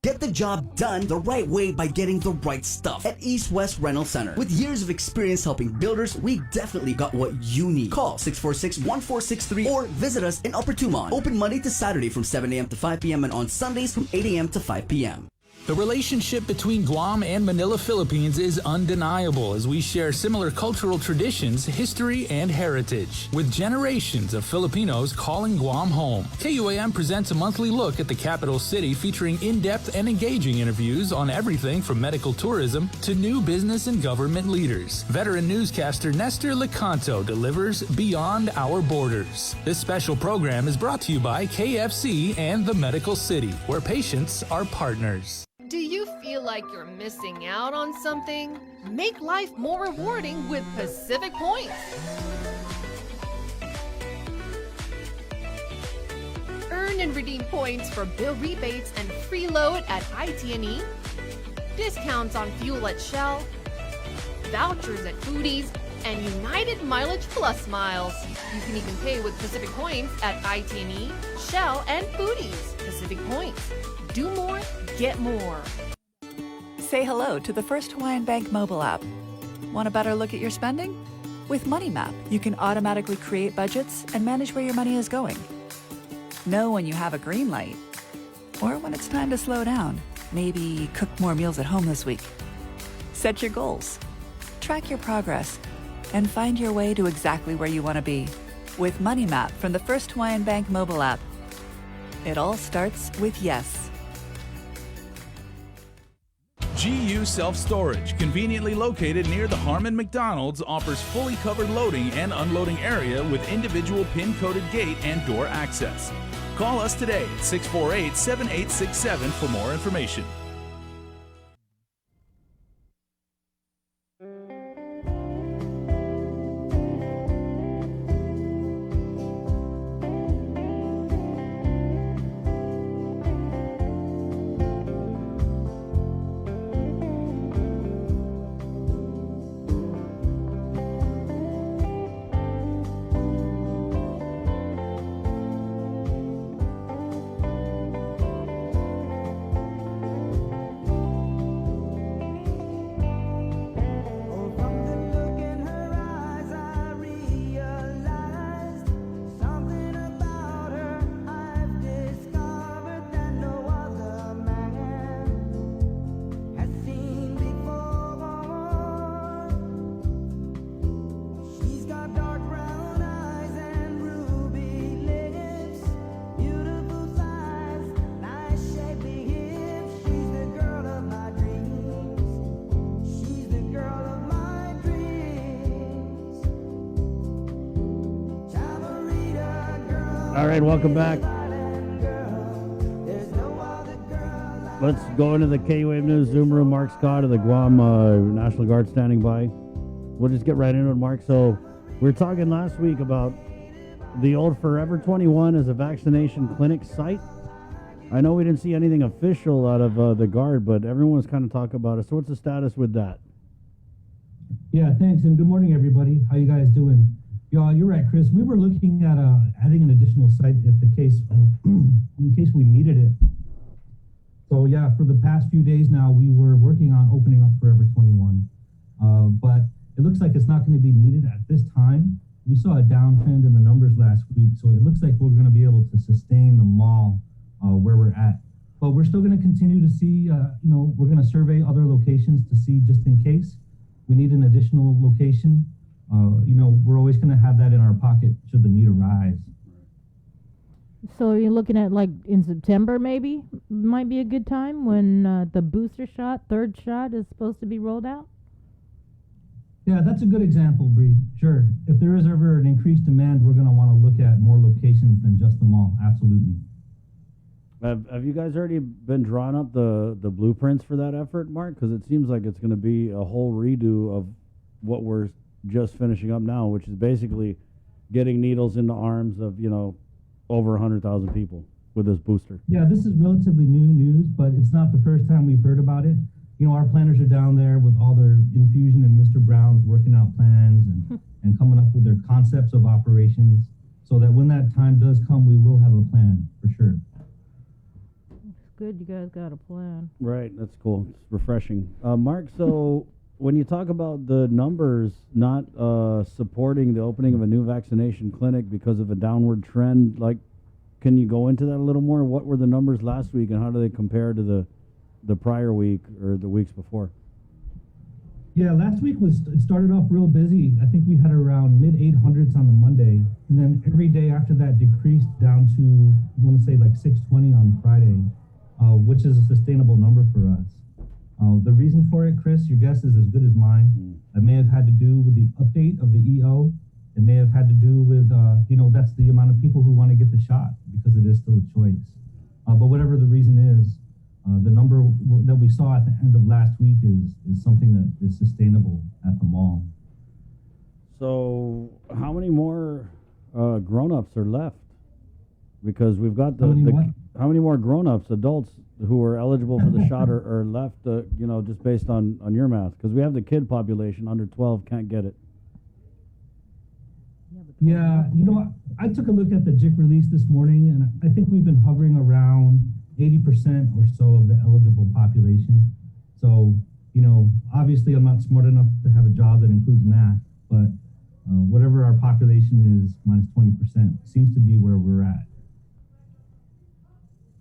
Get the job done the right way by getting the right stuff at East West Rental Center. With years of experience helping builders, we definitely got what you need. Call 646-1463 or visit us in Upper Tumon. Open Monday to Saturday from 7 a.m. to 5 p.m. and on Sundays from 8 a.m. to 5 p.m. The relationship between Guam and Manila, Philippines is undeniable as we share similar cultural traditions, history, and heritage. With generations of Filipinos calling Guam home, KUAM presents a monthly look at the capital city featuring in-depth and engaging interviews on everything from medical tourism to new business and government leaders. Veteran newscaster Nestor Lecanto delivers Beyond Our Borders. This special program is brought to you by KFC and the Medical City, where patients are partners. Do you feel like you're missing out on something? Make life more rewarding with Pacific Points. Earn and redeem points for bill rebates and free load at IT&E, discounts on fuel at Shell, vouchers at Foodies, and United Mileage Plus miles. You can even pay with Pacific Points at IT&E, Shell, and Foodies. Pacific Points. Do more, get more. Say hello to the First Hawaiian Bank mobile app. Want a better look at your spending? With Money Map, you can automatically create budgets and manage where your money is going. Know when you have a green light, or when it's time to slow down. Maybe cook more meals at home this week. Set your goals, track your progress, and find your way to exactly where you want to be. With Money Map from the First Hawaiian Bank mobile app. It all starts with yes. GU Self-Storage, conveniently located near the Harmon McDonald's, offers fully covered loading and unloading area with individual pin-coded gate and door access. Call us today at 648-7867 for more information. All right, welcome back. Let's go into the K-Wave News Zoom room. Mark Scott of the Guam National Guard standing by. We'll just get right into it, Mark. So we were talking last week about the old Forever 21 as a vaccination clinic site. I know we didn't see anything official out of the Guard, but everyone was kind of talking about it. So what's the status with that? Yeah, thanks, and good morning, everybody. How you guys doing? Yeah, you're right, Chris. We were looking at adding an additional site if the case, in case we needed it. So yeah, for the past few days now, we were working on opening up Forever 21, but it looks like it's not going to be needed at this time. We saw a downtrend in the numbers last week, so it looks like we're going to be able to sustain the mall where we're at. But we're still going to continue to see, we're going to survey other locations to see just in case we need an additional location. We're always going to have that in our pocket should the need arise. So you're looking at like in September maybe might be a good time when the booster shot, third shot is supposed to be rolled out? Yeah, that's a good example, Bree. Sure. If there is ever an increased demand, we're going to want to look at more locations than just the mall. Absolutely. Have you guys already been drawing up the blueprints for that effort, Mark? Because it seems like it's going to be a whole redo of what we're just finishing up now, which is basically getting needles in the arms of, over 100,000 people with this booster. Yeah, this is relatively new news, but it's not the first time we've heard about it. Our planners are down there with all their infusion and Mr. Brown's working out plans and coming up with their concepts of operations so that when that time does come, we will have a plan for sure. It's good you guys got a plan. Right, that's cool. It's refreshing. Mark, so when you talk about the numbers not supporting the opening of a new vaccination clinic because of a downward trend, can you go into that a little more? What were the numbers last week and how do they compare to the prior week or the weeks before? Yeah, last week it started off real busy. I think we had around mid 800s on the Monday, and then every day after that decreased down to, I want to say like 620 on Friday, which is a sustainable number for us. The reason for it, Chris, your guess is as good as mine. It may have had to do with the update of the EO. It may have had to do with, that's the amount of people who want to get the shot because it is still a choice. But whatever the reason is, the number that we saw at the end of last week is something that is sustainable at the mall. So how many more grown-ups are left? Because we've got how many more grown-ups, adults who are eligible for the shot are left, just based on your math? Because we have the kid population under 12 can't get it. Yeah, I took a look at the JIC release this morning, and I think we've been hovering around 80% or so of the eligible population. So, obviously I'm not smart enough to have a job that includes math, but whatever our population is minus 20% seems to be where we're at.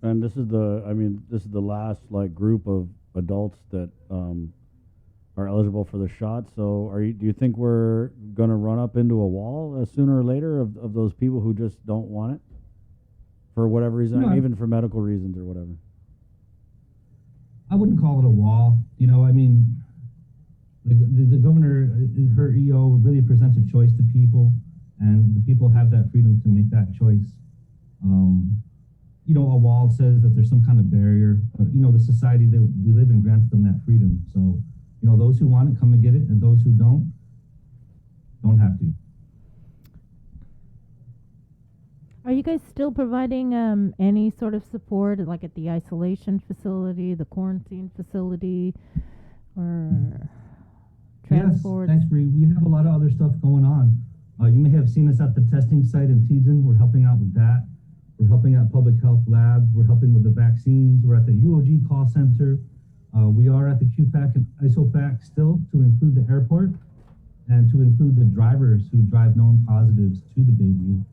And this is the last group of adults that are eligible for the shot. So do you think we're going to run up into a wall sooner or later of those people who just don't want it for whatever reason, even for medical reasons or whatever? I wouldn't call it a wall. The governor, her EO really presents a choice to people, and the people have that freedom to make that choice. A wall says that there's some kind of barrier, but the society that we live in grants them that freedom. So, those who want it, come and get it, and those who don't have to. Are you guys still providing any sort of support, like at the isolation facility, the quarantine facility, or transport? Yes, thanks, Bree. We have a lot of other stuff going on. You may have seen us at the testing site in Tejan. We're helping out with that. We're helping out Public Health Lab. We're helping with the vaccines. We're at the UOG call center. We are at the QFAC and ISOFAC still, to include the airport and to include the drivers who drive known positives to the Bayview.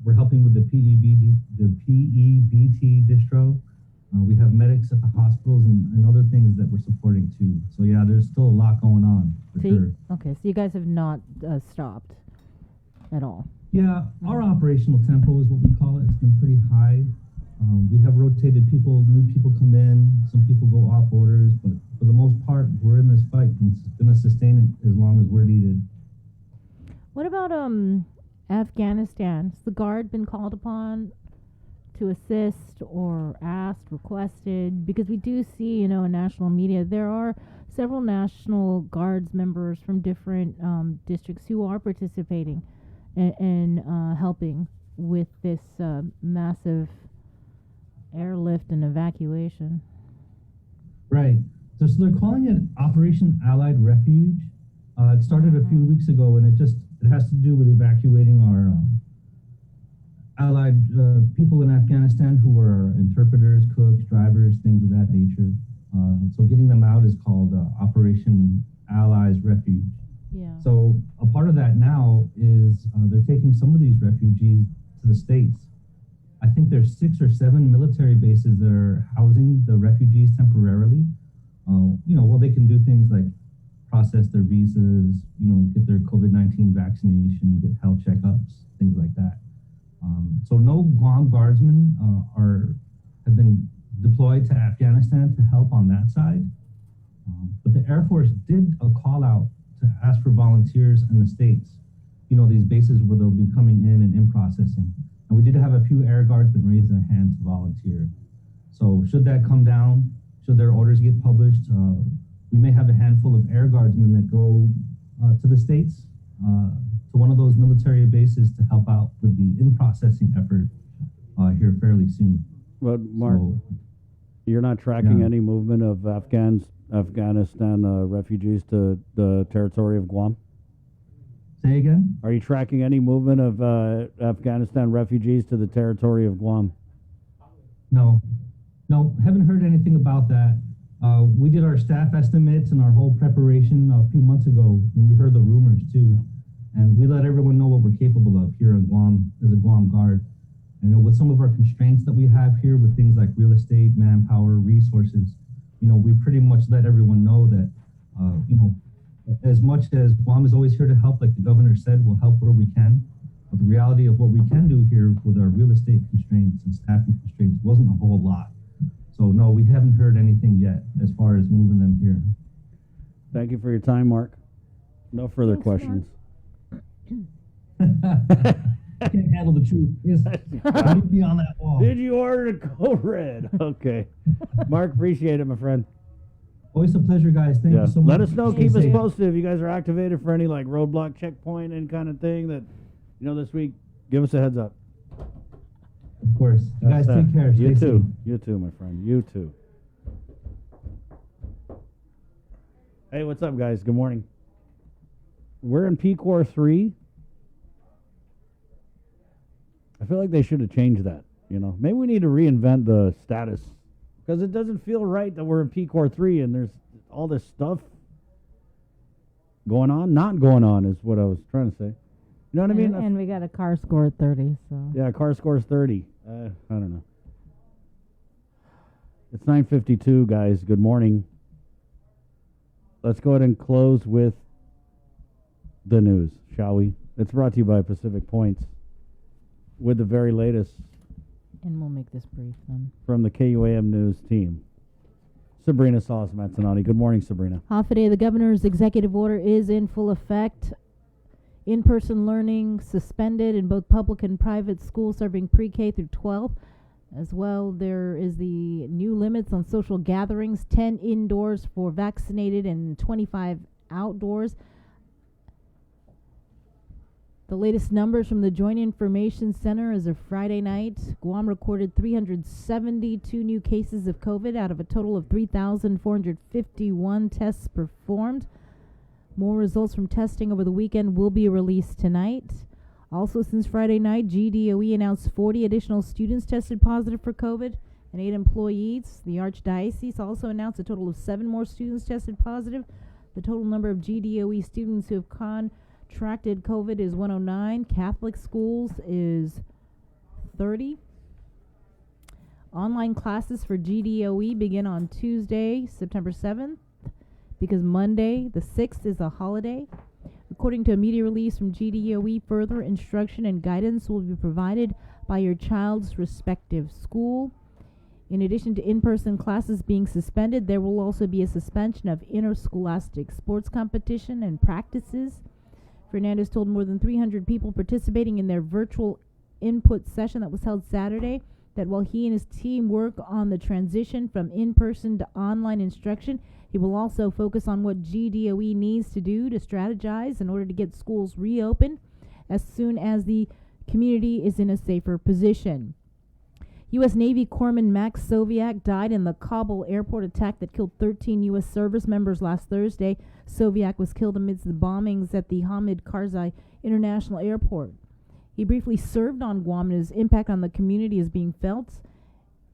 We're helping with the PEBT distro. We have medics at the hospitals and other things that we're supporting too. So yeah, there's still a lot going on for sure. Okay, so you guys have not stopped at all. Yeah, our operational tempo is what we call it. It's been pretty high. We have rotated people, new people come in, some people go off orders, but for the most part, we're in this fight and it's going to sustain it as long as we're needed. What about Afghanistan. Has the Guard been called upon to assist or asked, requested? Because we do see, in national media, there are several National Guards members from different districts who are participating in helping with this massive airlift and evacuation. Right. So they're calling it Operation Allied Refuge. It started a few weeks ago, and it has to do with evacuating our allied people in Afghanistan who are interpreters, cooks, drivers, things of that nature. So getting them out is called Operation Allies Refuge. Yeah. So a part of that now is they're taking some of these refugees to the States. I think there's 6 or 7 military bases that are housing the refugees temporarily. They can do things like process their visas, get their COVID-19 vaccination, get health checkups, things like that. So no Guam Guardsmen have been deployed to Afghanistan to help on that side. But the Air Force did a call out to ask for volunteers in the States, these bases where they'll be coming in processing. And we did have a few Air Guardsmen raise their hand to volunteer. So should that come down, should their orders get published, we may have a handful of Air Guardsmen that go to the States, to one of those military bases to help out with the in-processing effort here fairly soon. But Mark, you're not tracking any movement of Afghanistan refugees to the territory of Guam? Say again? Are you tracking any movement of Afghanistan refugees to the territory of Guam? No, haven't heard anything about that. We did our staff estimates and our whole preparation a few months ago when we heard the rumors too. And we let everyone know what we're capable of here in Guam as a Guam Guard. And with some of our constraints that we have here with things like real estate, manpower, resources, we pretty much let everyone know that, as much as Guam is always here to help, like the governor said, we'll help where we can. But the reality of what we can do here with our real estate constraints and staffing constraints wasn't a whole lot. So no, we haven't heard anything yet as far as moving them here. Thank you for your time, Mark. No further questions. I can't handle the truth. I need to be on that wall. Did you order to go red? Okay. Mark, appreciate it, my friend. Always a pleasure, guys. Thank you so much. Let us know. Keep us posted if you guys are activated for any roadblock checkpoint and kind of thing that, this week. Give us a heads up. Of course. You guys take care. You Stay too. safe. You too, my friend. You too. Hey, what's up, guys? Good morning. We're in PCOR 3. I feel like they should have changed that. Maybe we need to reinvent the status because it doesn't feel right that we're in PCOR 3 and there's all this stuff going on. Not going on is what I was trying to say. You know what I mean? And we got a car score at 30. So yeah, car score's 30. I don't know. It's 9:52, guys. Good morning. Let's go ahead and close with the news, shall we? It's brought to you by Pacific Points with the very latest. And we'll make this brief then. From the KUAM News team. Sabrina Salas-Mazzanotti. Good morning, Sabrina. Today, the governor's executive order is in full effect. In-person learning suspended in both public and private schools serving pre-K through 12. As well, there is the new limits on social gatherings, 10 indoors for vaccinated and 25 outdoors. The latest numbers from the Joint Information Center as of Friday night, Guam recorded 372 new cases of COVID out of a total of 3,451 tests performed. More results from testing over the weekend will be released tonight. Also, since Friday night, GDOE announced 40 additional students tested positive for COVID and 8 employees. The Archdiocese also announced a total of 7 more students tested positive. The total number of GDOE students who have contracted COVID is 109. Catholic schools is 30. Online classes for GDOE begin on Tuesday, September 7th, because Monday, the 6th, is a holiday. According to a media release from GDOE, further instruction and guidance will be provided by your child's respective school. In addition to in-person classes being suspended, there will also be a suspension of interscholastic sports competition and practices. Fernandez told more than 300 people participating in their virtual input session that was held Saturday that while he and his team work on the transition from in-person to online instruction, he will also focus on what GDOE needs to do to strategize in order to get schools reopened as soon as the community is in a safer position. U.S. Navy Corpsman Max Soviak died in the Kabul airport attack that killed 13 U.S. service members last Thursday. Soviak was killed amidst the bombings at the Hamid Karzai International Airport. He briefly served on Guam, and his impact on the community is being felt.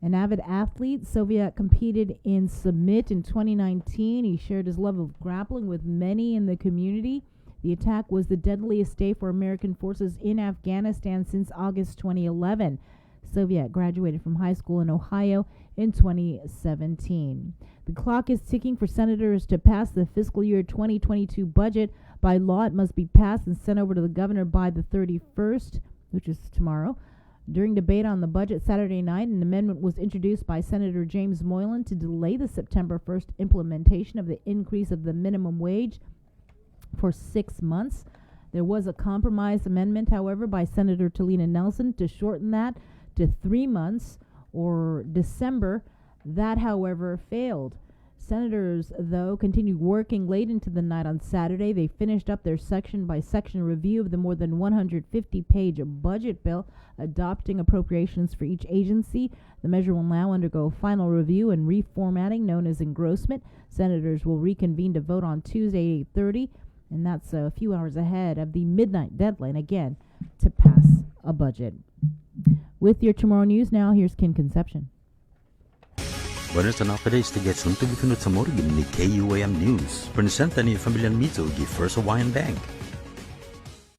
An avid athlete, Soviak competed in Submit in 2019. He shared his love of grappling with many in the community. The attack was the deadliest day for American forces in Afghanistan since August 2011. Soviak graduated from high school in Ohio in 2017. The clock is ticking for senators to pass the fiscal year 2022 budget. By law, it must be passed and sent over to the governor by the 31st, which is tomorrow. During debate on the budget Saturday night, an amendment was introduced by Senator James Moylan to delay the September 1st implementation of the increase of the minimum wage for 6 months. There was a compromise amendment, however, by Senator Talina Nelson to shorten that to 3 months or December. That, however, failed. Senators, though, continued working late into the night on Saturday. They finished up their section-by-section review of the more than 150-page budget bill, adopting appropriations for each agency. The measure will now undergo final review and reformatting, known as engrossment. Senators will reconvene to vote on Tuesday, 8:30, and that's a few hours ahead of the midnight deadline, again, to pass a budget. With your Tomorrow News now, here's Ken Concepcion. Buenos updates to get sunto gifunut sa morgan ni KUAM News. Presenta ni Familian Mizo gi First Hawaiian Bank.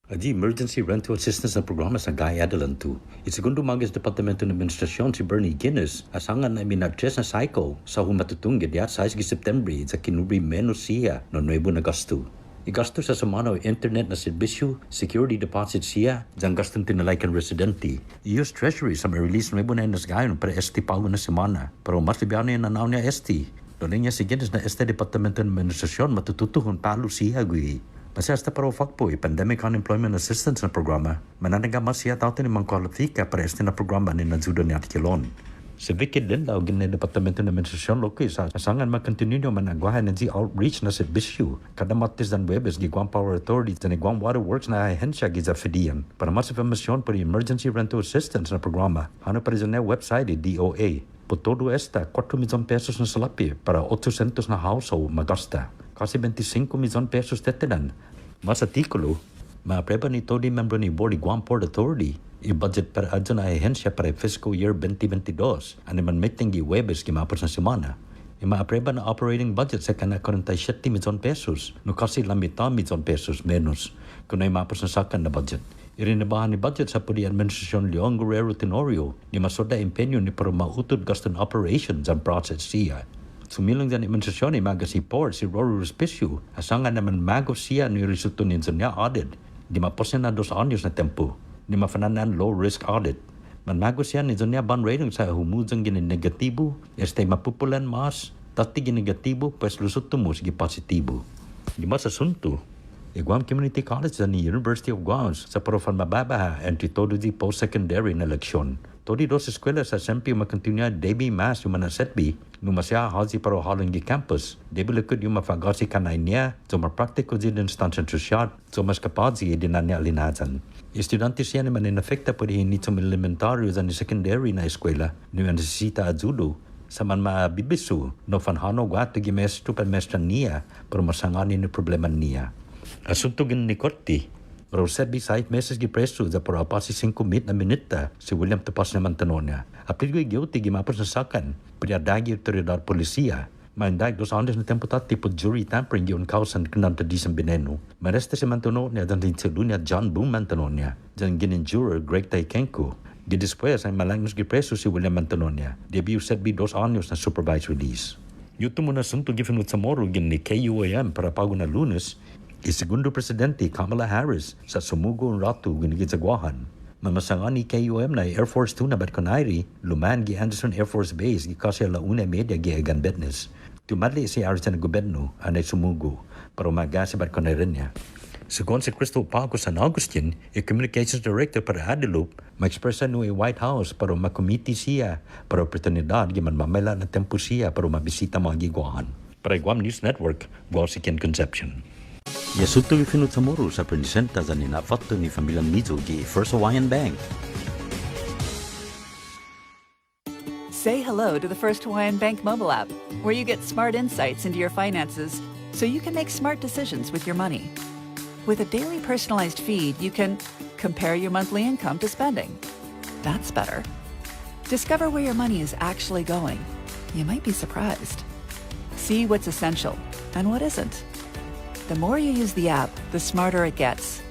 Adi emergency rental assistance na programa sa Gaya Adelanto. Segundo magis Departamento ng Administrasyon si Bernie Guinness, asangan na minagtres na cycle sa humatutong gediat sa 6 September sa kinubri menos siya no 9 na gasto. Igasto sa samana o internet na serbisyo, security deposit siya, dyan gastong tinalaikan residente. I-use treasury sa may-release na may bunayin gayon para ST pago na semana. Pero mas libyan na nanaw niya ST. Doon niya si Guinness na ST Departamento ng Administrasyon matututuhon talo siya gui. Masya hasta para ufak po Pandemic Unemployment Assistance na programa. Mananaga mas siya tao ni mang kwalifika para ST na programa ni Nanzudo ni Atikilon. Sa Vikid din daw gina Departamento ng Administrasyon Lokal sa asangan makontinue managwahan ng outreach na serbisyo. Kada Martes dan Webes giguang Power Authority sa niguang Water Works na ahensya giza FEDIAN. Para mas informasyon por Emergency Rental Assistance na programa, ano pa rin na website DOA. Por todo esta, 4 milyon pesos na salapi para 800 na household magasta. Kasi 25 milyon pesos tetenan. Mas artikulo, maapreba ni todo membro ni Board Guam Port Authority i-budget para adyo na ahensya para fiscal year 2022. Ano man meeting Webes kimapos na semana. Imaapreba na operating budget sa kana 47 milyon pesos. No kasi lamita milyon pesos menos kung ay mapos na sakan na budget. Irinabahan ni budget sa pudi Administrasyon Leon Guerrero Tenorio ni masoda empenyo ni para mautod gaston operations ang process siya. Sumilang dyan administrasyon ni Magasi Port si Rory Respicio. Asangan naman mago siya ni resulto ninyo niya audit. Di mapos na 2 anyos na tempo. Ni mafananan low-risk audit. Manmago siya ni Zonia Ban rating sa humudang negatibo, este mapupulan mas, tati negatibo, pues lusot tumus gi positibo. Di mas asunto, Guam Community College ni University of Guam sa profan mababaha entry todo di post-secondary na leksyon. Todi dos eskwela sa SMP makontinuya debi mas yung manasetbi, numasya hazi paro halong gi campus, debi likod yung mafagasi kanay niya, so mapraktiko di din stansyan susyat, so mas kapadzi di na niya linazan. Estudyante siya naman in-affecta po di hinit sa elementaryo sa secondary na eskwela, niya nasisita azudo, sa man mabibisu, no fanhano gato gi maestro pa mestra niya, pero masanganin ni problema niya. Asunto gin ni Korti, pero sabi 5 meses gi preso sa para pasi 5 na minita si William Tapas naman tanong niya. Apil ko guilty gi mapos na sakan, pridadagi otoridad polisiya, maindag 2 anos na tempo tati po jury tampering yun kausan kinanta di sa bineno. Maresta si mantono niya dan din sa dunya John Boom mantono niya, dyan ginin juror Greg Taikenko. Gidespues ay malangos gi preso si William mantono niya, debut set bi 2 anos na supervised release. Yuto mo na sunto gifinut sa moro gin ni KUAM para pago na Lunes, Segundo Presidente Kamala Harris sa sumugo ang ratu ginigit sa Guahan. Mamasangan ni KUM na Air Force 2 na Batconary, luman gi Anderson Air Force Base gi kasya launa media gi agan betnes. Tumadli si Harris na gobyerno anay sumugo para umaga sa Batconary niya. Según si Cristo Paco San Agustin, Communications Director para Adelup, ma-expresa no White House para makomiti siya para oportunidad di man mamela na tempo siya para mabisita mga giguahan. Para Guam News Network, Guam si Ken Concepcion. Yasuto ifinut sa moro sa presenta sa ninafatto ni Familiang Mizo di First Hawaiian Bank. Say hello to the First Hawaiian Bank mobile app, where you get smart insights into your finances so you can make smart decisions with your money. With a daily personalized feed, you can compare your monthly income to spending. That's better. Discover where your money is actually going. You might be surprised. See what's essential and what isn't. The more you use the app, the smarter it gets.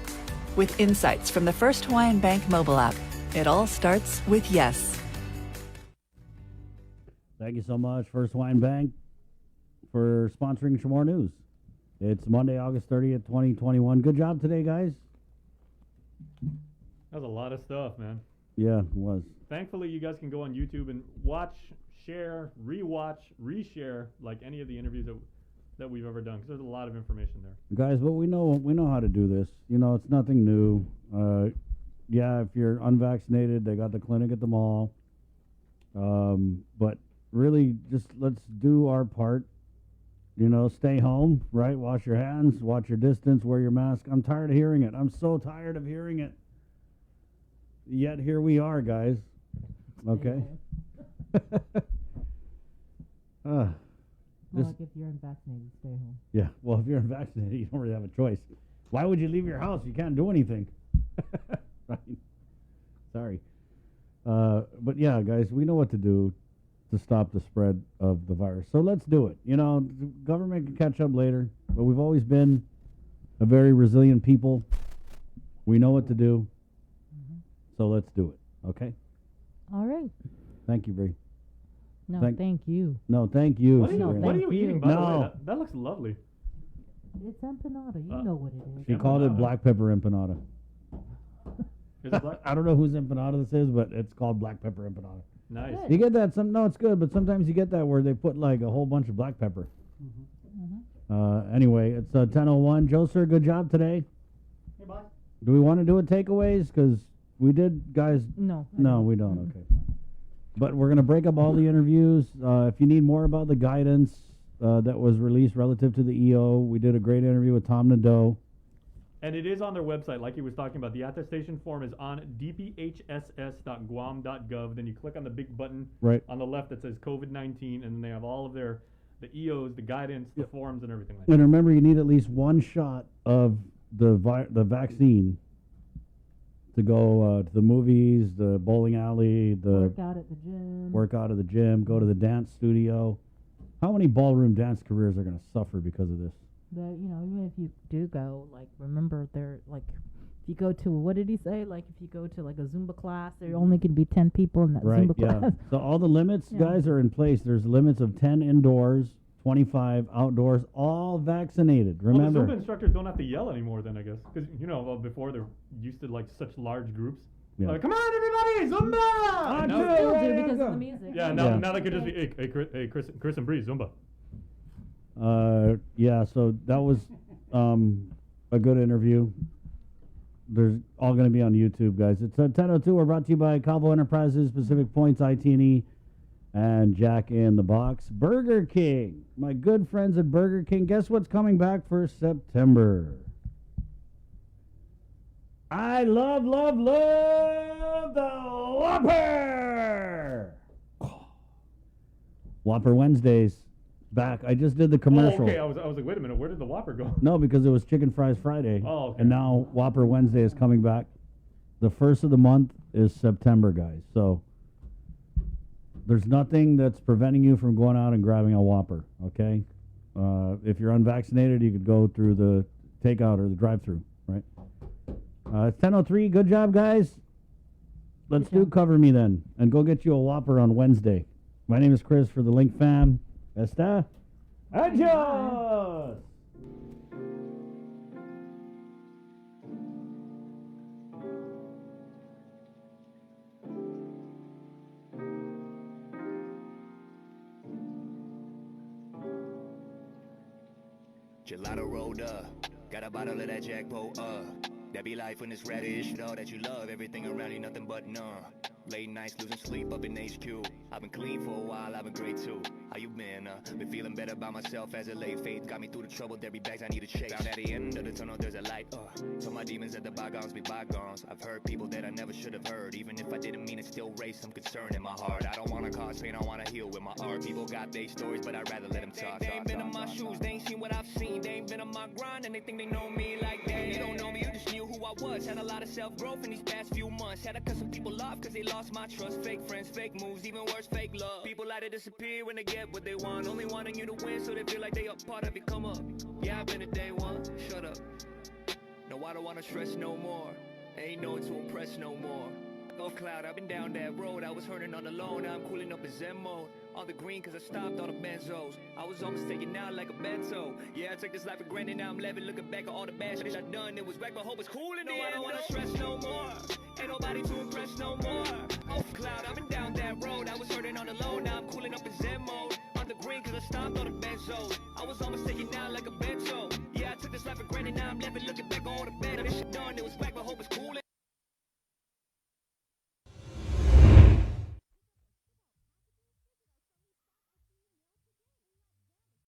With insights from the First Hawaiian Bank mobile app, it all starts with yes. Thank you so much, First Hawaiian Bank, for sponsoring some more news. It's Monday, August 30th, 2021. Good job today, guys. That was a lot of stuff, man. Yeah, it was. Thankfully, you guys can go on YouTube and watch, share, rewatch, reshare, like any of the interviews that we've ever done, because there's a lot of information there. Guys, but we know how to do this. You know, it's nothing new. Yeah, if you're unvaccinated, they got the clinic at the mall. But really, just let's do our part. You know, stay home, right? Wash your hands, watch your distance, wear your mask. I'm tired of hearing it. I'm so tired of hearing it. Yet here we are, guys. Okay. Well, like if you're unvaccinated, stay home. Yeah, well, if you're unvaccinated, you don't really have a choice. Why would you leave your house? You can't do anything. Right? Sorry. But yeah, guys, we know what to do to stop the spread of the virus. So let's do it. You know, the government can catch up later, but we've always been a very resilient people. We know what to do. So let's do it. Okay? All right. Thank you, Bree. No, thank you. No, thank you. What are you eating, by the way? That looks lovely. It's empanada. You know what it is. She called it black pepper empanada. Is it black? I don't know whose empanada this is, but it's called black pepper empanada. Nice. You get that? No, it's good, but sometimes you get that where they put like a whole bunch of black pepper. Anyway, it's 10:01. Joe, sir, good job today. Hey, bye. Do we want to do a takeaways? Because we did, guys. No. No, we don't. Okay, fine. But we're going to break up all the interviews. If you need more about the guidance that was released relative to the EO, we did a great interview with Tom Nadeau. And it is on their website, like he was talking about. The attestation form is on dphss.guam.gov. Then you click on the big button on the left that says COVID-19, and then they have all of the EOs, the guidance, the forms, and everything like that. And remember, you need at least one shot of the vaccine to go to the movies, the bowling alley, the work out at the gym. Work out at the gym, go to the dance studio. How many ballroom dance careers are going to suffer because of this? Even if you do go, like, remember if you go to, what did he say? Like, if you go to like a Zumba class, there only can be 10 people in that Zumba class. So all the limits, guys, are in place. There's limits of 10 indoors, 25 outdoors, all vaccinated. Remember, well, the Zumba instructors don't have to yell anymore then, I guess. Because, before they're used to like such large groups. Yeah. Like, come on, everybody, Zumba! They still do because of the music. Yeah, now they could just be, hey, Chris and Bree, Zumba. So that was a good interview. There's all going to be on YouTube, guys. It's 10:02. We're brought to you by Cabo Enterprises, Pacific Points, IT&E, and Jack in the Box. Burger King. My good friends at Burger King. Guess what's coming back for September? I love the Whopper! Whopper Wednesdays. Back. I just did the commercial. Oh, okay. I was like, wait a minute, where did the Whopper go? No, because it was Chicken Fries Friday. Oh, okay. And now Whopper Wednesday is coming back. The first of the month is September, guys. So there's nothing that's preventing you from going out and grabbing a Whopper, okay? If you're unvaccinated, you could go through the takeout or the drive-thru, right? It's 10:03. Good job, guys. Let's do Cover Me then, and go get you a Whopper on Wednesday. My name is Chris for the Link Fam. Está. Adios! Gelato rolled up. Got a bottle of that Jackpot, that be life when it's radish. All that you love, everything around you, nothing but none. Late nights losing sleep up in HQ. I've been clean for a while, I've been great too. How you been? Been feeling better about myself as it late. Faith got me through the trouble, there be bags I need to chase. Found at the end of the tunnel there's a light. Told my demons that the bygones be bygones. I've heard people that I never should have heard. Even if I didn't mean it, still raised some concern in my heart. I don't wanna cause pain, I wanna heal with my art. People got their stories, but I'd rather let them talk. They ain't been in my shoes, they ain't seen what I've seen. They ain't been on my grind and they think they know me like that. You don't know me, you just knew who I was. Had a lot of self-growth in these past few months. Had to cut some people off cause they lost my trust. Fake friends, fake moves, even worse, fake love. People like to disappear when they get what they want. Only wanting you to win so they feel like they are part of it. Come up. Yeah, I've been a day one. Shut up. No, I don't wanna stress no more. Ain't no one to impress no more. Off cloud, I've been down that road. I was hurting on the low, now I'm cooling up in Zen mode. On the green cause I stopped all the benzos. I was almost taken out like a bento. Yeah, I took this life for granted, now I'm living. Looking back at all the bad shit I've done. It was wreck, but hope it's cool in the end. I don't wanna stress no more. Ain't nobody to impress no more. Off cloud, I've been down that road. I was hurting on the low, now I'm cooling up in Zen mode. On the green cause I stopped all the benzos. I was almost taken out like a bento. Yeah, I took this life for granted, now I'm living. Looking back on all the bad this shit done.